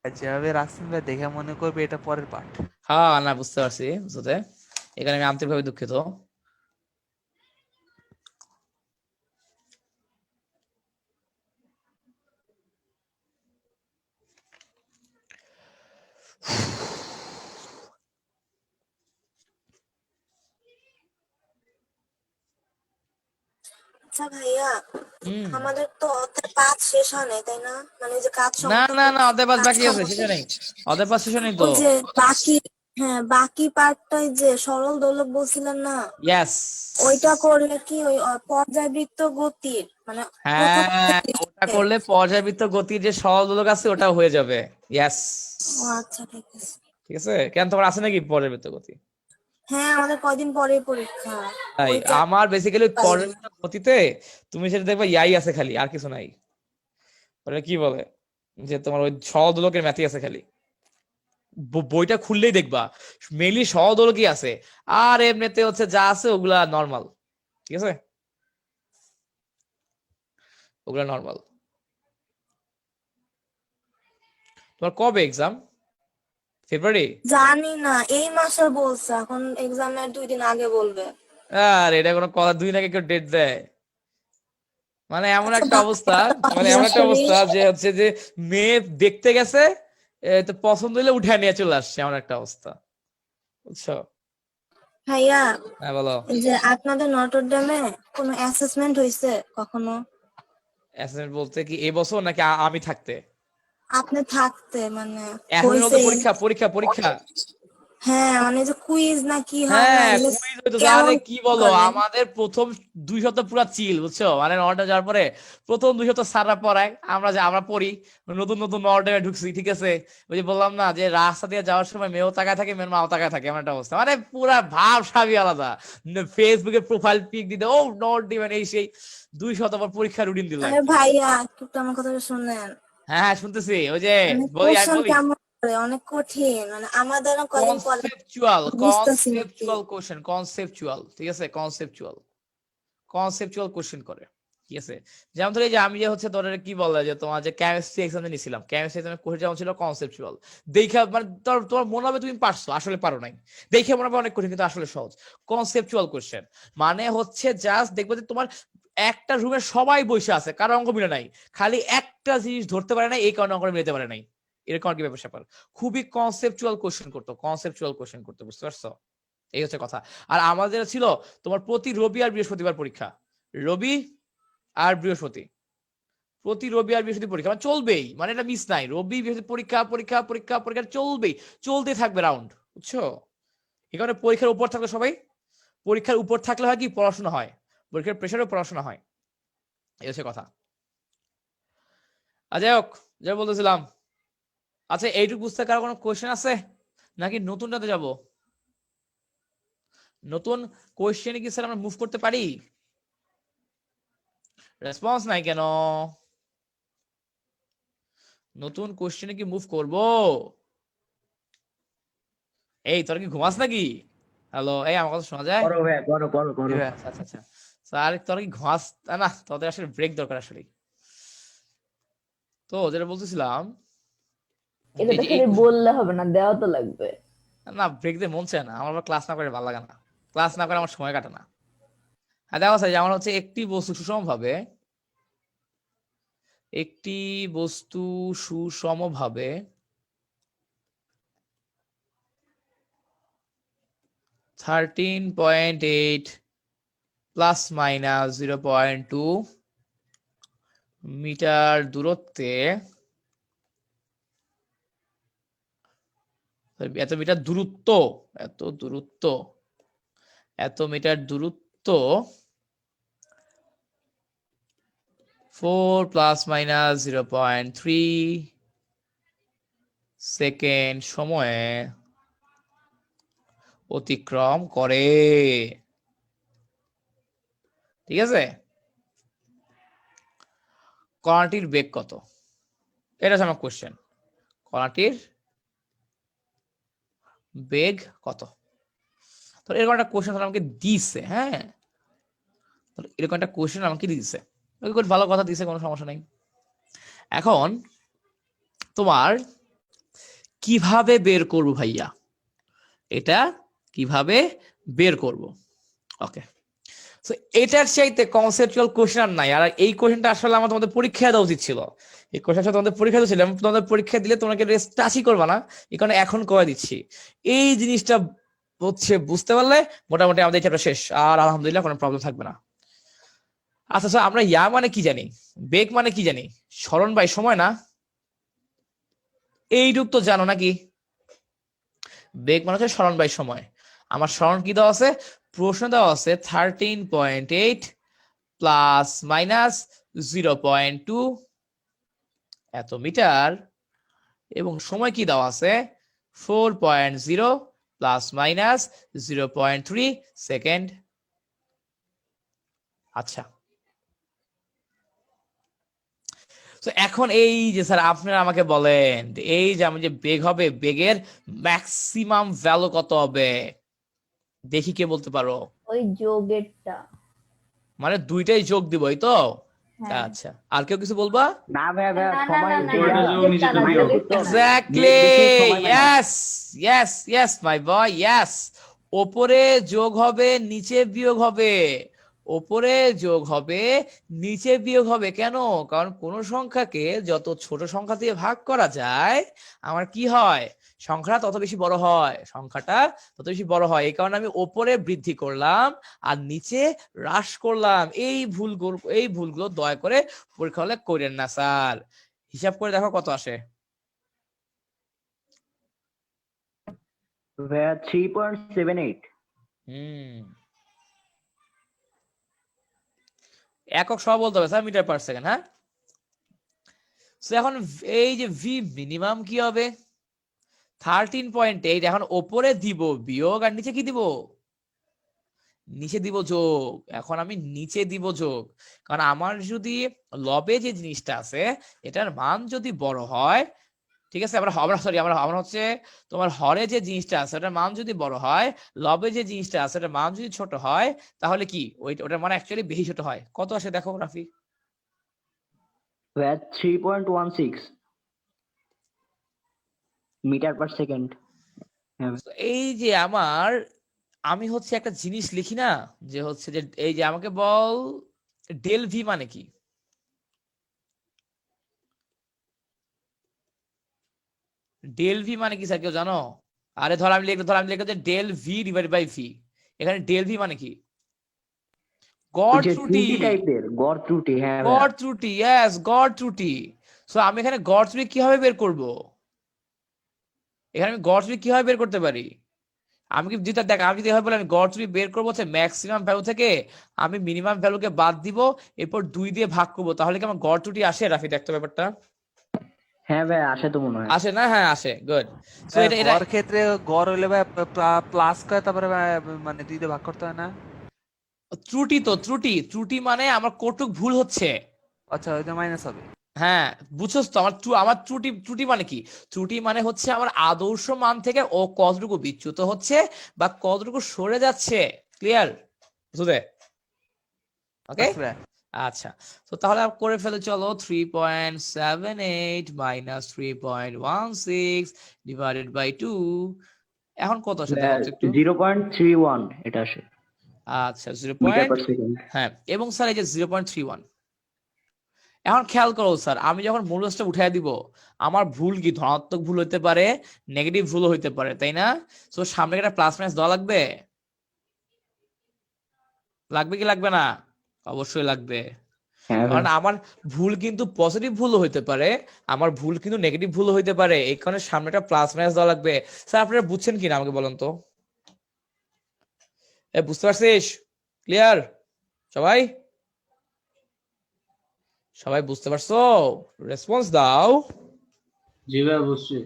যেভাবে রাখছেন ভাই দেখে মনে করবে এটা পরের পার্ট। হ্যাঁ না বুঝতে পারছি, বুঝতে এখানে আমি আন্তরিকভাবে দুঃখিত। আচ্ছা ভাইয়া, হুম, আমাদের তো অর্ধেক কাজ শেষ হয় নাই তাই না? মানে ওই যে কাজ না সম্পূর্ণ অর্ধেক পাস কাজ বাকি আছে, সেটা নেই, অর্ধেক পাস শেষ নেই তো। ওই যে বাকি, হ্যাঁ বাকি পার্টটাই যে সরল দোলক বলছিলেন না, ইয়েস, ওইটা করলে কি ওই পর্যায়বৃত্ত গতির মানে প্রথম হ্যাঁ ওটা করলে পর্যাবৃত্ত গতির যে সহজ আছে ওটাও হয়ে যাবে। ইয়েস, ও আচ্ছা ঠিক আছে। ঠিক আছে। কেন তোমার আছে নাকি পর্যাবৃত্ত গতি? হ্যাঁ আমাদের কয়দিন পরে পরীক্ষা। তাই ওইটা আমার বেসিক্যালি পাইনি। পর্যাবৃত্ত গতিতে তুমি সেটা দেখবা ইয়াই আছে খালি, আর কিছু নাই। ওটা কি বলে যে তোমার ওই সহদোলকের ম্যাথই আছে খালি, বইটা খুললেই দেখবা মেনলি সহদোলকই আছে, আর এমনিতে হচ্ছে যা আছে ওগুলা নর্মাল, ঠিক আছে, ওগুলা নর্মাল। তোমার কবে এক্সাম? ফেব্রুয়ারি? জানি না, এই মাসে বলছে, এখন এক্সামের 2 দিন আগে বলবে। আর এটা কোনো কথা, 2 দিন আগে কেউ ডেট দেয়? মানে এমন আচ্ছা, একটা অবস্থা, মানে এমন একটা অবস্থা যে হচ্ছে যে মেয়ে দেখতে গেছে, তো পছন্দ হলে উঠে নিয়ে চলে আসছে, এমন একটা অবস্থা, বুঝছো? ভাইয়া, হ্যাঁ বলো। এই যে আপনাদের নটরডেমে কোনো অ্যাসেসমেন্ট হয়েছে কখনো? অ্যাসাইনমেন্ট বলতে কি এবছর নাকি আমি থাকতে? আপনি থাকতে মানে এখন হয়েছে? তো পরীক্ষা। হ্যাঁ মানে যে কুইজ না কি হয় না হ্যাঁ এগুলো কুইজ হইতো কেমন আরে কি বলো করে? আমাদের প্রথম 2 সপ্তাহ পুরা চিল বুঝছো মানে নটা যাওয়ার পরে প্রথম 2 সপ্তাহ স্যাররা পড়ায় আমরা পড়ি নতুন নতুন নর্ডে ঢুকছি ঠিক আছে ওই যে বললাম না যে রাস্তা দিয়ে যাওয়ার সময় মেয়েও তাকায় থাকে মেয়ের মাও তাকায় থাকে এমন একটা অবস্থা মানে পুরা ভাব সাবি আলাদা ফেসবুকে প্রোফাইল পিক দিতে ও নট দিবেন এই সেই 2 সপ্তাহ পর পরীক্ষা রুটিন দিল আরে ভাইয়া একটু আমার কথাটা শুনেন। হ্যাঁ হ্যাঁ শুনতেছি ওই যে মানে বলি আমি কোশ্চেন বলি কেমন করে অনেক কঠিন মানে আমাদের কদিন পরে কনসেপচুয়াল বুঝতেছি না কি। কনসেপচুয়াল ঠিক আছে কনসেপচুয়াল কোশ্চেন করে ঠিক আছে যেমন ধর এই যে আমি যে হচ্ছে তোর কি বলে যে তোমার যে কেমিস্ট্রি এক্সামে নিছিলাম কেমিস্ট্রি এক্সামে কোশ্চেন যেমন ছিল কনসেপচুয়াল দেখে মানে তোমার মনে হবে তুমি পারছো আসলে পারো নাই দেখে মনে হবে অনেক কঠিন কিন্তু আসলে সহজ কনসেপচুয়াল কোশ্চেন মানে হচ্ছে জাস্ট দেখবে যে তোমার একটা রুমে সবাই বসে আছে কারো অঙ্ক মিলে নাই খালি একটা জিনিস ধরতে পারে নাই এই কারণে অঙ্ক মিলতে পারে নাই এরকম আর কি ব্যাপার স্যাপার খুবই কনসেপচুয়াল কোশ্চেন করতো বুঝতে পারছো এই হচ্ছে কথা আর আমাদের ছিল তোমার প্রতি রবি আর বৃহস্পতিবার পরীক্ষা রবি আর বৃহস্পতি প্রতি রবি আর বৃহস্পতি পরীক্ষা মানে চলবেই মানে এটা মিস নাই রবি বৃহস্পতি পরীক্ষা চলবেই চলতে থাকবে রাউন্ড বুঝছো এখানে পরীক্ষার উপর থাকলে সবাই পরীক্ষার উপর থাকলে হয় কি পড়াশোনা হয় পরীক্ষার প্রেশারে পড়াশোনা হয় এই হচ্ছে কথা যাই হোক যা বলতেছিলাম আচ্ছা এইটুকু বুঝতে কারো কোনো কোয়েশ্চেন আছে নাকি নতুনটাতে যাব নতুন কোয়েশ্চেনে কি স্যার আমরা মুভ করতে পারি রেসপন্স নাই কেন নতুন কোশ্চেনে কি মুভ করব এই তোর কি ঘুমাস নাকি হ্যালো এই আমার কথা শোনা যায় করো ভাই করো। আচ্ছা আচ্ছা আচ্ছা স্যার তোর কি ঘুমাস না তোদের আসলে ব্রেক দরকার আসলে তো যেটা বলতেছিলাম এটা তো খালি বললে হবে না দেওয়া তো লাগবে। না ব্রেক দিয়ে মন চায় না আমার ক্লাস না করে ভালো লাগে না ক্লাস না করে আমার সময় কাটে না হ্যাঁ দেখো স্যার যেমন হচ্ছে একটি বস্তু সুষমভাবে 13.8 প্লাস মাইনাস 0.2 মিটার দূরত্বে এত মিটার দূরত্ব 4 প্লাস মাইনাস 0.3 সেকেন্ড সময়ে অতিক্রম করে ঠিক আছে কণাটির বেগ কত এটা হচ্ছে আমার কোশ্চেন কণাটির বেগ কত তো এরকম একটা কোশ্চেন আমাকে দিছে হ্যাঁ এরকম একটা কোশ্চেন আমাকে দিছে ভালো কথা দিছে কোনো সমস্যা নেই এখন তোমার কিভাবে বের করব ভাইয়া এটা কিভাবে বের করব ওকে সো এটার চাইতে কনসেপচুয়াল কোশ্চেন আর নাই আর এই কোশ্চেনটা আসলে আমার তোমাদের পরীক্ষা দেওয়া উচিত ছিল এই কোশ্চেনটা তোমাদের পরীক্ষা দিয়েছিল তোমাদের পরীক্ষা দিলে তোমাকে রেস্ট টাচই করবা না এই কারণে এখন করে দিচ্ছি এই জিনিসটা হচ্ছে বুঝতে পারলে মোটামুটি আমাদের চ্যাপ্টার শেষ আর আলহামদুলিল্লাহ কোনো প্রবলেম থাকবে না আচ্ছা স্যার আমরা ইয়া মানে কি জানি বেগ মানে কি জানি স্মরণ বাই সময় না এইটুক তো জানো নাকি বেগ মানে হচ্ছে স্মরণ বাই সময় আমার স্মরণ কি দেওয়া আছে প্রশ্ন দেওয়া আছে 13.8 প্লাস মাইনাস 0.2 এত মিটার এবং সময় কি দেওয়া আছে 4.0 প্লাস মাইনাস 0.3 সেকেন্ড আচ্ছা তো এখন এই যে স্যার আপনারা আমাকে বলেন এই যে আমি যে বেগ হবে বেগের ম্যাক্সিমাম ভ্যালু কত হবে দেখি কে বলতে পারো ওই যোগেরটা মানে দুইটাই যোগ দিবই তো হ্যাঁ। আচ্ছা আর কেউ কিছু বলবা না ভাই না, সময় না, না, দিয়ে না, যোগ, যোগেরটা নিচে না, যোগ দিও। যোগেরটা না। Exactly yes my boy yes ওপরে যোগ হবে নিচে বিয়োগ হবে ওপরে যোগ হবে নিচে বিয়োগ হবে কেন কারণ কোন সংখ্যাকে যত ছোট সংখ্যা দিয়ে ভাগ করা যায় আমার কি হয় সংখ্যাটা তত বেশি বড় হয় এই কারণে আমি ওপরে বৃদ্ধি করলাম আর নিচে হ্রাস করলাম এই ভুলগুলো দয়া করে পরীক্ষা হলে করেন না স্যার হিসাব করে দেখো কত আসে ভাইয়া 3.78। একক সহ বলতে হবে স্যার, মিটার পার সেকেন্ড। হ্যাঁ, তো এখন এই যে ভি মিনিমাম কি হবে? 13.8। এখন ওপরে দিব বিয়োগ আর নিচে কি দিব? নিচে দিব যোগ। এখন আমি নিচে দিব যোগ, কারণ আমার যদি লবে যে জিনিসটা আছে এটার মান যদি বড় হয়, ঠিক আছে, আমরা হচ্ছে তোমার হরে যে জিনিসটা আছে ওটার মান যদি বড় হয়, লবে যে জিনিসটা আছে ওটার মান যদি ছোট হয়, তাহলে কি ওটার মান অ্যাকচুয়ালি বেশি ছোট হয়। কত আসে দেখো রাফি? ভাইয়া 3.16 মিটার পার সেকেন্ড। তো এই যে আমি হচ্ছে একটা জিনিস লিখি না, যে হচ্ছে যে এই যে আমাকে বল ডেল ভি মানে কি? ডেল ভি মানে কি স্যার, কেউ জানো? আরে ধর আমি লিখবো যে del V divide by V. এখানে ডেল ভি মানে কি? গড় যে ত্রুটি। টাইপের গড় ত্রুটি। হ্যাঁ ভাইয়া। গড় ত্রুটি, ইয়েস, গড় ত্রুটি। সো আমি এখানে গড় ত্রুটি কিভাবে বের করব? এখানে আমি গড় ত্রুটি কিভাবে বের করতে পারি? আমি কি যেটা দেখ, আমি যদি এভাবে বলি আমি গড় ত্রুটি বের করবো হচ্ছে ম্যাক্সিমাম ভ্যালু থেকে আমি মিনিমাম ভ্যালুকে বাদ দিব, এরপর 2 দিয়ে ভাগ করবো, তাহলে কি আমার গড় ত্রুটি আসে? রাফি দেখতো ব্যাপারটা হ্যাঁ ভাইয়া, আসে তো মনে হয়। আসে না? হ্যাঁ আসে, গুড। সো এটা গড় ক্ষেত্রে গড় হইলে ভাই প্লাস করে তারপরে মানে 2 দিয়ে ভাগ করতে হয় না? ত্রুটি তো ত্রুটি মানে আমার কতটুক ভুল হচ্ছে। আচ্ছা, ওইটা মাইনাস হবে। হ্যাঁ, বুঝছস তো? আমার ত্রুটি মানে কি? ত্রুটি মানে হচ্ছে আমার আদর্শ মান থেকে ও কতটুকু বিচ্যুত হচ্ছে বা কতটুকু সরে যাচ্ছে। ক্লিয়ার? বুঝলে? ওকে, আচ্ছা। তো তাহলে করে ফেলে চলো। 3.78 মাইনাস 3.16 ডিভাইডেড বাই 2। এখন কত আসে দেখো তো একটু। 0.31 এটা আসে আচ্ছা, 0. Metre per second. হ্যাঁ, এবং স্যার এই যে 0.31। এখন খেয়াল করো স্যার, আমি যখন মূল্যটা উঠাই দিব আমার ভুল কি ধনাত্মক ভুল হইতে পারে, নেগেটিভ ভুলও হইতে পারে, তাই না? তো সামনে একটা প্লাস মাইনাস দেওয়া লাগবে কি লাগবে না? অবশ্যই লাগবে, কারণ আমার ভুল কিন্তু পজিটিভ ভুলও হইতে পারে, আমার ভুল কিন্তু নেগেটিভ ভুলও হইতে পারে, এই কারণে সামনে একটা প্লাস মাইনাস দেওয়া লাগবে। স্যার আপনারা বুঝছেন কিনা আমাকে বলেন তো? বুঝতে পারছিস? ক্লিয়ার সবাই? সবাই বুঝতে পারছো? রেসপন্স দাও। জি ভাই, বুঝছি।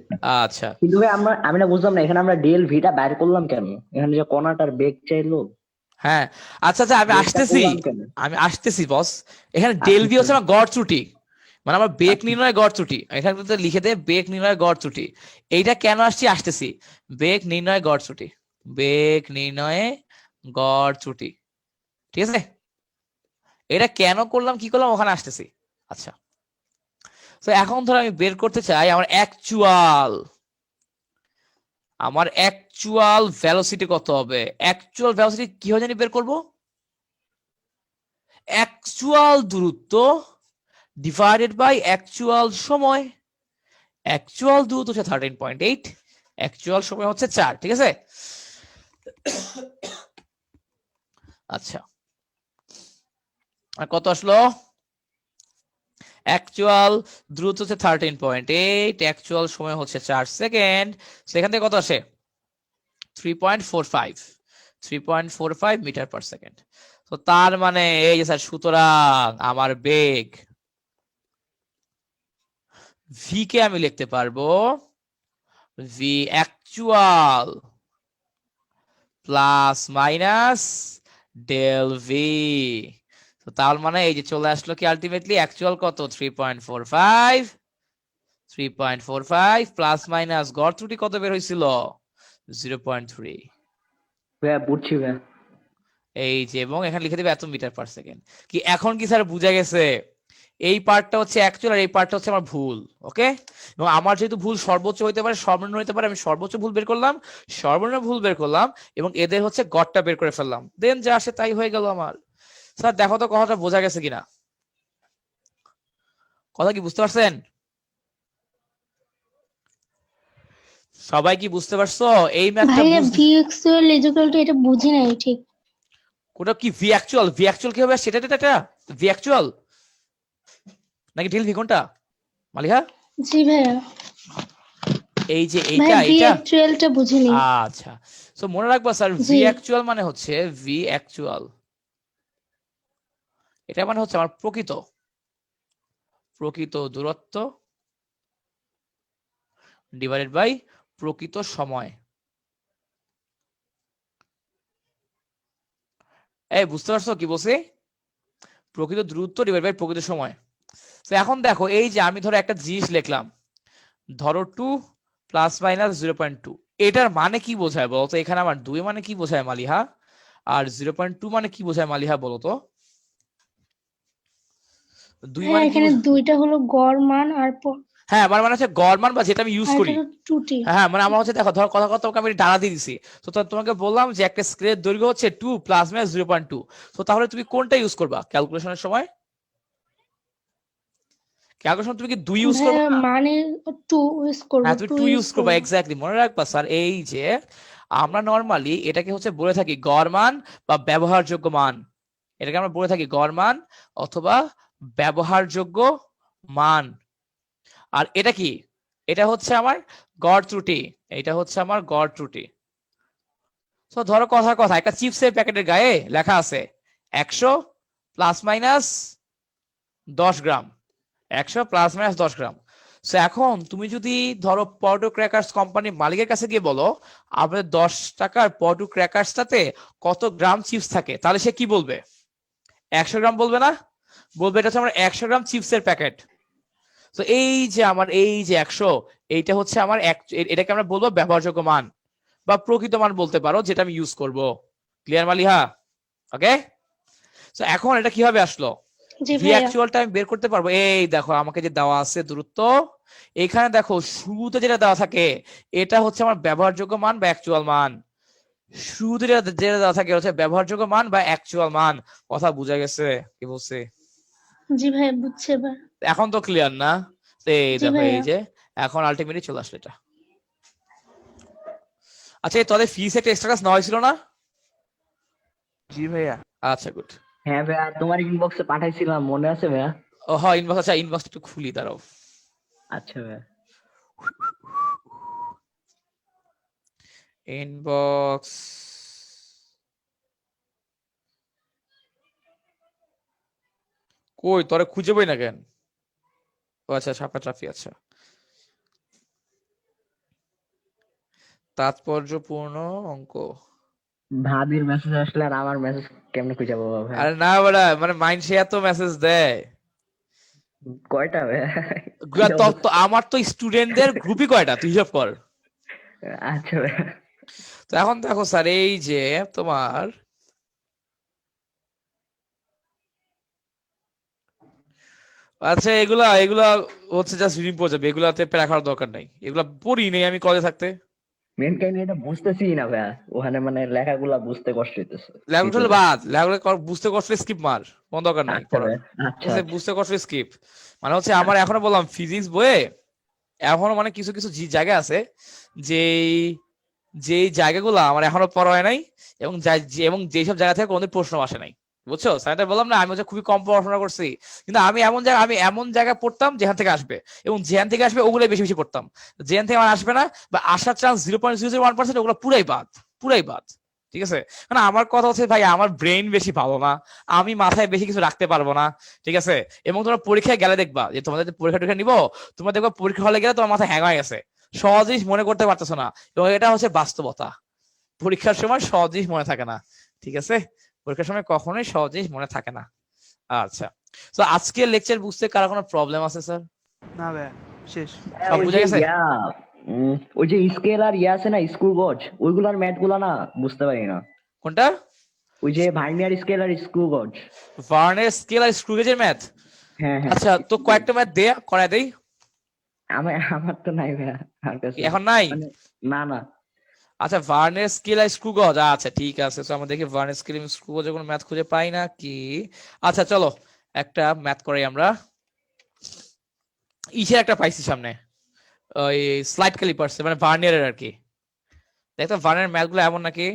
আচ্ছা, কিন্তু ভাই আমি না বুঝলাম না, এখানে আমরা ডেল ভিটা বাইর করলাম কেন? এখানে যে কোণাটার বেগ চাইলো। হ্যাঁ, আচ্ছা আমি আসতেছি বস। এখানে ডেল ভি হচ্ছে আমার গড় ত্রুটি, মানে আমার বেগ নির্ণয় গড় ত্রুটি। এখানে তো লিখে দে বেগ নির্ণয় গড় ত্রুটি। এইটা কেন আসতেছি? বেগ নির্ণয় গড় ত্রুটি, বেগ নির্ণয়ে গড় ত্রুটি, ঠিক আছে? এটা কেন করলাম কি করলাম ওখানে আসতেছি। আচ্ছা, তো এখন ধর আমি বের করতে চাই আমার অ্যাকচুয়াল ভেলোসিটি কত হবে। অ্যাকচুয়াল ভেলোসিটি কিভাবে জানি বের করব? অ্যাকচুয়াল দূরত্ব ডিভাইডেড বাই অ্যাকচুয়াল সময়। অ্যাকচুয়াল দূরত্ব হচ্ছে 13.8, অ্যাকচুয়াল সময় হচ্ছে 4, ঠিক আছে? আচ্ছা, আর কত আসলো? অ্যাকচুয়াল দূরত্ব হচ্ছে 13.8, অ্যাকচুয়াল সময় হচ্ছে 4 সেকেন্ড। সেখান থেকে কত আসে? 3.45 মিটার পার সেকেন্ড। তো তার মানে এই যে স্যার, সুতরাং আমার বেগ ভি কে আমি লিখতে পারবো V actual plus minus del V. তো তার মানে এই যে চলে আসলো কি আলটিমেটলি অ্যাকচুয়াল কত? 3.45 প্লাস মাইনাস গড় ত্রুটি কত বের হয়েছিল? 0.3। বুঝছি ভাই। এই যে, এবং এখানে লিখে দেবে এত মিটার পার সেকেন্ড। কি এখন কি স্যার বুঝা গেছে? এই পার্টটা হচ্ছে অ্যাকচুয়াল আর এই পার্টটা হচ্ছে আমার ভুল। ওকে, এবং আমার যেহেতু ভুল সর্বোচ্চ হইতে পারে সর্বনিম্ন হইতে পারে, আমি সর্বোচ্চ ভুল বের করলাম, সর্বনিম্ন ভুল বের করলাম, এবং এদের হচ্ছে গড়টা বের করে ফেললাম, দেন যা আসে তাই হয়ে গেল আমার। স্যার দেখো তো কথাটা বোঝা গেছে কিনা, কথা কি বুঝতে পারছেন? সবাই কি বুঝতে পারছো? এই ম্যাথটা ভি অ্যাকচুয়াল ইকুয়াল টু এটা বুঝি নাই ঠিক। কোটা কি ভি অ্যাকচুয়াল কি হবে সেটা ভি অ্যাকচুয়াল নাকি ডেল ভি কোনটা মালিহা? জি ভাইয়া। এই যে এইটা এটা অ্যাকচুয়ালটা বুঝিনি আচ্ছা, সো মনে রাখবা স্যার ভি জি। অ্যাকচুয়াল মানে হচ্ছে ভি অ্যাকচুয়াল, এটা মানে হচ্ছে আমার প্রকৃত প্রকৃত দূরত্ব ডিভাইডেড বাই প্রকৃত সময়। এই বুঝতে পারছো কি বলছি? প্রকৃত দূরত্ব ডিভাইড বাই প্রকৃত সময়। তো এখন দেখো এই যে আমি ধরো একটা জিনিস লিখলাম, ধরো 2 প্লাস মাইনাস 0.2, এটার মানে কি বোঝায় বলো তো? এখানে আমার 2 মানে কি বোঝায় মালিহা, আর 0.2 মানে কি বোঝায় মালিহা বলো তো? 2 হ্যাঁ মানে কি এখানে দুইটা হলো গড় মান আর হ্যাঁ আমার মানে হচ্ছে গড় মান বা যেটা আমি ইউজ করি। ত্রুটি হ্যাঁ মানে আমার হচ্ছে দেখো ধর কথা কথা তোমাকে আমি ডালা দিয়ে দিছি, তো তোমাকে বললাম যে একটা স্কেলের দৈর্ঘ্য হচ্ছে 2 প্লাস মাইনাস 0.2, তো তাহলে তুমি কোনটা ইউজ করবা ক্যালকুলেশনের সময়? ক্যালকুলেশন তুমি কি 2 ইউজ করবা? মানে 2 ইউজ করব হ্যাঁ তুমি 2 ইউজ করবা, এক্স্যাক্টলি। মনে রাখবা স্যার এই যে আমরা নরমালি এটাকে হচ্ছে বলে থাকি গড় মান বা ব্যবহারযোগ্য মান, এটাকে আমরা বলে থাকি গড় মান অথবা ব্যবহারযোগ্য মান। আর এটা কি? এটা হচ্ছে আমার গড় ত্রুটি, এটা হচ্ছে আমার গড় ত্রুটি। তো ধরো কথা কথা একটা চিপসের প্যাকেটের গায়ে লেখা আছে 100 প্লাস মাইনাস 10 গ্রাম, 100 প্লাস মাইনাস 10 গ্রাম। সো এখন তুমি যদি ধরো পটেটো ক্র্যাকার্স কোম্পানির মালিকের কাছে গিয়ে বলো আপনাদের 10 টাকার পটেটো ক্র্যাকার্সটাতে কত গ্রাম চিপস থাকে, তাহলে সে কি বলবে? 100 গ্রাম বলবে না? বলবে এটা হচ্ছে আমার 100 গ্রাম চিপসের প্যাকেট। তো এই যে আমার এই যে 100, এইটা হচ্ছে আমার এটাকে আমরা বলবো ব্যবহারযোগ্য মান বা প্রকৃত মান বলতে পারো, যেটা আমি ইউজ করব। ক্লিয়ার মালিহা? ওকে, তো এখন এটা কিভাবে আসলো? জি ভি ভাইয়া অ্যাকচুয়ালটা আমি বের করতে পারবো। এই দেখো আমাকে যে দেওয়া আছে দূরত্ব, এখানে দেখো শুরুতে যেটা দেওয়া থাকে এটা হচ্ছে আমার ব্যবহারযোগ্য মান বা অ্যাকচুয়াল মান, শুরুতে যেটা দেওয়া থাকে হচ্ছে ব্যবহারযোগ্য মান বা অ্যাকচুয়াল মান। কথা বোঝা গেছে কি বলছে? জি ভাইয়া বুঝছি এবার এখন তো ক্লিয়ার না? এই জি দেখো এই ভাইয়া যে এখন আলটিমেটলি চলে আসলো এটা। আচ্ছা তোদের ফিস একটা এক্সট্রা ক্লাস নেওয়া হয়েছিল না? জি ভাইয়া। আচ্ছা গুড। হ্যাঁ ভাইয়া, তোমার ইনবক্সে পাঠাইছিলাম, মনে আছে ভাইয়া? ও হ্যাঁ ইনবক্স, আচ্ছা ইনবক্স একটু খুলি দাঁড়াও। আচ্ছা ভাইয়া। ইনবক্স কই তোরে খুঁজে পাই না কেন? ও আচ্ছা ছাপা ট্রাফি, আচ্ছা তাৎপর্যপূর্ণ অঙ্ক। ভাবির মেসেজ আসলে আর আমার মেসেজ কেমনে খুঁজে পাবো ভাইয়া? আরে না বড়া মানে মাইন্ড সে এত মেসেজ দেয়। কয়টা ভাইয়া? তো আমার তো স্টুডেন্টদের গ্রুপই কয়টা তুই হিসাব কর। আচ্ছা ভাইয়া। তো এখন দেখো স্যার এই যে তোমার আচ্ছা এগুলা এগুলা হচ্ছে জাস্ট রিডিং পড়ে যাবে, এগুলাতে প্যারা খাওয়ার দরকার নাই, এগুলা পড়ি নেই আমি কলেজে থাকতে। মেন কাহিনী এটা বুঝতেছি না ভাইয়া, ওখানে মানে লেখাগুলা বুঝতে কষ্ট হইতেছে। লেখাগুলো বাদ, লেখাগুলো বুঝতে কষ্ট স্কিপ মার, কোনো দরকার নাই আচ্ছা পড়ার। ভাইয়া, আচ্ছা আচ্ছা। বুঝতে কষ্ট স্কিপ মানে হচ্ছে আমার এখনো বললাম ফিজিক্স বইয়ে এখনো মানে কিছু কিছু জায়গা আছে যেই যেই জায়গাগুলো আমার এখনো পড়া হয় নাই, এবং এবং যেসব জায়গা থেকে কোনোদিন প্রশ্ন আসে নাই। বুঝছো স্যারটা বললাম না আমি হচ্ছে খুবই কম পড়াশোনা করছি, কিন্তু আমি এমন জায়গায় পড়তাম যেখান থেকে আসবে, এবং যেখান থেকে আসবে ওগুলোই বেশি বেশি পড়তাম। যেখান থেকে আমার আসবে না বা আসার চান্স 0.001%, ওগুলো পুরাই বাদ, পুরাই বাদ। ঠিক আছে, মানে আমার কথা হচ্ছে ভাই আমার ব্রেন বেশি ভালো না, আমি মাথায় বেশি কিছু রাখতে পারবো না। ঠিক আছে, এবং তোমরা পরীক্ষায় গেলে দেখবা যে তোমাদের পরীক্ষা টরীক্ষা নিবো, তোমরা দেখবা পরীক্ষা হলে গেলে তোমার মাথা হ্যাং হয়ে গেছে, সহজ জিনিস মনে করতে পারতেছো না, এবং এটা হচ্ছে বাস্তবতা। পরীক্ষার সময় সহজ জিনিস মনে থাকে না। ঠিক আছে, পরীক্ষার সময় কখনোই সহজ জিনিস মনে থাকে না। আচ্ছা, তো আজকের লেকচার বুঝতে কারো কোনো প্রবলেম আছে স্যার? না ভাইয়া শেষ। সব ওই বুঝে যে গেছে? ওই যে স্কেল আর ইয়া আছে না, স্ক্রু গজ, ওইগুলার ম্যাথ গুলা না বুঝতে পারি না। কোনটা? ওই যে ভার্নিয়ার স্কেল আর স্ক্রু গজ। ভার্নের স্কেল আর স্ক্রু গেজের ম্যাথ? হ্যাঁ হ্যাঁ। আচ্ছা তো কয়েকটা ম্যাথ দে, করায় দেই। আমার তো নাই ভাইয়া আমার কাছে। এখন নাই? মানে না না। আচ্ছা ভার্নের স্কেল আর স্ক্রু গজ, আচ্ছা ঠিক আছে, তো আমরা দেখি ভার্নের স্কেল এবং স্ক্রু গজের কোনো ম্যাথ খুঁজে পাই না কি। আচ্ছা চলো একটা ম্যাথ করাই আমরা। ইসের একটা পাইছি সামনে, ওই স্লাইড ক্যালিপার্স মানে ভার্নিয়ারের আর কি। দেখো ভার্নিয়ার ম্যাথ গুলো এমন নাকি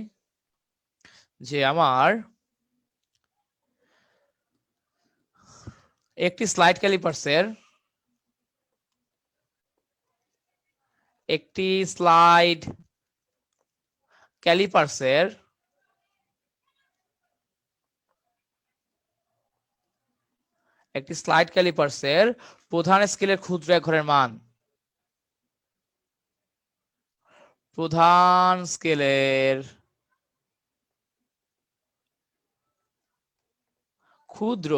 যে আমার একটি স্লাইড ক্যালিপার্সের একটি স্লাইড ক্যালিপার্সের প্রধান স্কেলের ক্ষুদ্র এক ঘরের মান, প্রধান স্কেলের ক্ষুদ্র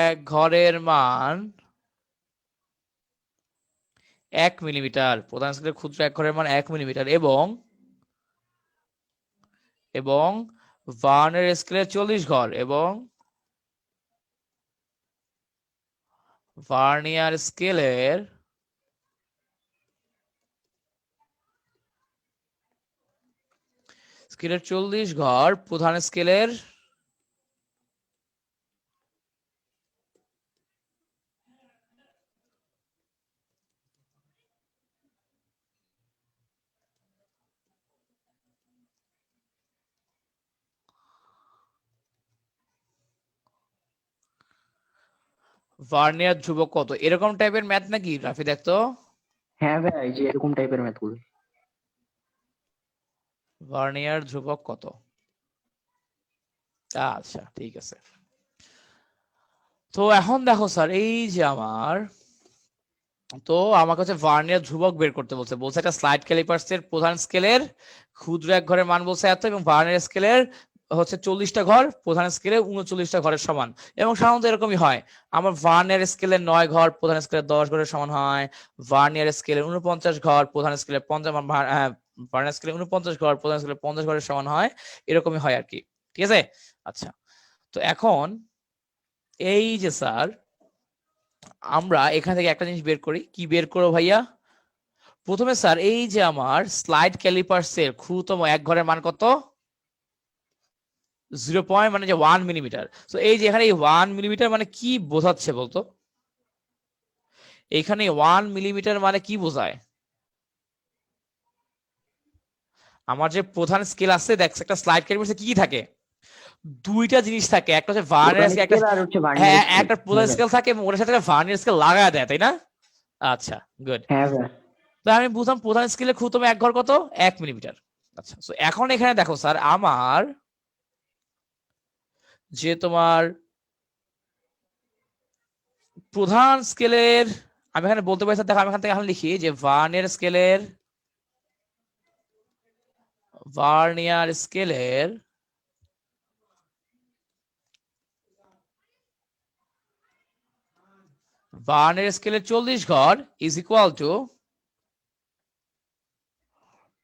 এক ঘরের মান 1 মিলিমিটার, প্রধান স্কেলের ক্ষুদ্র এক ঘরের মান 1 মিলিমিটার, এবং ভার্নের স্কেলের 40 ঘর, এবং ভার্নিয়ার স্কেলের 40 ঘর প্রধান স্কেলের ভার্নিয়ার ধ্রুবক কত? এরকম টাইপের ম্যাথ নাকি রাফি? দেখতো হ্যাঁ ভাই, এই যে এরকম টাইপের ম্যাথ গুলো। ভার্নিয়ার ধ্রুবক কত? আচ্ছা ঠিক আছে। তো এখন দেখো স্যার, এই যে আমাকে হচ্ছে ভার্নিয়ার ধ্রুবক বের করতে বলছে একটা স্লাইড ক্যালিপার্সের প্রধান স্কেলের ক্ষুদ্র এক ঘরের মান বলছে এত, এবং ভার্নিয়ার স্কেলের হচ্ছে 40টা ঘর, প্রধান স্কেলে 39টা ঘরের সমান। এবং সাধারণত এরকমই হয়, আমার ভার্নিয়ার স্কেলের 9 ঘর প্রধান স্কেলের 10 ঘরের সমান হয়, ভার্নিয়ার স্কেলের 49 ঘর প্রধান স্কেলের 50, ভার্নিয়ার স্কেলের 49 ঘর প্রধান স্কেলের 50 ঘরের সমান হয়, এরকমই হয় আর কি। ঠিক আছে? আচ্ছা, তো এখন এই যে স্যার, আমরা এখান থেকে একটা জিনিস বের করি। কি বের করো ভাইয়া? প্রথমে স্যার, এই যে আমার স্লাইড ক্যালিপার্সের ক্ষুদ্রতম এক ঘরের মান কত? 0 মানে যে 1 মিলিমিটার। তো এই যে এখানে এই 1 মিলিমিটার মানে কি বোঝাচ্ছে বলতো? এখানে 1 মিলিমিটার মানে কি বোঝায়? আমার যে প্রধান স্কেল আছে, দেখ একটা স্লাইড ক্যালিপার্সে কি থাকে? দুইটা জিনিস থাকে, একটা হচ্ছে ভার্নিয়ার স্কেল, একটা প্রধান স্কেল থাকে, এবং ওটার সাথে ভার্নিয়ার স্কেল লাগায় দেয়, তাই না? আচ্ছা গুড। হ্যাঁ ভাই, তো আমি বুঝলাম প্রধান স্কেলের ক্ষুদ্রতম এক ঘর কত? 1 মিলিমিটার। আচ্ছা, তো এখন এখানে দেখো স্যার, আমার যে তোমার প্রধান স্কেলের, আমি এখানে বলতে পারি স্যার, দেখো আমি এখান থেকে এখন লিখি যে ভার্নিয়ার স্কেলের ভার্নিয়ার স্কেলের 40 ঘর ইজ ইকুয়াল টু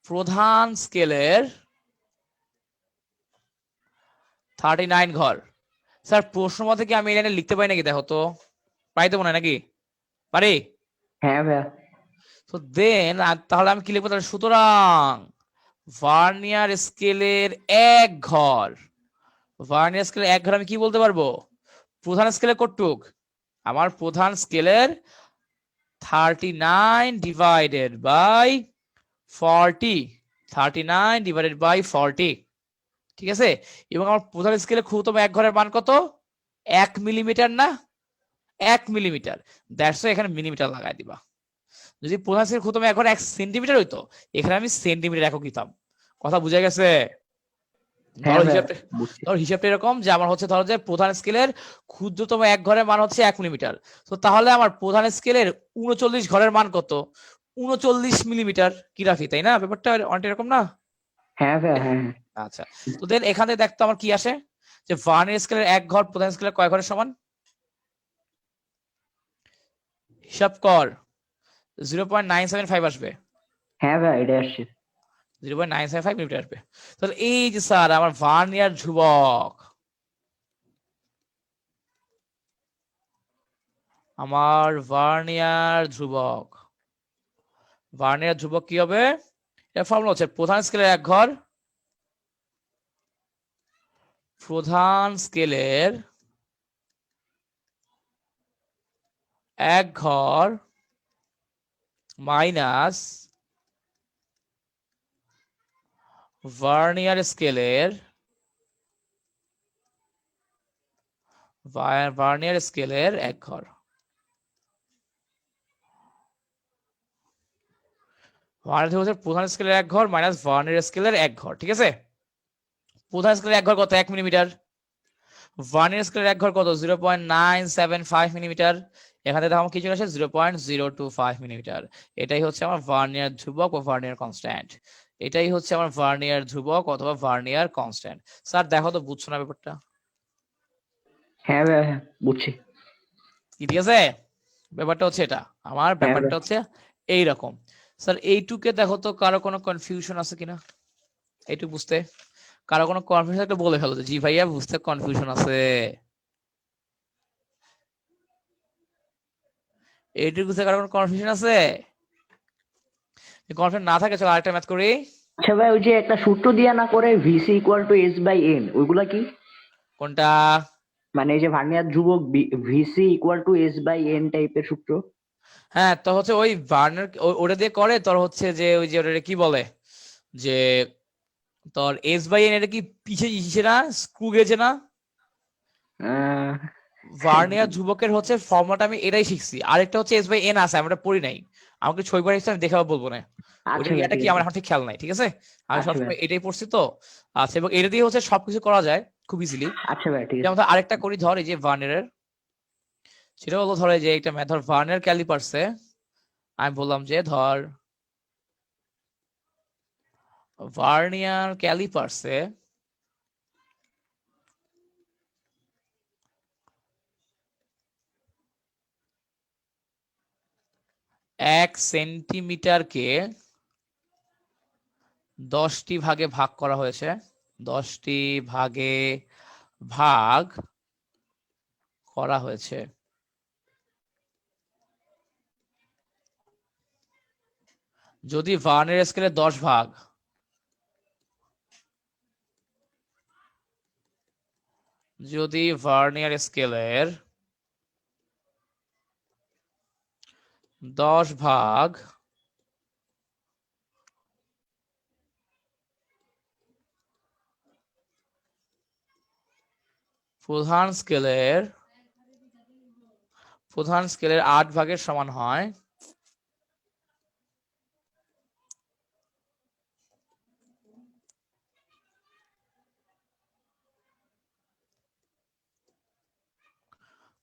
প্রধান স্কেলের 39 ঘর। স্যার প্রশ্ন মতে কি আমি এখানে লিখতে পারি নাকি? দেখো তো, পাই তো মনে হয় নাকি? পারি? হ্যাঁ ভাই। তো দেন তাহলে আমি কি লিখবো তাহলে? সুতরাং ভার্নিয়ার স্কেলের এক ঘর, ভার্নিয়ার স্কেলের এক ঘর আমি কি বলতে পারবো? প্রধান স্কেলের কতটুক? আমার প্রধান স্কেলের 39 ডিভাইডেড বাই 40, 39 ডিভাইডেড বাই 40। ঠিক আছে? এবং আমার প্রধান স্কেলে ক্ষুদ্রতম এক ঘরের মান কত? 1 মিলিমিটার না? 1 মিলিমিটার। দ্যাটস ওয়াই এখানে মিলিমিটার লাগাই দিবা। যদি প্রধান স্কেল ক্ষুদ্রতম এক ঘর 1 সেন্টিমিটার হইতো, এখানে আমি সেন্টিমিটার একক দিতাম। কথা বুঝা গেছে? ধরো হিসাবটা এরকম যে আমার হচ্ছে, ধরো যে প্রধান স্কেলের ক্ষুদ্রতম এক ঘরের মান হচ্ছে 1 মিলিমিটার। তো তাহলে আমার প্রধান স্কেলের 39 ঘরের মান কত? 39 মিলিমিটার। কি রাখি, তাই না? ব্যাপারটা অনেকটা এরকম না? হ্যাঁ ভাই, হ্যাঁ। আচ্ছা, তো দেন এখান থেকে দেখতো আমার কি আসে, যে ভার্নিয়ার স্কেলের এক ঘর প্রধান স্কেলের কয় ঘরের সমান? হিসাব কর। 0.975 আসবে। হ্যাঁ ভাই, এটা আসছে। 0.975 মিলিমিটার আসবে। তাহলে এই যে স্যার আমার ভার্নিয়ার ধ্রুবক, আমার ভার্নিয়ার ধ্রুবক কি হবে? এর ফর্মুলা হচ্ছে প্রধান স্কেলের এক ঘর, প্রধান স্কেলের এক ঘর মাইনাস ভার্নিয়ার স্কেলের এক ঘর। ভার্নিয়ার হচ্ছে প্রধান স্কেলের 1 ঘর মাইনাস ভার্নিয়ার স্কেলের 1 ঘর, ঠিক আছে? প্রধান স্কেলের 1 ঘর কত? 1 মিলিমিটার। ভার্নিয়ার স্কেলের 1 ঘর কত? 0.975 মিলিমিটার। এখানে দেখো আমার কি চলে আসে 0.025 মিলিমিটার। এটাই হচ্ছে আমার ভার্নিয়ার ধ্রুবক বা ভার্নিয়ার কনস্ট্যান্ট। এটাই হচ্ছে আমার ভার্নিয়ার ধ্রুবক অথবা ভার্নিয়ার কনস্ট্যান্ট। স্যার দেখো তো বুঝছো না ব্যাপারটা? হ্যাঁ ভাইয়া, হ্যাঁ বুঝছি। কি ঠিক আছে? ব্যাপারটা হচ্ছে এটা, আমার ব্যাপারটা হচ্ছে এইরকম। স্যার এইটুকে দেখো তো কারো কোনো কনফিউশন আছে কিনা এইটুকু বুঝতে? কারো কোনো কনফিউশন একটা বলে ফেলো, জি ভাইয়া বুঝতে কনফিউশন আছে। এইটুকু বুঝতে কারো কোনো কনফিউশন আছে? কনফিউশন না থাকে চলো আরেকটা ম্যাথ করি। আচ্ছা ভাই, ওই যে একটা সূত্র দিয়া না করে VC equal to S by N, ওইগুলা কি? কোনটা? মানে এই যে ভার্নিয়ার ধ্রুবক VC equal to S by N টাইপের সূত্র। হ্যাঁ, তো হচ্ছে ওই ভার্নার ওটা দিয়ে করে তোর হচ্ছে যে ওই যে ওটা কি বলে যে তোর এস বাই এন, এটা কি পিছে ইসে না, স্ক্রু গেজে না? ভার্নিয়ার ধ্রুবকের হচ্ছে ফর্মুলাটা আমি এটাই শিখছি। আরেকটা হচ্ছে এস বাই এন আছে, আমরা পড়ি নাই। আমাকে ছয় বার আমি দেখে বলবো না, ওইটা আচ্ছা ভাই, এটা কি ঠিক আমার আছে। এখন ঠিক খেয়াল নাই, ঠিক আছে? আমি আচ্ছা সবসময় ভাই, এটাই পড়ছি তো। আচ্ছা, এবং এটা দিয়ে হচ্ছে সবকিছু করা যায় খুব ইজিলি। আচ্ছা ভাই, ঠিক আছে। যেমন ধর আরেকটা করি, ধর এই যে ভার্নিয়ারের, সেটা হলো ধর এই যে একটা ম্যাথ, ধর ভার্নিয়ার ক্যালিপার্সে আমি বললাম যে ধর ভার্নিয়ার ক্যালিপার্সে এক সেন্টিমিটারকে 10টি ভাগে ভাগ করা হয়েছে। 10টি ভাগে ভাগ করা হয়েছে। যদি ভার্নিয়ার স্কেলে 10 ভাগ, যদি ভার্নিয়ার স্কেলের 10 ভাগ প্রধান স্কেলের 8 ভাগের সমান হয়,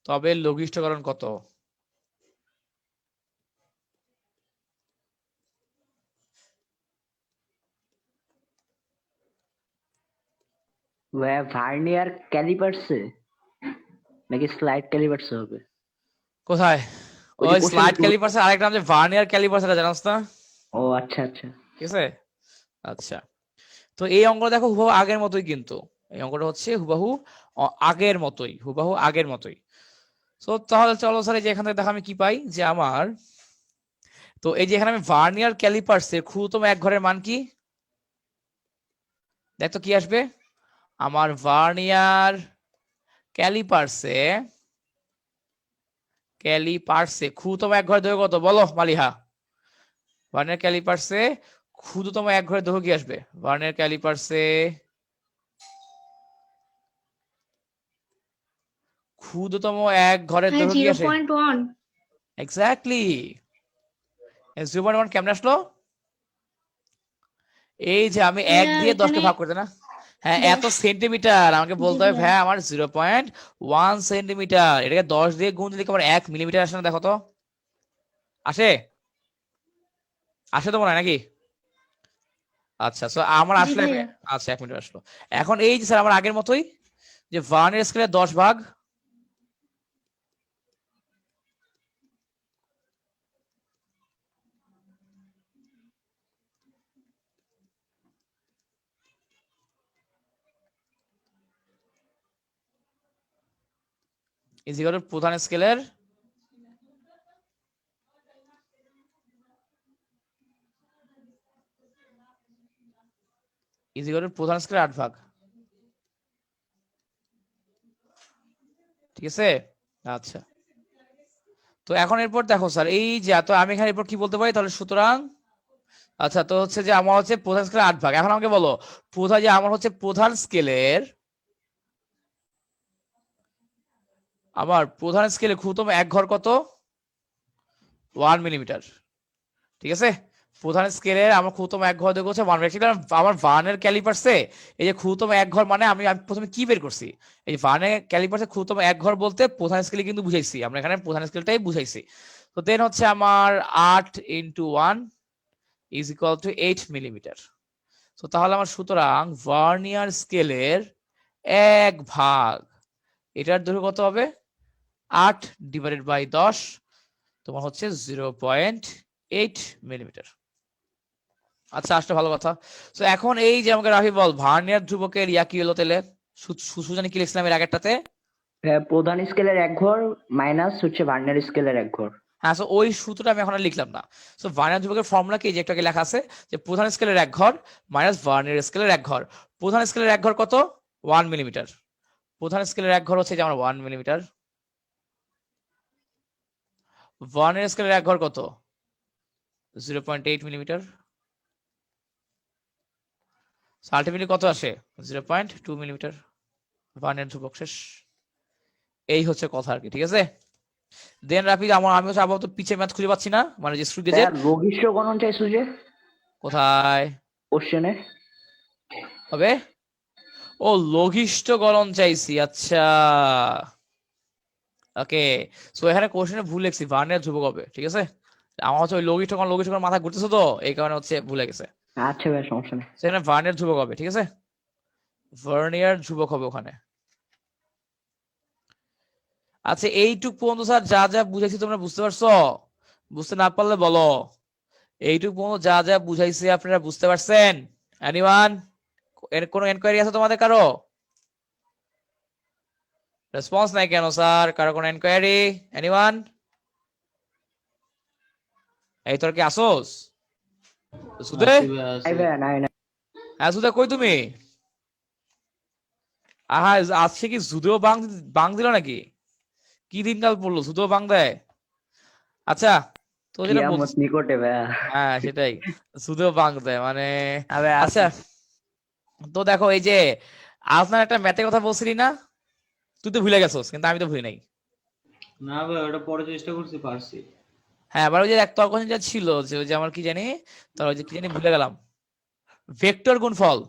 তবে লঘিষ্ঠকরণ কত? ভার্নিয়ার ক্যালিপার্সে নাকি স্লাইড ক্যালিপার্সে হবে? কোথায়? ওই যে ওই question স্লাইড এ ক্যালিপার্সের আরেকটা নাম যে ভার্নিয়ার ক্যালিপার্স, এটা জানাস না? ও আচ্ছা আচ্ছা। ঠিক আছে, আচ্ছা। তো এই অঙ্কটা দেখো হুবহু আগের মতোই, কিন্তু এই অঙ্কটা হচ্ছে হুবহু আগের মতোই। তো তাহলে চলো স্যার, এই যে এখান থেকে দেখো আমি কি পাই যে আমার, তো এই যে এখানে আমি ভার্নিয়ার ক্যালিপার্সের ক্ষুদ্রতম এক ঘরের মান কি দেখ তো কি আসবে। আমার ভার্নিয়ার ক্যালিপার্সে ক্ষুদ্রতম এক ঘরের দৈর্ঘ্য কত বলো মালিহা? ভার্নিয়ার ক্যালিপার্সে ক্ষুদ্রতম এক ঘরের দৈর্ঘ্য কি আসবে? ভার্নিয়ার ক্যালিপার্সে ক্ষুদ্রতম এক ঘরের দৈর্ঘ্য কি আসে? 0.1। এক্স্যাক্টলি। 0.1 কেমন আসলো? এই যে আমি 1 দিয়ে 10কে ভাগ করতে না, হ্যাঁ এত সেন্টিমিটার আমাকে বলতে হবে ভাই আমার 0.1 সেন্টিমিটার, এটাকে 10 দিয়ে গুণ দিলে আমার 1 মিলিমিটার আসে না? দেখো তো আসে তো মনে হয় নাকি? আচ্ছা, সো আমার আসলে আচ্ছা 1 মিনিট আসলো। এখন এই যে স্যার আমার আগের মতোই যে ভার্নিয়ার স্কেলে 10 ভাগ ইজিক্যাল টু প্রধান স্কেলের প্রধান স্কেলের 8 ভাগ, ঠিক আছে? আচ্ছা, তো এখন এরপর দেখো স্যার এই যে তো আমি এখানে এরপর কি বলতে পারি তাহলে, সুতরাং আচ্ছা তো হচ্ছে যে আমার হচ্ছে প্রধান স্কেলের 8 ভাগ। এখন আমাকে বলো আমার হচ্ছে প্রধান স্কেলের ক্ষুদ্রতম এক ঘর কত? 1 মিলিমিটার, ঠিক আছে? প্রধান স্কেলের আমার ক্ষুদ্রতম এক ঘর দেখে হচ্ছে 1/8। আমার ভার্নের ক্যালিপার্সে এই যে ক্ষুদ্রতম এক ঘর মানে আমি প্রথমে কি বের করছি, এই ভার্নের ক্যালিপার্সে ক্ষুদ্রতম এক ঘর বলতে প্রধান স্কেলে কিন্তু বুঝাইছি, আমরা এখানে প্রধান স্কেলটাই বুঝাইছি। তো দেন হচ্ছে আমার 8 × 1 = 8 মিলিমিটার। তো তাহলে আমার সুতরাং ভার্নিয়ার স্কেলের 1/, এটার দৈর্ঘ্য কত হবে 8/10 তোমার হচ্ছে 0.8 মিলিমিটার। আচ্ছা আসলে ভালো কথা। তো এখন এই যে আমাকে রাফি বল ভার্নিয়ার ধ্রুবকের ইয়া কি হলো তাহলে, সুজানি কি লিখছিলাম এর আগেরটাতে? প্রধান স্কেলের এক ঘর মাইনাস হচ্ছে ভার্নিয়ার স্কেলের এক ঘর। হ্যাঁ, তো ওই সূত্রটা আমি এখন আর লিখলাম না। তো ভার্নিয়ার ধ্রুবকের ফর্মুলা কি, যে একটাকে লেখা আছে যে প্রধান স্কেলের এক ঘর মাইনাস ভার্নিয়ার স্কেলের এক ঘর। প্রধান স্কেলের এক ঘর কত 1 মিলিমিটার, প্রধান স্কেলের এক ঘর হচ্ছে যে আমার 1 মিলিমিটার। ভার্নিয়ার স্কেলের এক ঘর কত 0.8 মিলিমিটার। আলটিমেটলি কত আসে 0.2 মিলিমিটার ভার্নিয়ার ধ্রুবক। শেষ, এই হচ্ছে কথা আর কি, ঠিক আছে। দেন রাফি আমি হচ্ছে আপাতত পিছে ম্যাথ খুঁজে পাচ্ছি না, মানে যে স্টুডিও লঘিষ্ঠ গণন চাইছো যে কোথায় কোশ্চেনে হবে, ও লঘিষ্ঠ গলন চাইছি, আচ্ছা ওকে। সো এখানে কোশ্চেনে ভুল লিখছি, ভার্নিয়ার ধ্রুবক হবে, ঠিক আছে। আমার হচ্ছে ওই লঘিষ্ঠ গণন মাথা ঘুরতেছে তো এই কারণে হচ্ছে ভুলে গেছে। আচ্ছা ভাই সমস্যা নেই, সেখানে ভার্নিয়ার ধ্রুবক হবে, ঠিক আছে, ভার্নিয়ার ধ্রুবক হবে ওখানে। আচ্ছা এইটুক পর্যন্ত স্যার যা যা বুঝাইছি তোমরা বুঝতে পারছো? বুঝতে না পারলে বলো। এইটুক পর্যন্ত যা যা বুঝাইছি আপনারা বুঝতে পারছেন? এনিওয়ান, কোনো এনকোয়ারি আছে তোমাদের কারো? রেসপন্স নাই কেন স্যার, কারো কোনো এনকোয়ারি? এনিওয়ান? এই তোর কি আসোস সুদে? হ্যাঁ সুদে কই তুমি? আহা আজকে কি জুদেও বাং দিল নাকি? কি দিনকাল পড়লো জুদেও বাং দেয়? আচ্ছা তো যেটা নিকটে ভাইয়া, হ্যাঁ সেটাই, জুদেও বাং দেয় মানে। আচ্ছা তো দেখো এই যে আপনার একটা ম্যাথের কথা বলছিলি না, তুই তো ভুলে গেছোস কিন্তু আমি তো ভুলি নাই। না ভাই ওটা পরে চেষ্টা করছি, পারছি। হ্যাঁ এবার ওই যে এক তর্ক যা ছিল যে ওই যে আমার কি জানি তোর ওই যে কি জানি ভুলে গেলাম, ভেক্টর গুণফল।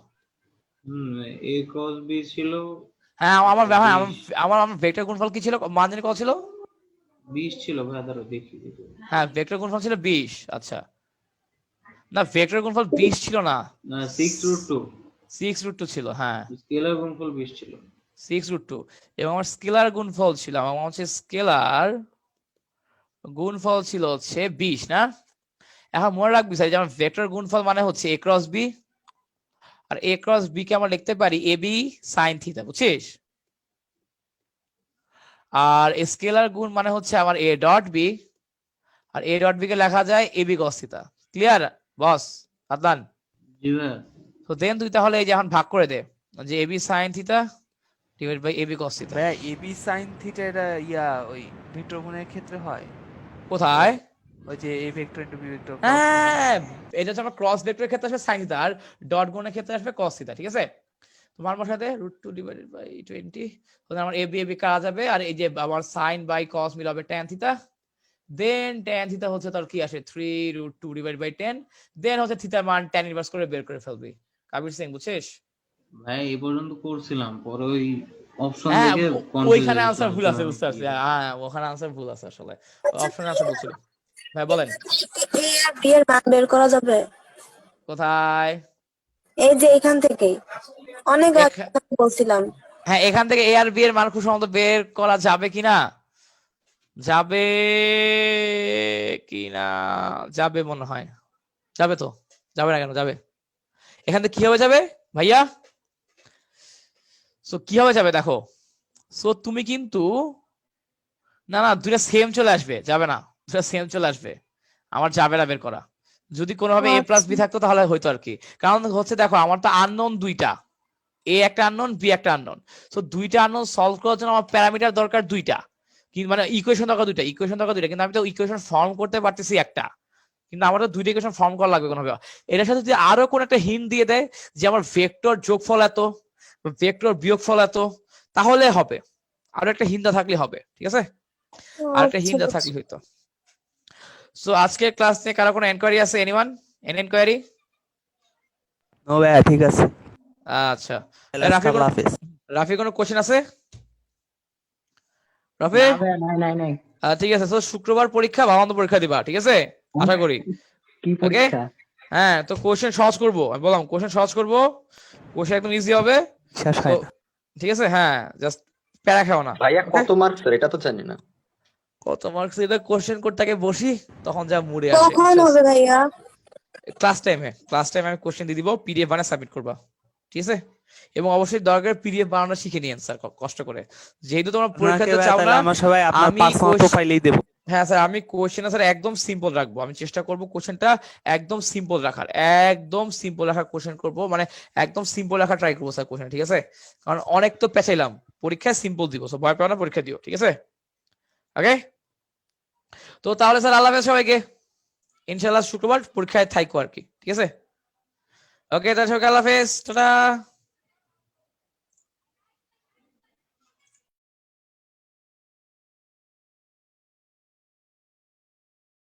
a ক্রস b ছিল। হ্যাঁ আমার আমার ভেক্টর গুণফল কি ছিল, মান জানি কত ছিল? 20 ছিল ভাই, দাঁড়াও দেখি। হ্যাঁ ভেক্টর গুণফল ছিল 20। আচ্ছা না ভেক্টর গুণফল 20 ছিল না, 6√2 6√2 ছিল। হ্যাঁ স্কেলার গুণফল 20 ছিল, 6√2। এবং আমার স্কেলার গুণফল ছিল, আমার হচ্ছে স্কেলার গুণফল ছিল হচ্ছে 20 না। এখন মনে রাখবি স্যার যে আমার ভেক্টর গুণফল মানে হচ্ছে a ক্রস b, আর a ক্রস b কে আমরা লিখতে পারি ab sin থিটা, বুঝছিস? আর স্কেলার গুণ মানে হচ্ছে আমার a ডট b, আর a ডট b কে লেখা যায় ab cos theta. Clear boss Adnan? জি ভাই। তো দেন তুই তাহলে এই যে এখন ভাগ করে দে যে ab sin theta divide by ab cos theta. ভাইয়া এবি সাইন থিটা এটা ওই ভেক্টর গুণের ক্ষেত্রে হয় কোথায়? ওই যে a vector into b vector. হ্যাঁ এটা হচ্ছে আমার ক্রস ভেক্টরের ক্ষেত্রে আসবে sin থিটা, আর ডট গুণের ক্ষেত্রে আসবে cos থিটা, ঠিক আছে। তোমার সাথে √2 ডিভাইডেড বাই 20, তাহলে আমার ab কাটা যাবে, আর এই যে আমার sin বাই cos মিলে হবে tan থিটা। দেন tan থিটা হচ্ছে তার কি আসে 3√2 ডিভাইড বাই 10, দেন হচ্ছে থিটা মান tan ইনভার্স করে বের করে ফেলবি। কাবির সিং বুঝছিস? ভাই এই পর্যন্ত করছিলাম, পরে ওই অপশন হ্যাঁ দেখে ওইখানে আনসার ভুল আছে, বুঝতে পারছি। হ্যাঁ ওখানে আনসার ভুল আছে, আসলে অপশন আনসার ভুল ছিল। ভাই বলেন a আর b এর মান বের করা যাবে কোথায়? এই যে এখান থেকেই অনেক আগে বলছিলাম। হ্যাঁ এখান থেকে a আর b এর মান খুব সম্ভবত বের করা যাবে কিনা, যাবে কিনা, যাবে মনে হয়, যাবে তো, যাবে না কেন, যাবে। এখান থেকে কি হবে যাবে ভাইয়া? সো কি হবে যাবে দেখো, সো তুমি কিন্তু না না দুইটা সেম চলে আসবে, যাবে না, দুইটা সেম চলে আসবে, আমার যাবে না বের করা। যদি কোনোভাবে a প্লাস b থাকতো তাহলে হয়তো আর কি, কারণ হচ্ছে দেখো আমার তো আননোন দুইটা, a একটা আননোন b একটা আননোন। সো দুইটা আননোন সলভ করার জন্য আমার প্যারামিটার দরকার দুইটা, কিন্তু মানে ইকুয়েশন দরকার দুইটা, কিন্তু আমি তো ইকুয়েশন ফর্ম করতে পারতেছি একটা, কিন্তু আমার তো দুইটা ইকুয়েশন ফর্ম করা লাগবে কোনোভাবে। এটার সাথে যদি আরো কোন একটা হিন্ট দিয়ে দেয় যে আমার ভেক্টর যোগফল এত, ভেক্টর বিয়োগফল এত, তাহলে হবে। আরো একটা হিন্ট থাকলে হবে, ঠিক আছে, আর একটা হিন্ট থাকলে হইতো। সো আজকের ক্লাস নিয়ে কারো কোনো এনকোয়ারি আছে? এনিওয়ান? Any inquiry? নো ভাইয়া, ঠিক আছে। আচ্ছা, আল্লাহ হাফেজ। রাফি কোনো কোশ্চেন আছে? রাফি না ভাইয়া, নাই নাই। ঠিক আছে, তো শুক্রবার পরীক্ষা, ভালো মতো পরীক্ষা দিবা, ঠিক আছে? আশা করি। কি পরীক্ষা? হ্যাঁ, তো কোশ্চেন সহজ করবো, আমি বললাম কোশ্চেন সহজ করবো, কোশ্চেন একদম ইজি হবে, শেষ হয় না। ঠিক আছে? হ্যাঁ, জাস্ট প্যারা খাও না। ভাইয়া কত মার্কস এটা তো জানি না। কত মার্কস? এটা কোশ্চেন করতে আগে বসি, তখন যা মুড়ে আসে। কখন হবে ভাইয়া? ক্লাস টাইমে আমি কোশ্চেন দিয়ে দিব, পিডিএফ বানিয়ে সাবমিট করবা, ঠিক আছে? এবং অবশ্যই দরকার পিডিএফ বানানো শিখে নিয়েন স্যার, কষ্ট করে, যেহেতু তোমরা পরীক্ষাতে চাও না। আমরা সবাই আপনার আমি পার্সোনাল প্রোফাইলেই দেব। হ্যাঁ স্যার, আমি কোশ্চেন স্যার একদম সিম্পল রাখবো, আমি চেষ্টা করবো কোশ্চেনটা একদম সিম্পল রাখার কোশ্চেন করবো, মানে একদম সিম্পল রাখা ট্রাই করবো স্যার কোশ্চেন, ঠিক আছে? কারণ অনেক তো পেঁচাইলাম, পরীক্ষায় সিম্পল দিব, সো ভয় পাও না, পরীক্ষা দিও, ঠিক আছে? ওকে, তো তাহলে স্যার আল্লাহ হাফেজ সবাইকে, ইনশাআল্লাহ শুক্রবার পরীক্ষায় থাইকো আর কি, ঠিক আছে? ওকে, তাহলে সবাইকে আল্লাহ হাফেজ, টাটা।